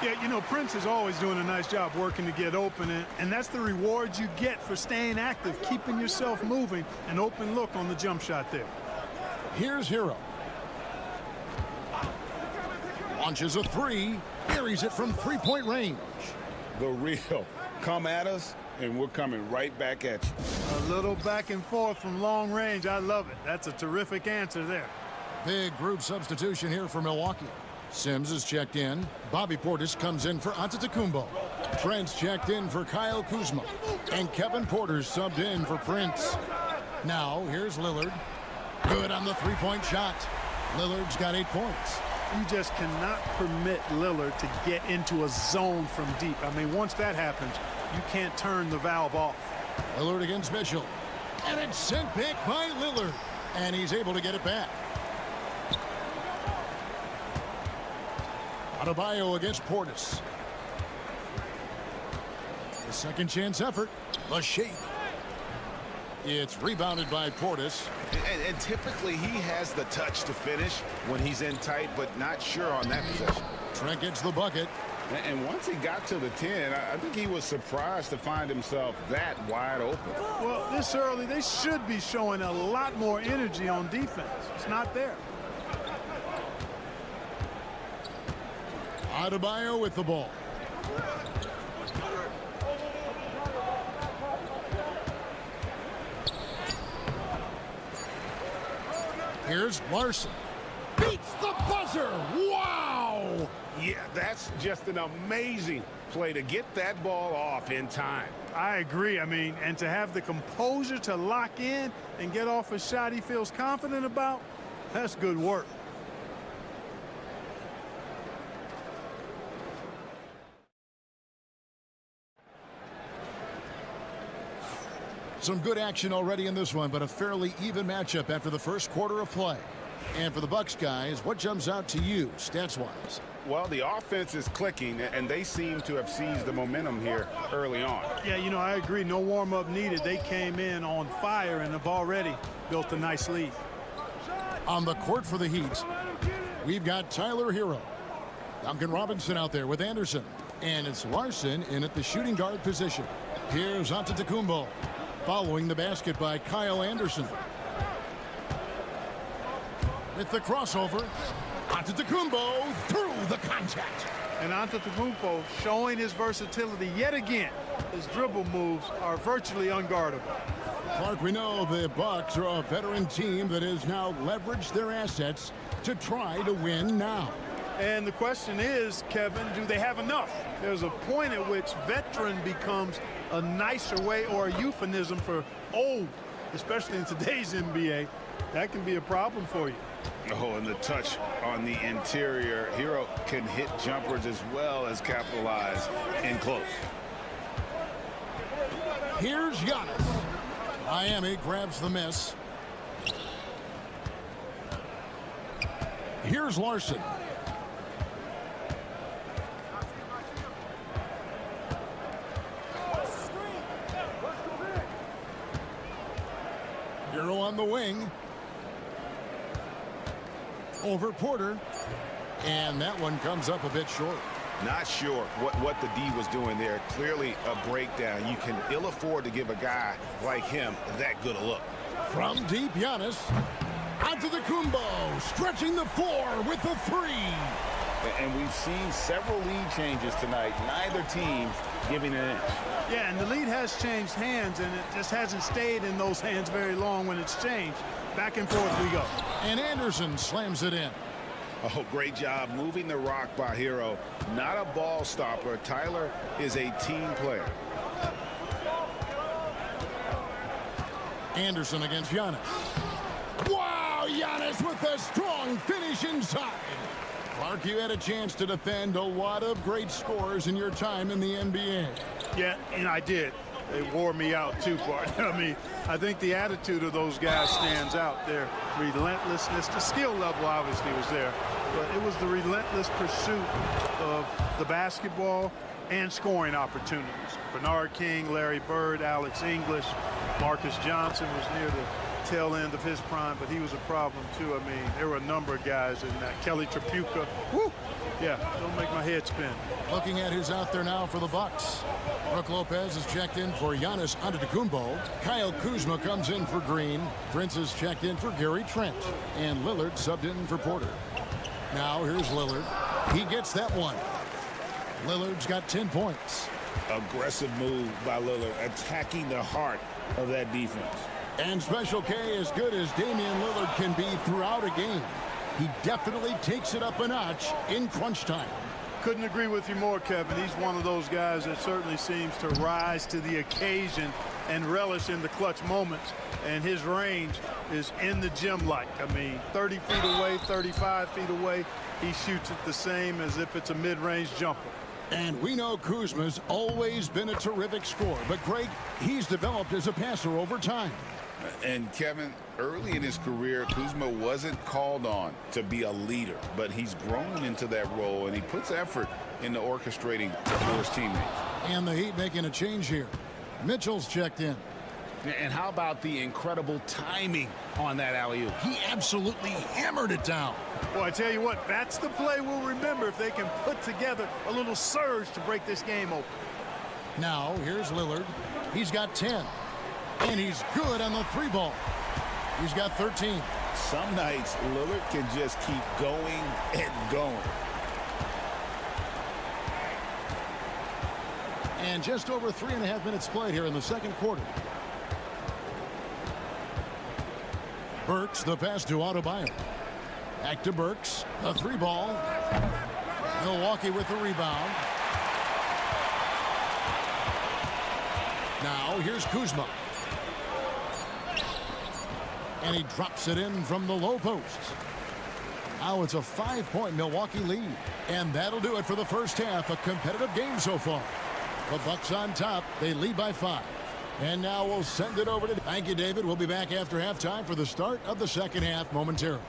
Yeah, you know, Prince is always doing a nice job working to get open, and that's the reward you get for staying active, keeping yourself moving. An open look on the jump shot there. Here's Hero. Launches a 3. Buries it from 3-point range. The real. Come at us, and we're coming right back at you. A little back and forth from long range. I love it. That's a terrific answer there. Big group substitution here for Milwaukee. Sims is checked in. Bobby Portis comes in for Antetokounmpo. Trent's checked in for Kyle Kuzma. And Kevin Porter's subbed in for Prince. Now, here's Lillard. Good on the 3-point shot. Lillard's got 8 points. You just cannot permit Lillard to get into a zone from deep. I mean, once that happens, you can't turn the valve off. Lillard against Mitchell. And it's sent back by Lillard. And he's able to get it back. Adebayo against Portis. The second chance effort. The shake. It's rebounded by Portis. And typically he has the touch to finish when he's in tight, but not sure on that possession. Trent gets the bucket. And once he got to the 10, I think he was surprised to find himself that wide open. Well, this early, they should be showing a lot more energy on defense. It's not there. Adebayo with the ball. Here's Larson. Beats the buzzer. Wow! Yeah, that's just an amazing play to get that ball off in time. I agree. I mean, and to have the composure to lock in and get off a shot he feels confident about, that's good work. Some good action already in this one, but a fairly even matchup after the first quarter of play. And for the Bucks guys, what jumps out to you stats-wise? Well, the offense is clicking, and they seem to have seized the momentum here early on. Yeah, you know, I agree. No warm-up needed. They came in on fire and have already built a nice lead. On the court for the Heat, we've got Tyler Hero. Duncan Robinson out there with Anderson. And it's Larson in at the shooting guard position. Here's Antetokounmpo. Following the basket by Kyle Anderson. With the crossover, Antetokounmpo through the contact. And Antetokounmpo showing his versatility yet again. His dribble moves are virtually unguardable. Clark, we know the Bucks are a veteran team that has now leveraged their assets to try to win now. And the question is, Kevin, do they have enough? There's a point at which veteran becomes a nicer way or a euphemism for old, especially in today's NBA. that can be a problem for you. Oh, and the touch on the interior. Hero can hit jumpers as well as capitalize in close. Here's Giannis. Miami grabs the miss. Here's Larson. Hero on the wing. Over Porter. And that one comes up a bit short. Not sure what the D was doing there. Clearly a breakdown. You can ill afford to give a guy like him that good a look. From deep, Giannis. Onto the Kumbo. Stretching the floor with the three. And we've seen several lead changes tonight. Neither team giving an inch. Yeah, and the lead has changed hands, and it just hasn't stayed in those hands very long when it's changed. Back and forth we go. And Anderson slams it in. Oh, great job moving the rock by Hero. Not a ball stopper. Tyler is a team player. Anderson against Giannis. Wow, Giannis with a strong finish inside. Clark, you had a chance to defend a lot of great scores in your time in the NBA. Yeah, and I did. It wore me out too, partner. I mean, I think the attitude of those guys stands out. Their relentlessness, the skill level obviously was there, but it was the relentless pursuit of the basketball and scoring opportunities. Bernard King, Larry Bird, Alex English, Marcus Johnson was near the tail end of his prime, but he was a problem too. I mean, there were a number of guys in that. Kelly Tripucka. Woo! Yeah, don't make my head spin. Looking at who's out there now for the Bucks. Brook Lopez is checked in for Giannis Antetokounmpo. Kyle Kuzma comes in for Green. Prince is checked in for Gary Trent. And Lillard subbed in for Porter. Now here's Lillard. He gets that one. Lillard's got 10 points. Aggressive move by Lillard, attacking the heart of that defense. And Special K, as good as Damian Lillard can be throughout a game, he definitely takes it up a notch in crunch time. Couldn't agree with you more, Kevin. He's one of those guys that certainly seems to rise to the occasion and relish in the clutch moments. And his range is in the gym-like. I mean, 30 feet away, 35 feet away, he shoots it the same as if it's a mid-range jumper. And we know Kuzma's always been a terrific scorer. But, Greg, he's developed as a passer over time. And Kevin, early in his career, Kuzma wasn't called on to be a leader, but he's grown into that role, and he puts effort into orchestrating for his teammates. And the Heat making a change here. Mitchell's checked in. And how about the incredible timing on that alley-oop? He absolutely hammered it down. Well, I tell you what, that's the play we'll remember if they can put together a little surge to break this game open. Now, here's Lillard. He's got 10. And he's good on the three ball. He's got 13. Some nights, Lillard can just keep going and going. And just over 3.5 minutes played here in the second quarter. Burks, the pass to Adebayo. Back to Burks. A three ball. Milwaukee with the rebound. Now here's Kuzma. And he drops it in from the low post. Now it's a 5-point Milwaukee lead. And that'll do it for the first half. A competitive game so far. The Bucks on top. They lead by 5. And now we'll send it over to... Thank you, David. We'll be back after halftime for the start of the second half momentarily.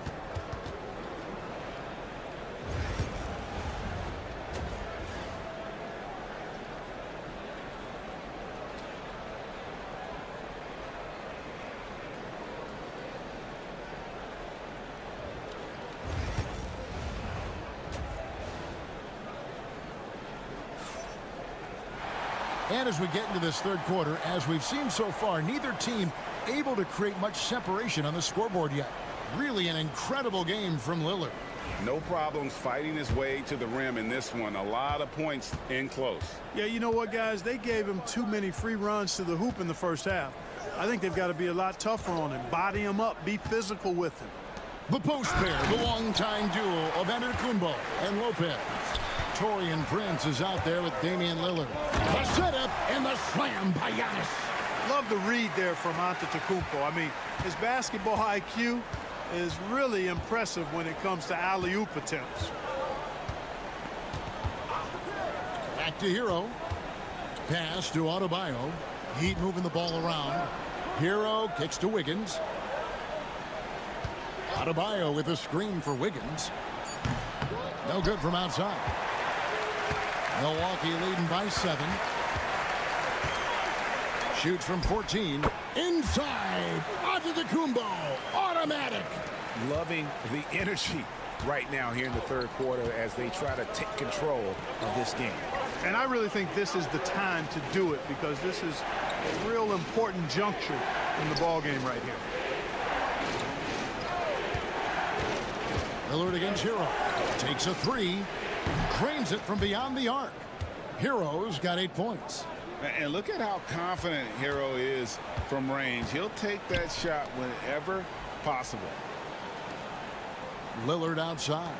And as we get into this third quarter, as we've seen so far, neither team able to create much separation on the scoreboard yet. Really an incredible game from Lillard. No problems fighting his way to the rim in this one. A lot of points in close. Yeah, you know what, guys? They gave him too many free runs to the hoop in the first half. I think they've got to be a lot tougher on him. Body him up. Be physical with him. The post pair, the longtime duo of Antetokounmpo and Lopez. Torian Prince is out there with Damian Lillard. The setup and the slam by Giannis. Love the read there from Antetokounmpo. I mean, his basketball IQ is really impressive when it comes to alley-oop attempts. Back to Hero. Pass to Adebayo. Heat moving the ball around. Hero kicks to Wiggins. Adebayo with a screen for Wiggins. No good from outside. Milwaukee leading by 7. Shoots from 14. Inside. Antetokounmpo. Automatic. Loving the energy right now here in the third quarter as they try to take control of this game. And I really think this is the time to do it because this is a real important juncture in the ball game right here. Lillard against Hero. Takes a 3. Cranes it from beyond the arc. Hero's got 8 points. And look at how confident Hero is from range. He'll take that shot whenever possible. Lillard outside.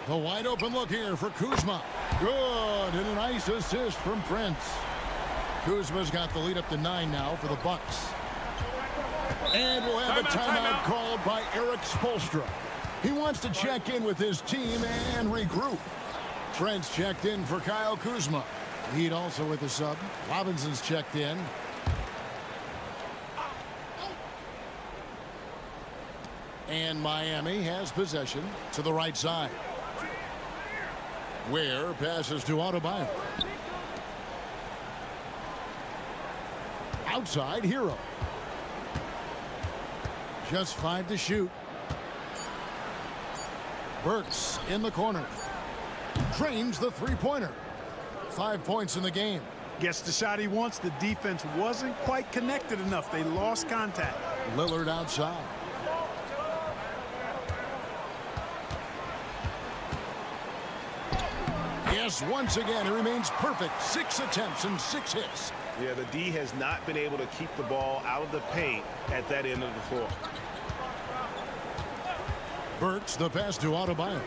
The wide open look here for Kuzma. Good, and a nice assist from Prince. Kuzma's got the lead up to 9 now for the Bucks. And we'll have a timeout called by Eric Spoelstra. He wants to check in with his team and regroup. Prince checked in for Kyle Kuzma. Heat also with the sub. Robinson's checked in. And Miami has possession to the right side. Ware passes to Adebayo. Outside, Hero. Just 5 to shoot. Burks in the corner. Trains the three-pointer. 5 points in the game. Gets the shot he wants. The defense wasn't quite connected enough. They lost contact. Lillard outside. Yes, once again, he remains perfect. 6 attempts and 6 hits. Yeah, the D has not been able to keep the ball out of the paint at that end of the floor. Burks the pass to Adebayo.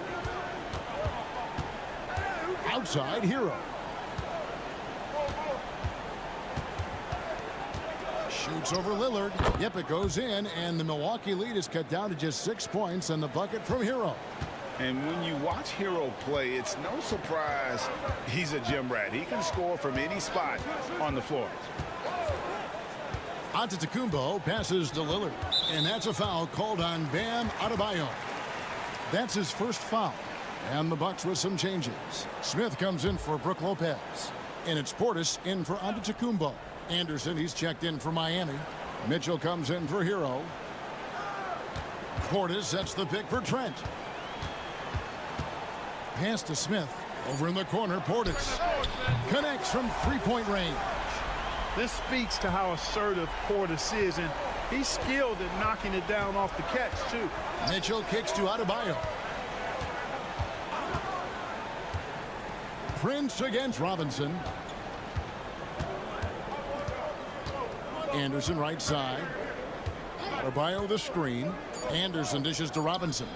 Outside, Hero. Shoots over Lillard. Yep, it goes in, and the Milwaukee lead is cut down to just 6 points, and the bucket from Hero. And when you watch Hero play, it's no surprise he's a gym rat. He can score from any spot on the floor. Antetokounmpo passes to Lillard, and that's a foul called on Bam Adebayo. That's his first foul, and the Bucks with some changes. Smith comes in for Brook Lopez, and it's Portis in for Antetokounmpo. Anderson, he's checked in for Miami. Mitchell comes in for Hero. Portis sets the pick for Trent. Pass to Smith. Over in the corner, Portis connects from three-point range. This speaks to how assertive Portis is, and he's skilled at knocking it down off the catch, too. Mitchell kicks to Adebayo. Prince against Robinson. Anderson right side. Adebayo the screen. Anderson dishes to Robinson.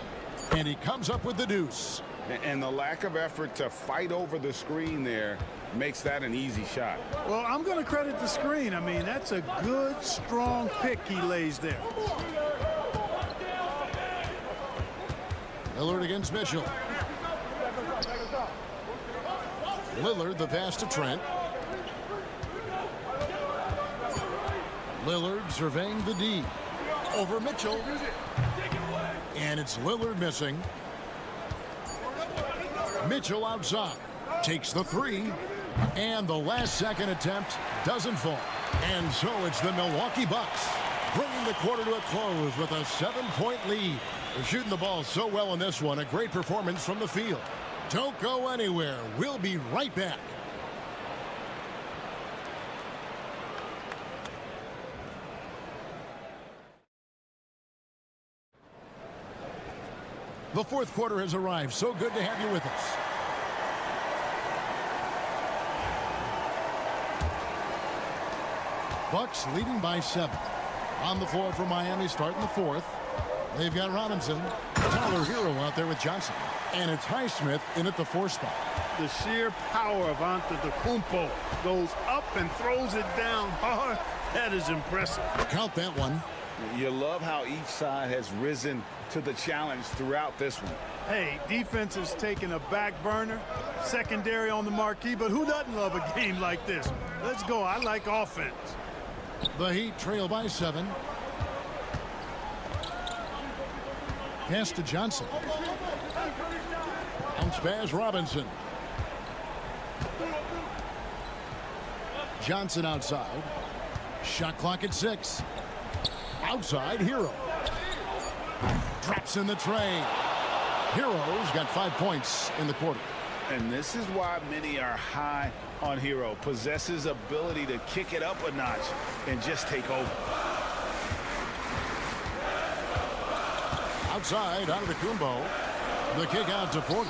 And he comes up with the deuce. And the lack of effort to fight over the screen there makes that an easy shot. Well, I'm going to credit the screen. I mean, that's a good, strong pick he lays there. Lillard against Mitchell. Lillard the pass to Trent. Lillard surveying the D. Over Mitchell. And it's Lillard missing. Mitchell outside. Takes the 3. And the last second attempt doesn't fall. And so it's the Milwaukee Bucks bringing the quarter to a close with a 7-point lead. They're shooting the ball so well in this one. A great performance from the field. Don't go anywhere. We'll be right back. The fourth quarter has arrived. So good to have you with us. Bucks leading by 7. On the floor for Miami starting the fourth. They've got Robinson, Tyler Hero out there with Johnson. And it's Highsmith in at the 4 spot. The sheer power of Antetokounmpo goes up and throws it down hard. That is impressive. Count that one. You love how each side has risen to the challenge throughout this one. Hey, defense is taking a back burner, secondary on the marquee, but who doesn't love a game like this? Let's go. I like offense. The Heat trail by 7. Pass to Johnson. Bounce pass Robinson. Johnson outside. Shot clock at 6. Outside, Hero. Drops in the tray. Hero's got 5 points in the quarter. And this is why many are high on Hero. Possesses ability to kick it up a notch and just take over. Outside, out of the Kumbo. The kick out to Porter.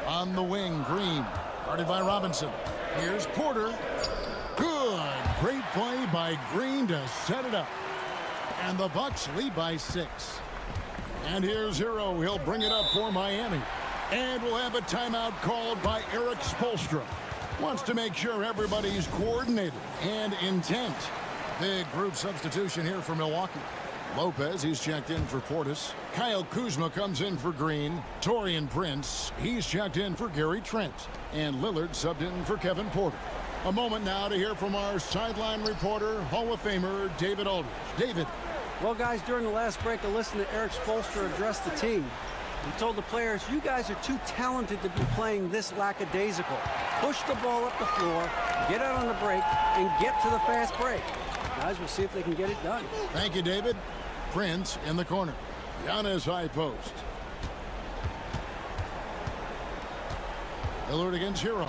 On the wing, Green. Guarded by Robinson. Here's Porter. Good. Great play by Green to set it up. And the Bucks lead by 6. And here's Hero. He'll bring it up for Miami. And we'll have a timeout called by Eric Spoelstra. Wants to make sure everybody's coordinated and intent. Big group substitution here for Milwaukee. Lopez, he's checked in for Portis. Kyle Kuzma comes in for Green. Taurean Prince, he's checked in for Gary Trent. And Lillard subbed in for Kevin Porter. A moment now to hear from our sideline reporter, Hall of Famer David Aldridge. David. Well, guys, during the last break, I listened to Eric Spoelstra address the team. He told the players, you guys are too talented to be playing this lackadaisical. Push the ball up the floor, get out on the break, and get to the fast break. Guys, we'll see if they can get it done. Thank you, David. Prince in the corner. Giannis high post. Lillard against Hero.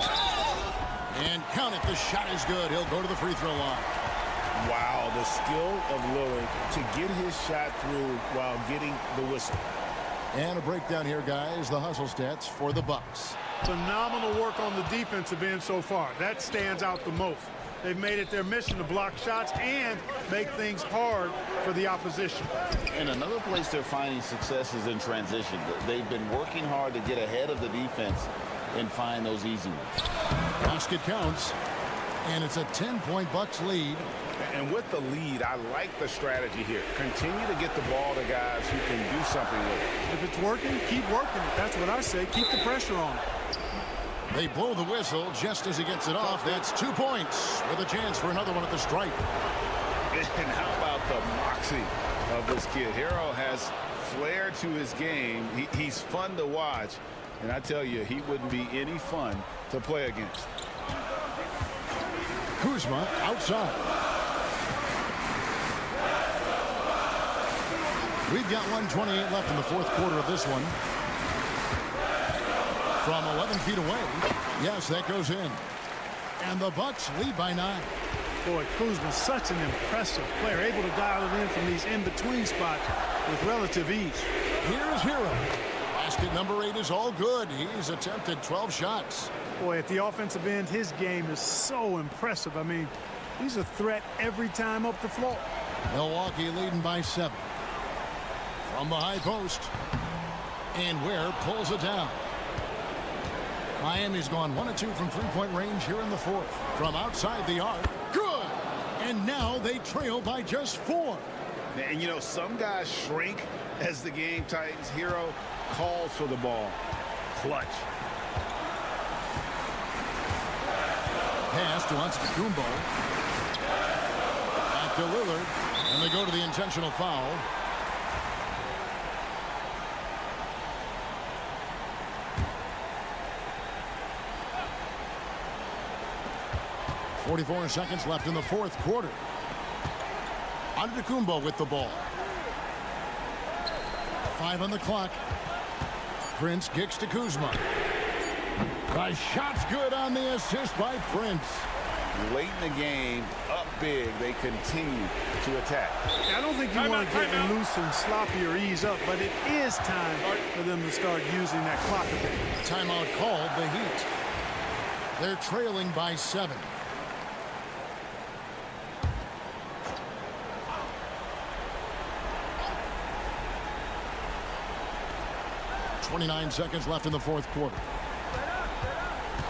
And count it. The shot is good. He'll go to the free throw line. Wow, the skill of Lillard to get his shot through while getting the whistle. And a breakdown here, guys. The hustle stats for the Bucks. Phenomenal work on the defensive end so far. That stands out the most. They've made it their mission to block shots and make things hard for the opposition. And another place they're finding success is in transition. They've been working hard to get ahead of the defense and find those easy ones. Basket counts. And it's a 10-point Bucks lead. And with the lead, I like the strategy here. Continue to get the ball to guys who can do something with it. If it's working, keep working it. That's what I say. Keep the pressure on it. They blow the whistle just as he gets it off. That's 2 points with a chance for another one at the stripe. And how about the moxie of this kid? Hero has flair to his game. He's fun to watch. And I tell you, he wouldn't be any fun to play against. Kuzma outside. We've got 1:28 left in the fourth quarter of this one. From 11 feet away. Yes, that goes in. And the Bucks lead by 9. Boy, Kuzma's such an impressive player, able to dial it in from these in-between spots with relative ease. Here's Hero. Basket number 8 is all good. He's attempted 12 shots. Boy, at the offensive end, his game is so impressive. I mean, he's a threat every time up the floor. Milwaukee leading by 7. From the high post. And Ware pulls it down. Miami's gone 1 of 2 from three-point range here in the fourth. From outside the arc. Good! And now they trail by just 4. And, you know, some guys shrink as the game tightens. Hero calls for the ball. Clutch. Pass to Antetokounmpo. Back to Lillard. And they go to the intentional foul. .44 seconds left in the fourth quarter. Antetokounmpo with the ball. 5 on the clock. Prince kicks to Kuzma. The shot's good on the assist by Prince. Late in the game, up big, they continue to attack. I don't think you want to get loose and sloppy or ease up, but it is time for them to start using that clock a bit. Timeout called the Heat. They're trailing by 7. 29 seconds left in the fourth quarter.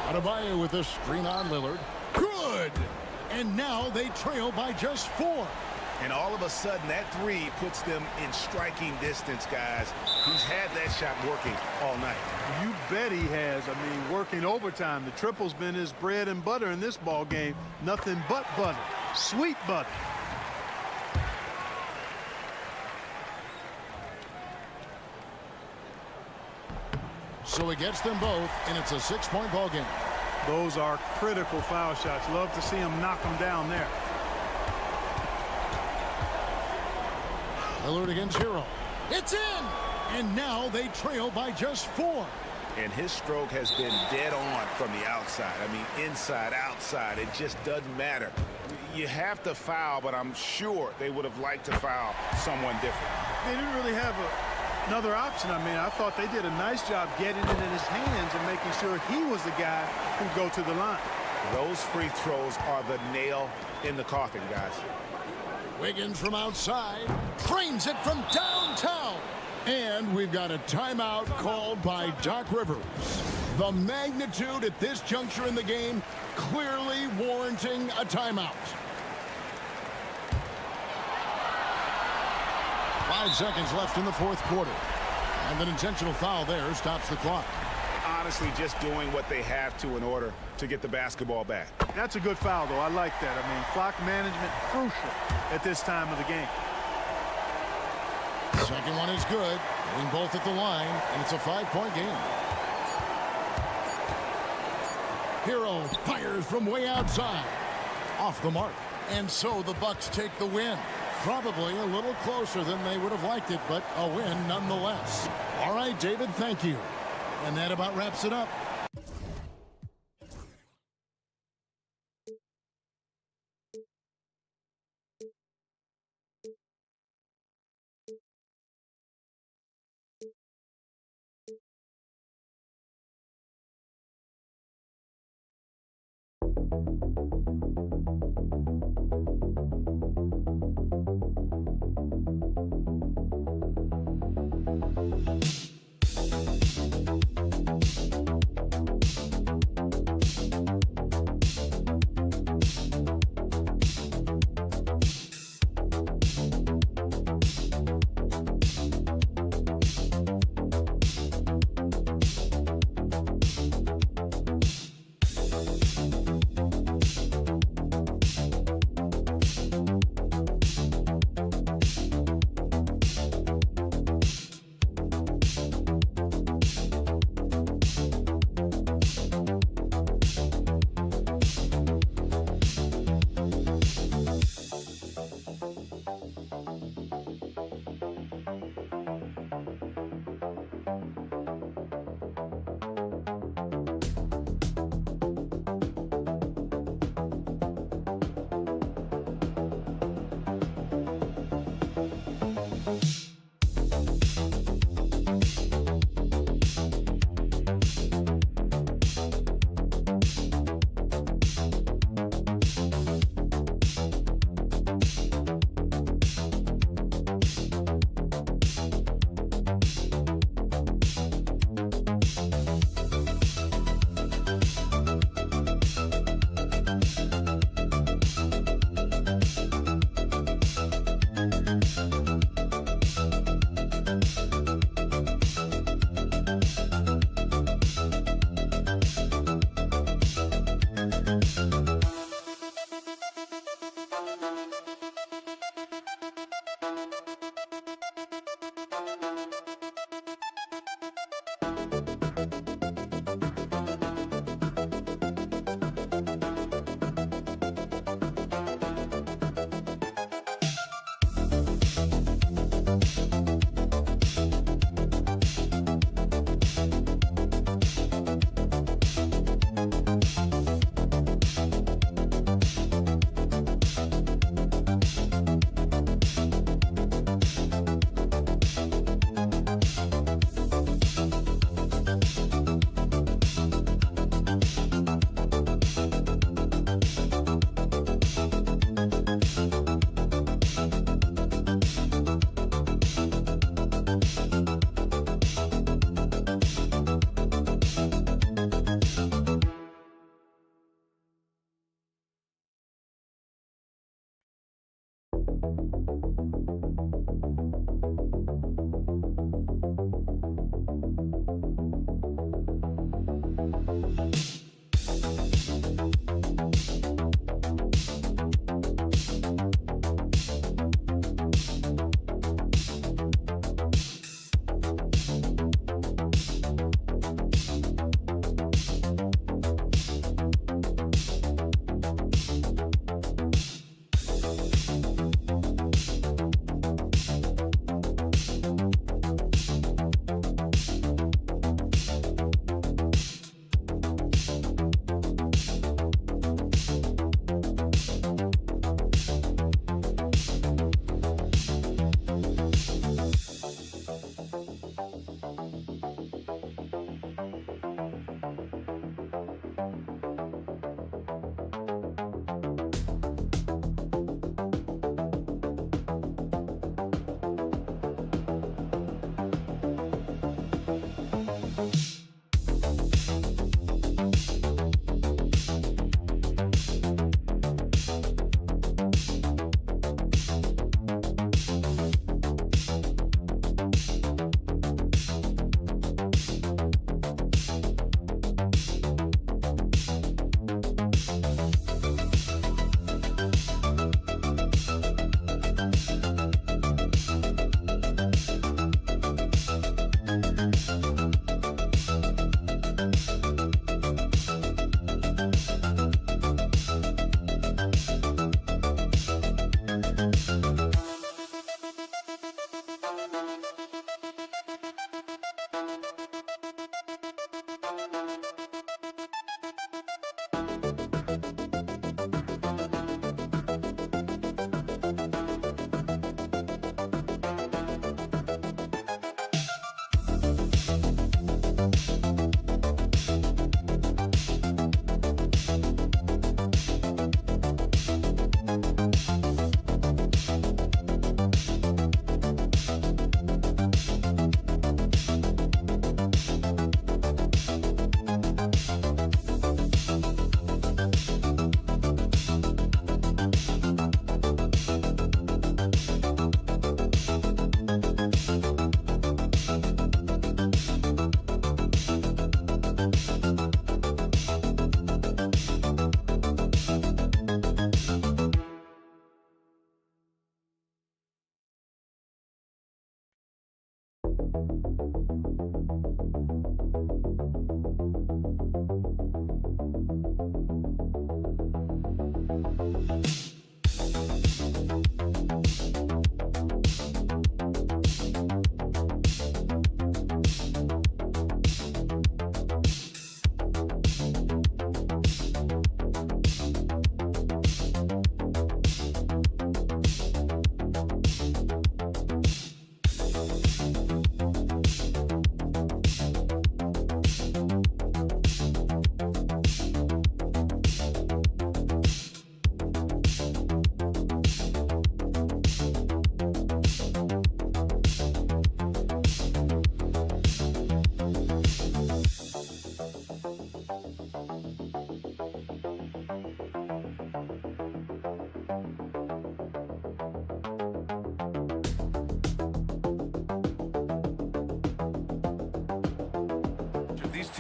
Adebayo with a screen on Lillard. Good! And now they trail by just 4. And all of a sudden, that three puts them in striking distance, guys. He's had that shot working all night. You bet he has. I mean, working overtime. The triple's been his bread and butter in this ball game. Nothing but butter. Sweet butter. So he gets them both, and it's a 6-point ball game. Those are critical foul shots. Love to see him knock them down there. Lillard against Hero. It's in! And now they trail by just 4. And his stroke has been dead on from the outside. I mean, inside, outside, it just doesn't matter. You have to foul, but I'm sure they would have liked to foul someone different. They didn't really have another option. I mean, I thought they did a nice job getting it in his hands and making sure he was the guy who'd go to the line. Those free throws are the nail in the coffin, guys. Wiggins from outside frames it from downtown. And we've got a timeout called by Doc Rivers. The magnitude at this juncture in the game clearly warranting a timeout. 5 seconds left in the fourth quarter. And an intentional foul there stops the clock. Honestly, just doing what they have to in order to get the basketball back. That's a good foul, though. I like that. I mean, clock management crucial at this time of the game. Second one is good. Hitting both at the line, and it's a 5-point game. Hero fires from way outside. Off the mark. And so the Bucks take the win. Probably a little closer than they would have liked it, but a win nonetheless. All right, David, thank you. And that about wraps it up.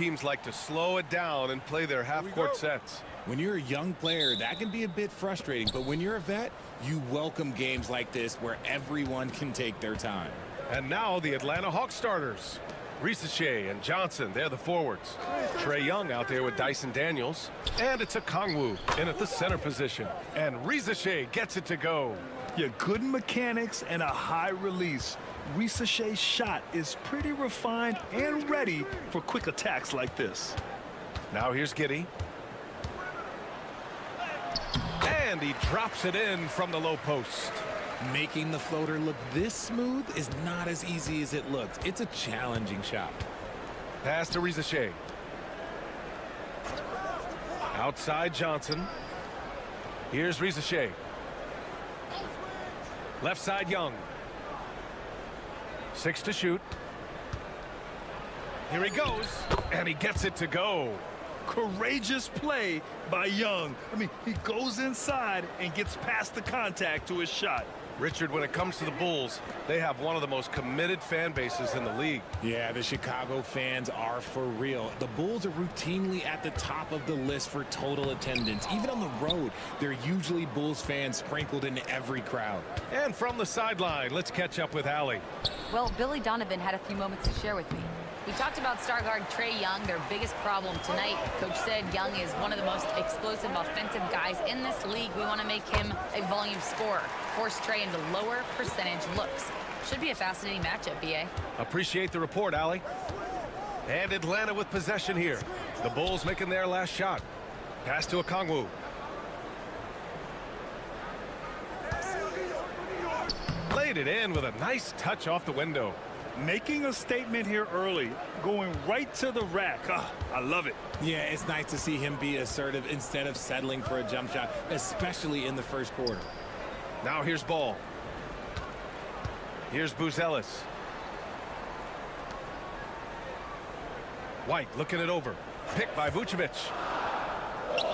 teams like to slow it down and play their half-court sets. When you're a young player, that can be a bit frustrating, but when you're a vet, you welcome games like this where everyone can take their time. And now the Atlanta Hawks starters. Risache and Johnson, they're the forwards. Trae Young out there with Dyson Daniels. And it's a Kongwu in at the center position. And Risache gets it to go. Yeah, good mechanics and a high release. Risache's shot is pretty refined and ready for quick attacks like this. Now here's Giddey. And he drops it in from the low post. Making the floater look this smooth is not as easy as it looked. It's a challenging shot. Pass to Risache. Outside Johnson. Here's Risache. Left side Young. 6 to shoot. Here he goes, and he gets it to go. Courageous play by Young. I mean, he goes inside and gets past the contact to his shot. Richard, when it comes to the Bulls, they have one of the most committed fan bases in the league. Yeah, the Chicago fans are for real. The Bulls are routinely at the top of the list for total attendance. Even on the road, there are usually Bulls fans sprinkled into every crowd. And from the sideline, let's catch up with Allie. Well, Billy Donovan had a few moments to share with me. We talked about star guard Trae Young, their biggest problem tonight. Coach said Young is one of the most explosive offensive guys in this league. We want to make him a volume scorer, force Trae into lower percentage looks. Should be a fascinating matchup, B.A. Appreciate the report, Allie. And Atlanta with possession here. The Bulls making their last shot. Pass to Okongwu. Laid it in with a nice touch off the window. Making a statement here early, going right to the rack. I love it. Yeah, it's nice to see him be assertive instead of settling for a jump shot, especially in the first quarter. Now here's Ball. Here's Buzelis. White looking it over. Picked by Vucevic.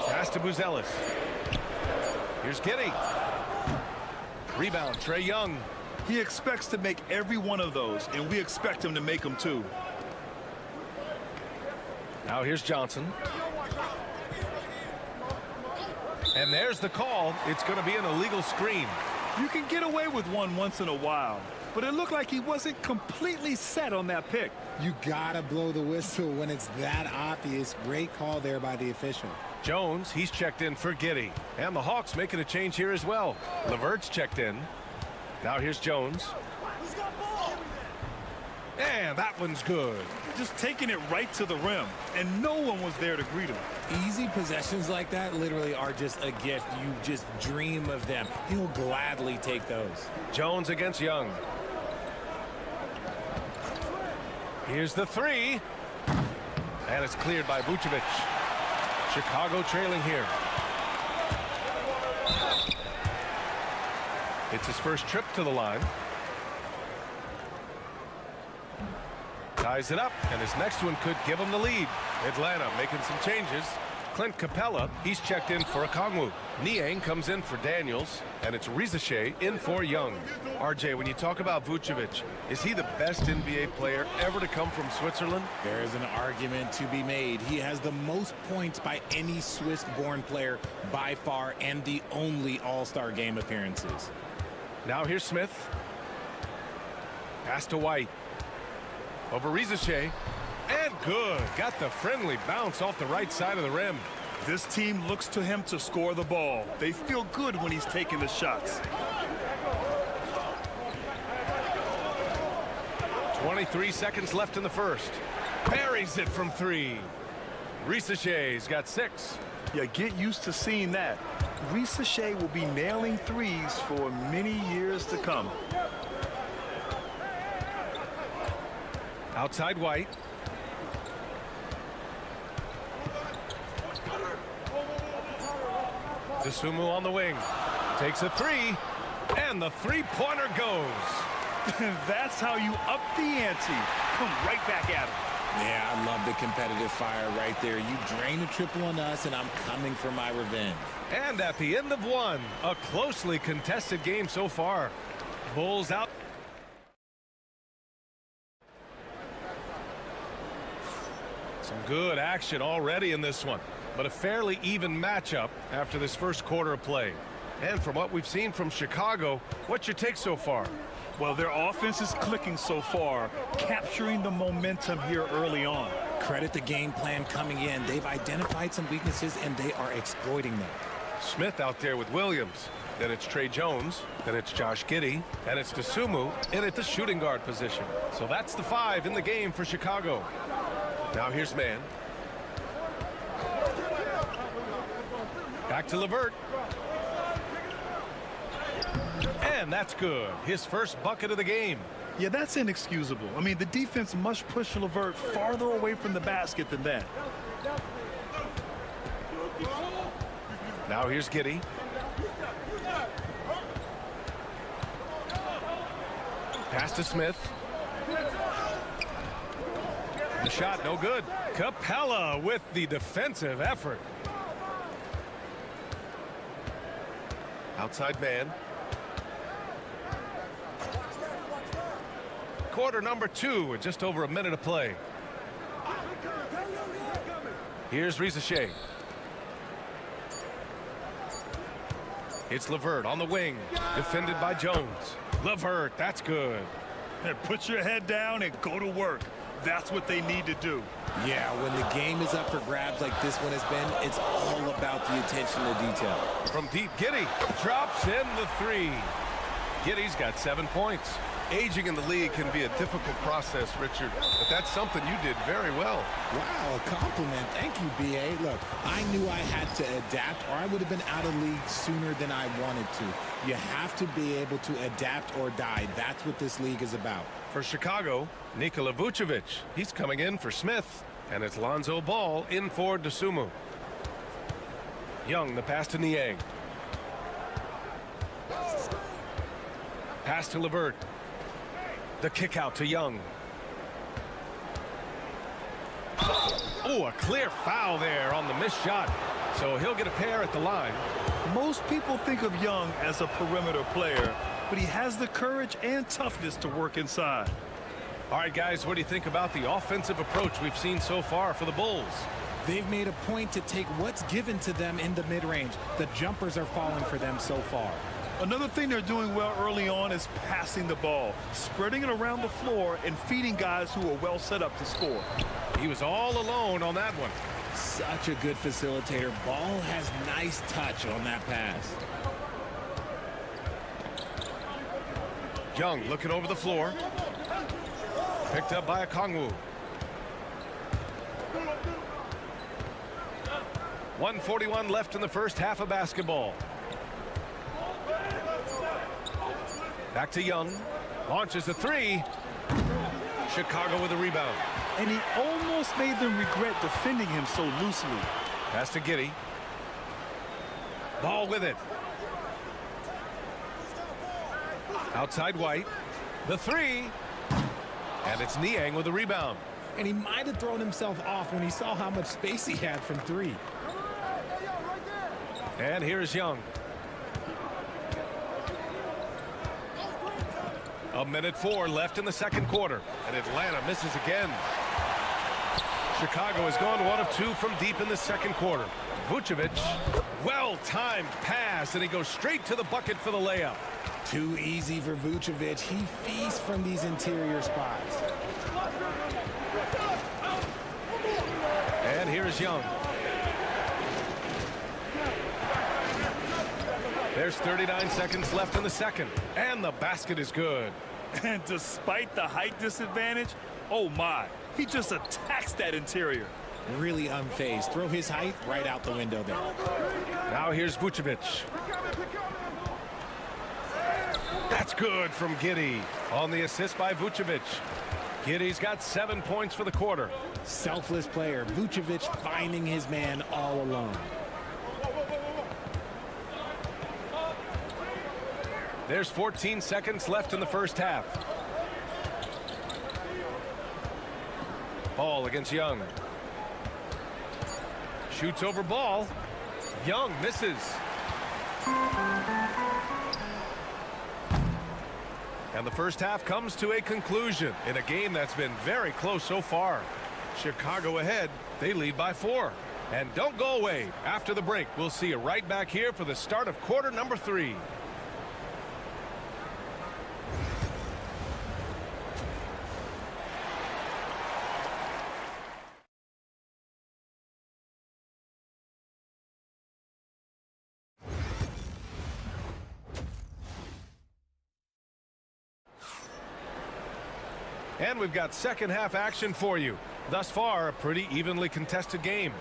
Pass to Buzelis. Here's Giddey. Rebound, Trae Young. He expects to make every one of those, and we expect him to make them too. Now here's Johnson. And there's the call. It's going to be an illegal screen. You can get away with one once in a while, but it looked like he wasn't completely set on that pick. You gotta blow the whistle when it's that obvious. Great call there by the official. Jones, he's checked in for Giddey. And the Hawks making a change here as well. LeVert's checked in. Now here's Jones. And that one's good. Just taking it right to the rim, and no one was there to greet him. Easy possessions like that literally are just a gift. You just dream of them. He'll gladly take those. Jones against Young. Here's the three. And it's cleared by Vucevic. Chicago trailing here. It's his first trip to the line. Ties it up, and his next one could give him the lead. Atlanta making some changes. Clint Capella, he's checked in for Okongwu. Niang comes in for Daniels, and it's Rizachet in for Young. RJ, when you talk about Vucevic, is he the best NBA player ever to come from Switzerland? There is an argument to be made. He has the most points by any Swiss-born player by far, and the only All-Star game appearances. Now here's Smith. Pass to White. Over Rizachet. And good. Got the friendly bounce off the right side of the rim. This team looks to him to score the ball. They feel good when he's taking the shots. 23 seconds left in the first. Parries it from three. Rizachet's got 6. Yeah, get used to seeing that. Rizachet will be nailing threes for many years to come. Outside White. Dosunmu on the wing. Takes a three. And the three-pointer goes. That's how you up the ante. Come right back at him. Yeah, I love the competitive fire right there. You drain a triple on us, and I'm coming for my revenge. And at the end of one, a closely contested game so far. Bulls out. Some good action already in this one, but a fairly even matchup after this first quarter of play. And from what we've seen from Chicago, what's your take so far? Well, their offense is clicking so far, capturing the momentum here early on. Credit the game plan coming in. They've identified some weaknesses, and they are exploiting them. Smith out there with Williams. Then it's Trae Jones. Then it's Josh Giddey. And it's Dosunmu in at the shooting guard position. So that's the 5 in the game for Chicago. Now here's Man. Back to LeVert. And that's good. His first bucket of the game. Yeah, that's inexcusable. I mean, the defense must push LeVert farther away from the basket than that. Now here's Giddey. Pass to Smith. The shot no good. Capella with the defensive effort. Outside Man. quarter number 2 with just over a minute to play. Here's Risache. It's LeVert on the wing, defended by Jones. LeVert, that's good. And put your head down and go to work. That's what they need to do. Yeah, when the game is up for grabs like this one has been, it's all about the attention to detail. From deep, Giddey drops in the 3. Giddey's got 7 points. Aging in the league can be a difficult process, Richard, but that's something you did very well. Wow, a compliment. Thank you, B.A. Look, I knew I had to adapt or I would have been out of league sooner than I wanted to. You have to be able to adapt or die. That's what this league is about. For Chicago, Nikola Vucevic. He's coming in for Smith, and it's Lonzo Ball in for Dosunmu. Young, the pass to Niang. Pass to LeVert. The kick out to Young. Oh, a clear foul there on the missed shot. So he'll get a pair at the line. Most people think of Young as a perimeter player, but he has the courage and toughness to work inside. All right, guys, what do you think about the offensive approach we've seen so far for the Bulls? They've made a point to take what's given to them in the mid-range. The jumpers are falling for them so far. Another thing they're doing well early on is passing the ball, spreading it around the floor and feeding guys who are well set up to score. He was all alone on that one. Such a good facilitator. Ball has nice touch on that pass. Young looking over the floor. Picked up by Okongwu. 1:41 left in the first half of basketball. Back to Young. Launches a 3. Chicago with a rebound. And he almost made them regret defending him so loosely. Pass to Giddey. Ball with it. Outside White. The 3. And it's Niang with the rebound. And he might have thrown himself off when he saw how much space he had from 3. And here's Young. 1:04 left in the second quarter. And Atlanta misses again. Chicago has gone 1 of 2 from deep in the second quarter. Vucevic, well-timed pass, and he goes straight to the bucket for the layup. Too easy for Vucevic. He feasts from these interior spots. And here's Young. There's 39 seconds left in the second, and the basket is good. And despite the height disadvantage, oh my, he just attacks that interior. Really unfazed. Throw his height right out the window there. Now here's Vucevic. That's good from Giddey on the assist by Vucevic. Giddey's got 7 points for the quarter. Selfless player. Vucevic finding his man all alone. There's 14 seconds left in the first half. Ball against Young. Shoots over Ball. Young misses. And the first half comes to a conclusion in a game that's been very close so far. Chicago ahead. They lead by 4. And don't go away. After the break, we'll see you right back here for the start of quarter number 3. And we've got second half action for you. Thus far, a pretty evenly contested game.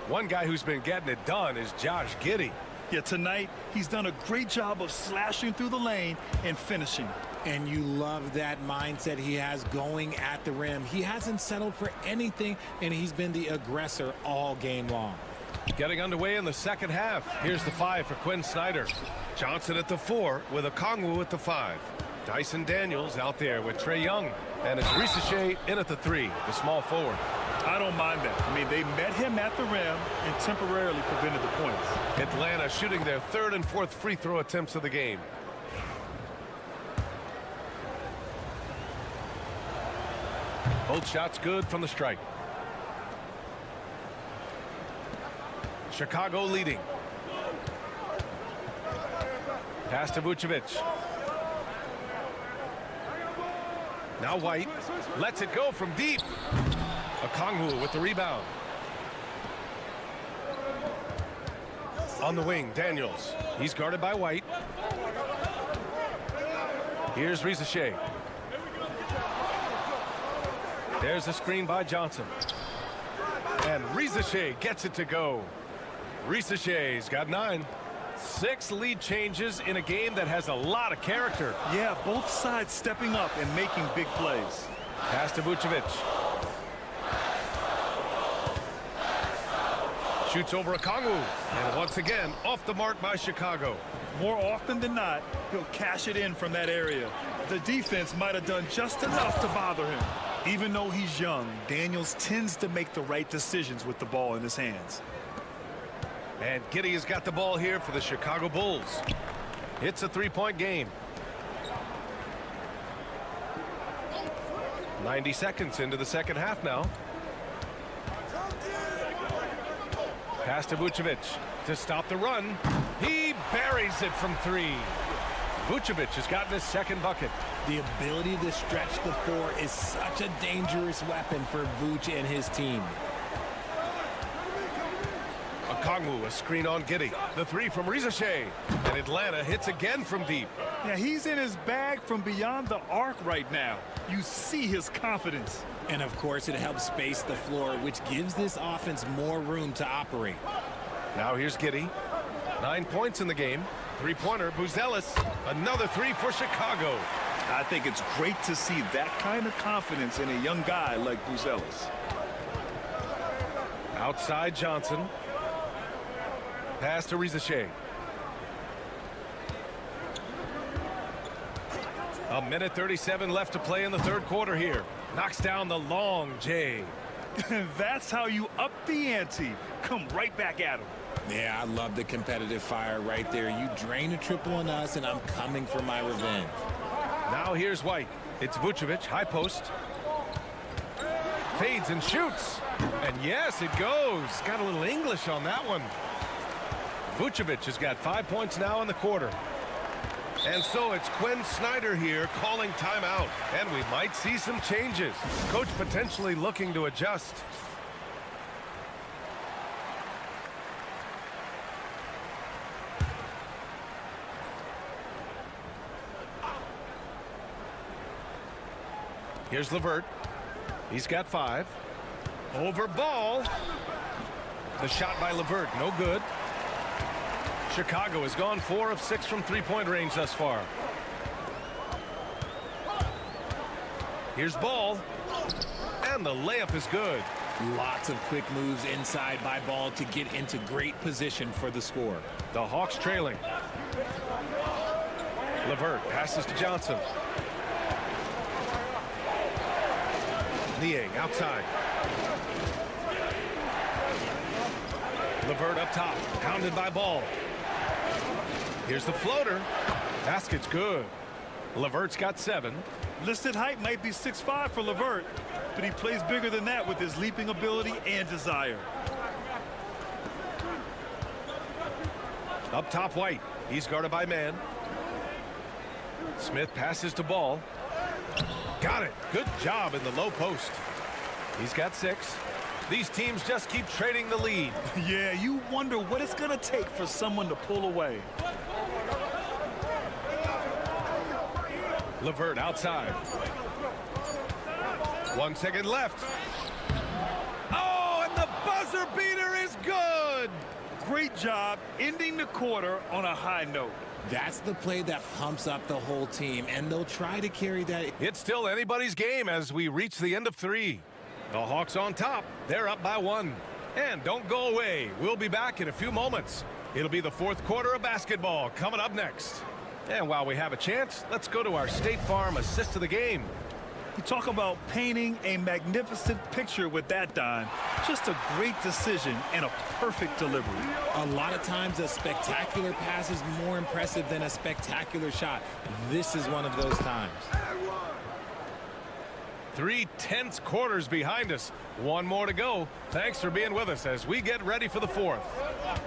One guy who's been getting it done is Josh Giddey. Yeah, tonight he's done a great job of slashing through the lane and finishing. And you love that mindset he has going at the rim. He hasn't settled for anything, and he's been the aggressor all game long. Getting underway in the second half. Here's the 5 for Quinn Snyder. Johnson at the 4 with Okongwu at the 5. Dyson Daniels out there with Trae Young. And it's Risache in at the 3, the small forward. I don't mind that. I mean, they met him at the rim and temporarily prevented the points. Atlanta shooting their 3rd and 4th free throw attempts of the game. Both shots good from the strike. Chicago leading. Pass to Vucevic. Now White lets it go from deep. Okongwu with the rebound. On the wing, Daniels. He's guarded by White. Here's Risacher. There's a screen by Johnson. And Risacher gets it to go. Risacher's got 9. 6 lead changes in a game that has a lot of character. Yeah, both sides stepping up and making big plays. Pass to Vucevic. Shoots over Okongwu. And once again, off the mark by Chicago. More often than not, he'll cash it in from that area. The defense might have done just enough to bother him. Even though he's young, Daniels tends to make the right decisions with the ball in his hands. And Giddey has got the ball here for the Chicago Bulls. It's a 3-point game. 90 seconds into the second half now. Pass to Vucevic to stop the run. He buries it from 3. Vucevic has gotten his second bucket. The ability to stretch the floor is such a dangerous weapon for Vuce and his team. Okongwu, a screen on Giddey. The 3 from Risacher. And Atlanta hits again from deep. Yeah, he's in his bag from beyond the arc right now. You see his confidence. And of course, it helps space the floor, which gives this offense more room to operate. Now here's Giddey. 9 points in the game. 3-pointer, Buzelis. Another 3 for Chicago. I think it's great to see that kind of confidence in a young guy like Buzelis. Outside Johnson. Pass to Risacher. A minute 37 left to play in the third quarter here. Knocks down the long J. That's how you up the ante. Come right back at him. Yeah, I love the competitive fire right there. You drain a triple on us, and I'm coming for my revenge. Now here's White. It's Vucevic, high post. Fades and shoots. And yes, it goes. Got a little English on that one. Vucevic has got 5 points now in the quarter. And so it's Quinn Snyder here calling timeout. And we might see some changes. Coach potentially looking to adjust. Here's LeVert. He's got 5. Over ball. The shot by LeVert, no good. Chicago has gone 4 of 6 from 3-point range thus far. Here's Ball. And the layup is good. Lots of quick moves inside by Ball to get into great position for the score. The Hawks trailing. LeVert passes to Johnson. Niang outside. LeVert up top, pounded by Ball. Here's the floater. Basket's good. LeVert's got 7. Listed height might be 6'5" for LeVert, but he plays bigger than that with his leaping ability and desire. Up top, White. He's guarded by man. Smith passes to Ball. Got it. Good job in the low post. He's got 6. These teams just keep trading the lead. Yeah, you wonder what it's going to take for someone to pull away. LeVert outside. 1 second left. Oh, and the buzzer beater is good. Great job ending the quarter on a high note. That's the play that pumps up the whole team, and they'll try to carry that. It's still anybody's game as we reach the end of 3. The Hawks on top. They're up by 1. And don't go away. We'll be back in a few moments. It'll be the fourth quarter of basketball coming up next. And while we have a chance, let's go to our State Farm assist of the game. You talk about painting a magnificent picture with that dime. Just a great decision and a perfect delivery. A lot of times a spectacular pass is more impressive than a spectacular shot. This is one of those times. 3 tense quarters behind us. One more to go. Thanks for being with us as we get ready for the fourth.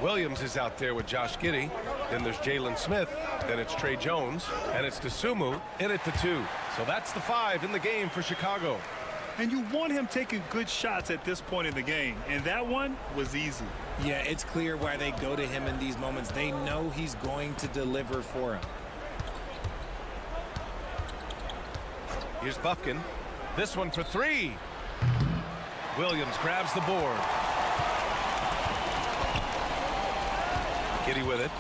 Williams is out there with Josh Giddey. Then there's Jalen Smith. Then it's Trey Jones. And it's Dosunmu in at the 2. So that's the 5 in the game for Chicago. And you want him taking good shots at this point in the game. And that one was easy. Yeah, it's clear why they go to him in these moments. They know he's going to deliver for him. Here's Bufkin. This one for 3. Williams grabs the board. Giddey with it.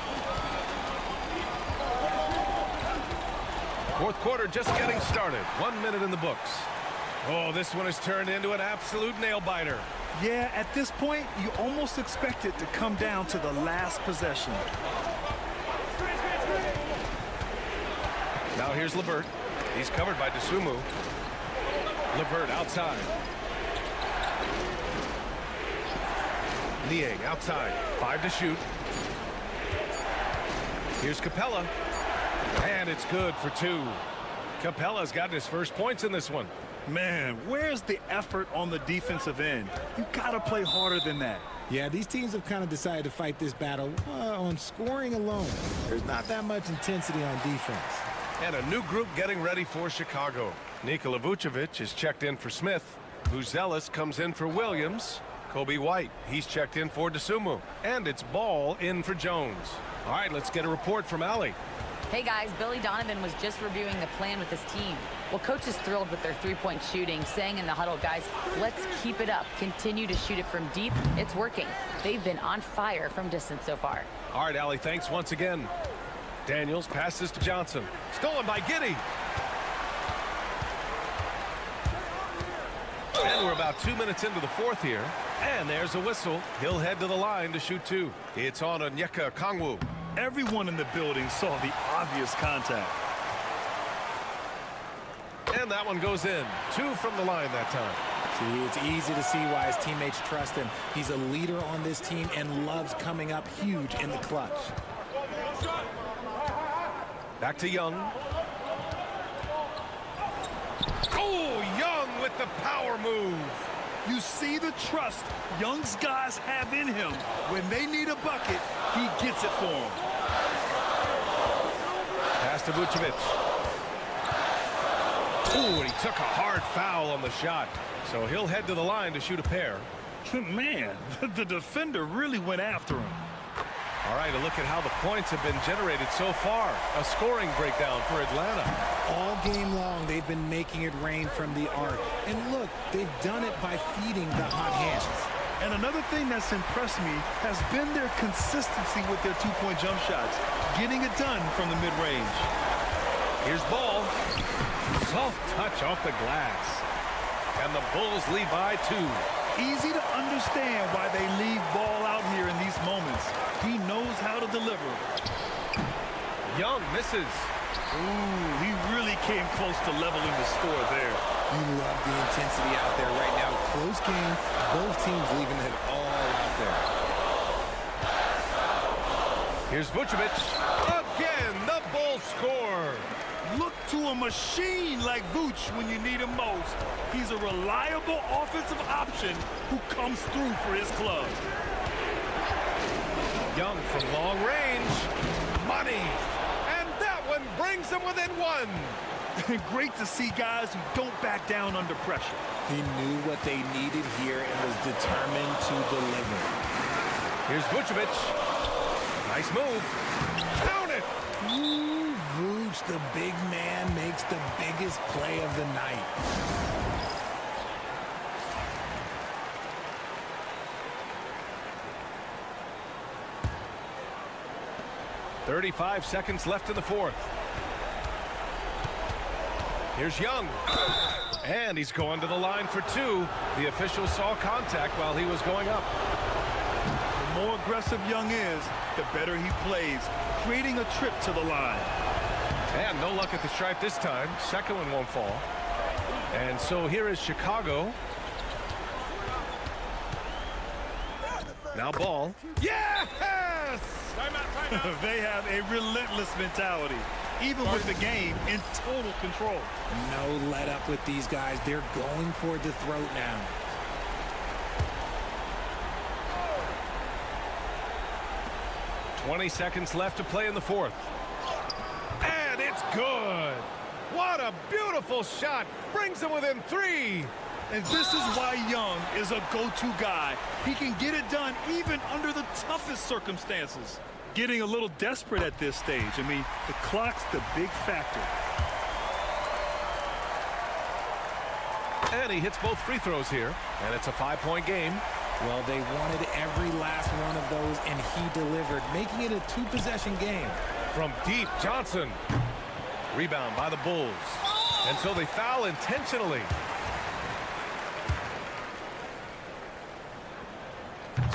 Fourth quarter just getting started. 1 minute in the books. Oh, this one has turned into an absolute nail-biter. Yeah, at this point, you almost expect it to come down to the last possession. Now here's LeVert. He's covered by Dosunmu. LeVert outside. Niang outside. 5 to shoot. Here's Capella. And it's good for 2. Capella's gotten his first points in this one. Man, where's the effort on the defensive end? You gotta play harder than that. Yeah, these teams have kind of decided to fight this battle on scoring alone. There's not that much intensity on defense. And a new group getting ready for Chicago. Nikola Vucevic is checked in for Smith. Buzelis comes in for Williams. Kobe White, he's checked in for Dosunmu. And it's Ball in for Jones. All right, let's get a report from Allie. Hey guys, Billy Donovan was just reviewing the plan with his team. Well, coach is thrilled with their three-point shooting, saying in the huddle, guys, let's keep it up. Continue to shoot it from deep. It's working. They've been on fire from distance so far. All right, Allie, thanks once again. Daniels passes to Johnson. Stolen by Giddey. And we're about 2 minutes into the fourth here. And there's a whistle. He'll head to the line to shoot 2. It's on Onyeka Okongwu. Everyone in the building saw the obvious contact. And that one goes in. 2 from the line that time. See, it's easy to see why his teammates trust him. He's a leader on this team and loves coming up huge in the clutch. Back to Young. Oh, Young with the power move. You see the trust Young's guys have in him. When they need a bucket, he gets it for them. Pass to Vucevic. Oh, and he took a hard foul on the shot. So he'll head to the line to shoot a pair. Man, the defender really went after him. All right, a look at how the points have been generated so far. A scoring breakdown for Atlanta. All game long, they've been making it rain from the arc. And look, they've done it by feeding the hot hands. And another thing that's impressed me has been their consistency with their two-point jump shots, getting it done from the mid-range. Here's Ball. Soft touch off the glass. And the Bulls lead by 2. Easy to understand why they leave Ball out here in these moments. He knows how to deliver. Young misses. Ooh, he really came close to leveling the score there. You love the intensity out there right now. Close game, both teams leaving it all out there. Here's Vucevic. Again, the Bulls score. Look to a machine like Vooch when you need him most. He's a reliable offensive option who comes through for his club. Young from long range. Money. And that one brings them within 1. Great to see guys who don't back down under pressure. He knew what they needed here and was determined to deliver. Here's Vucevic. Nice move. Count it. Ooh, Vooch, the big man, makes the biggest play of the night. .35 seconds left in the fourth. Here's Young. And he's going to the line for 2. The official saw contact while he was going up. The more aggressive Young is, the better he plays, creating a trip to the line. And no luck at the stripe this time. Second one won't fall. And so here is Chicago. Now Ball. Yes! They have a relentless mentality. even with the game in total control. No let up with these guys. They're going for the throat now. "20 seconds left to play in the fourth. And it's good. What a beautiful shot. Brings them within 3. And this is why Young is a go-to guy. He can get it done even under the toughest circumstances. Getting a little desperate at this stage. I mean, the clock's the big factor. And he hits both free throws here. And it's a 5-point game. Well, they wanted every last one of those, and he delivered, making it a 2-possession game. From deep, Johnson. Rebound by the Bulls. And so they foul intentionally.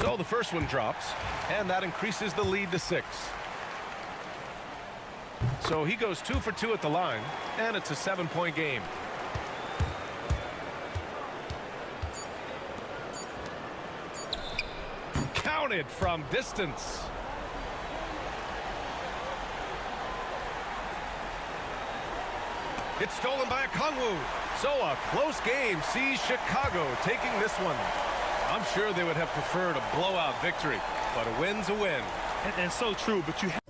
So the first one drops, and that increases the lead to 6. So he goes 2 for 2 at the line, and it's a 7-point game. Counted from distance. It's stolen by Okongwu. So a close game sees Chicago taking this one. I'm sure they would have preferred a blowout victory, but a win's a win. And so true, but you have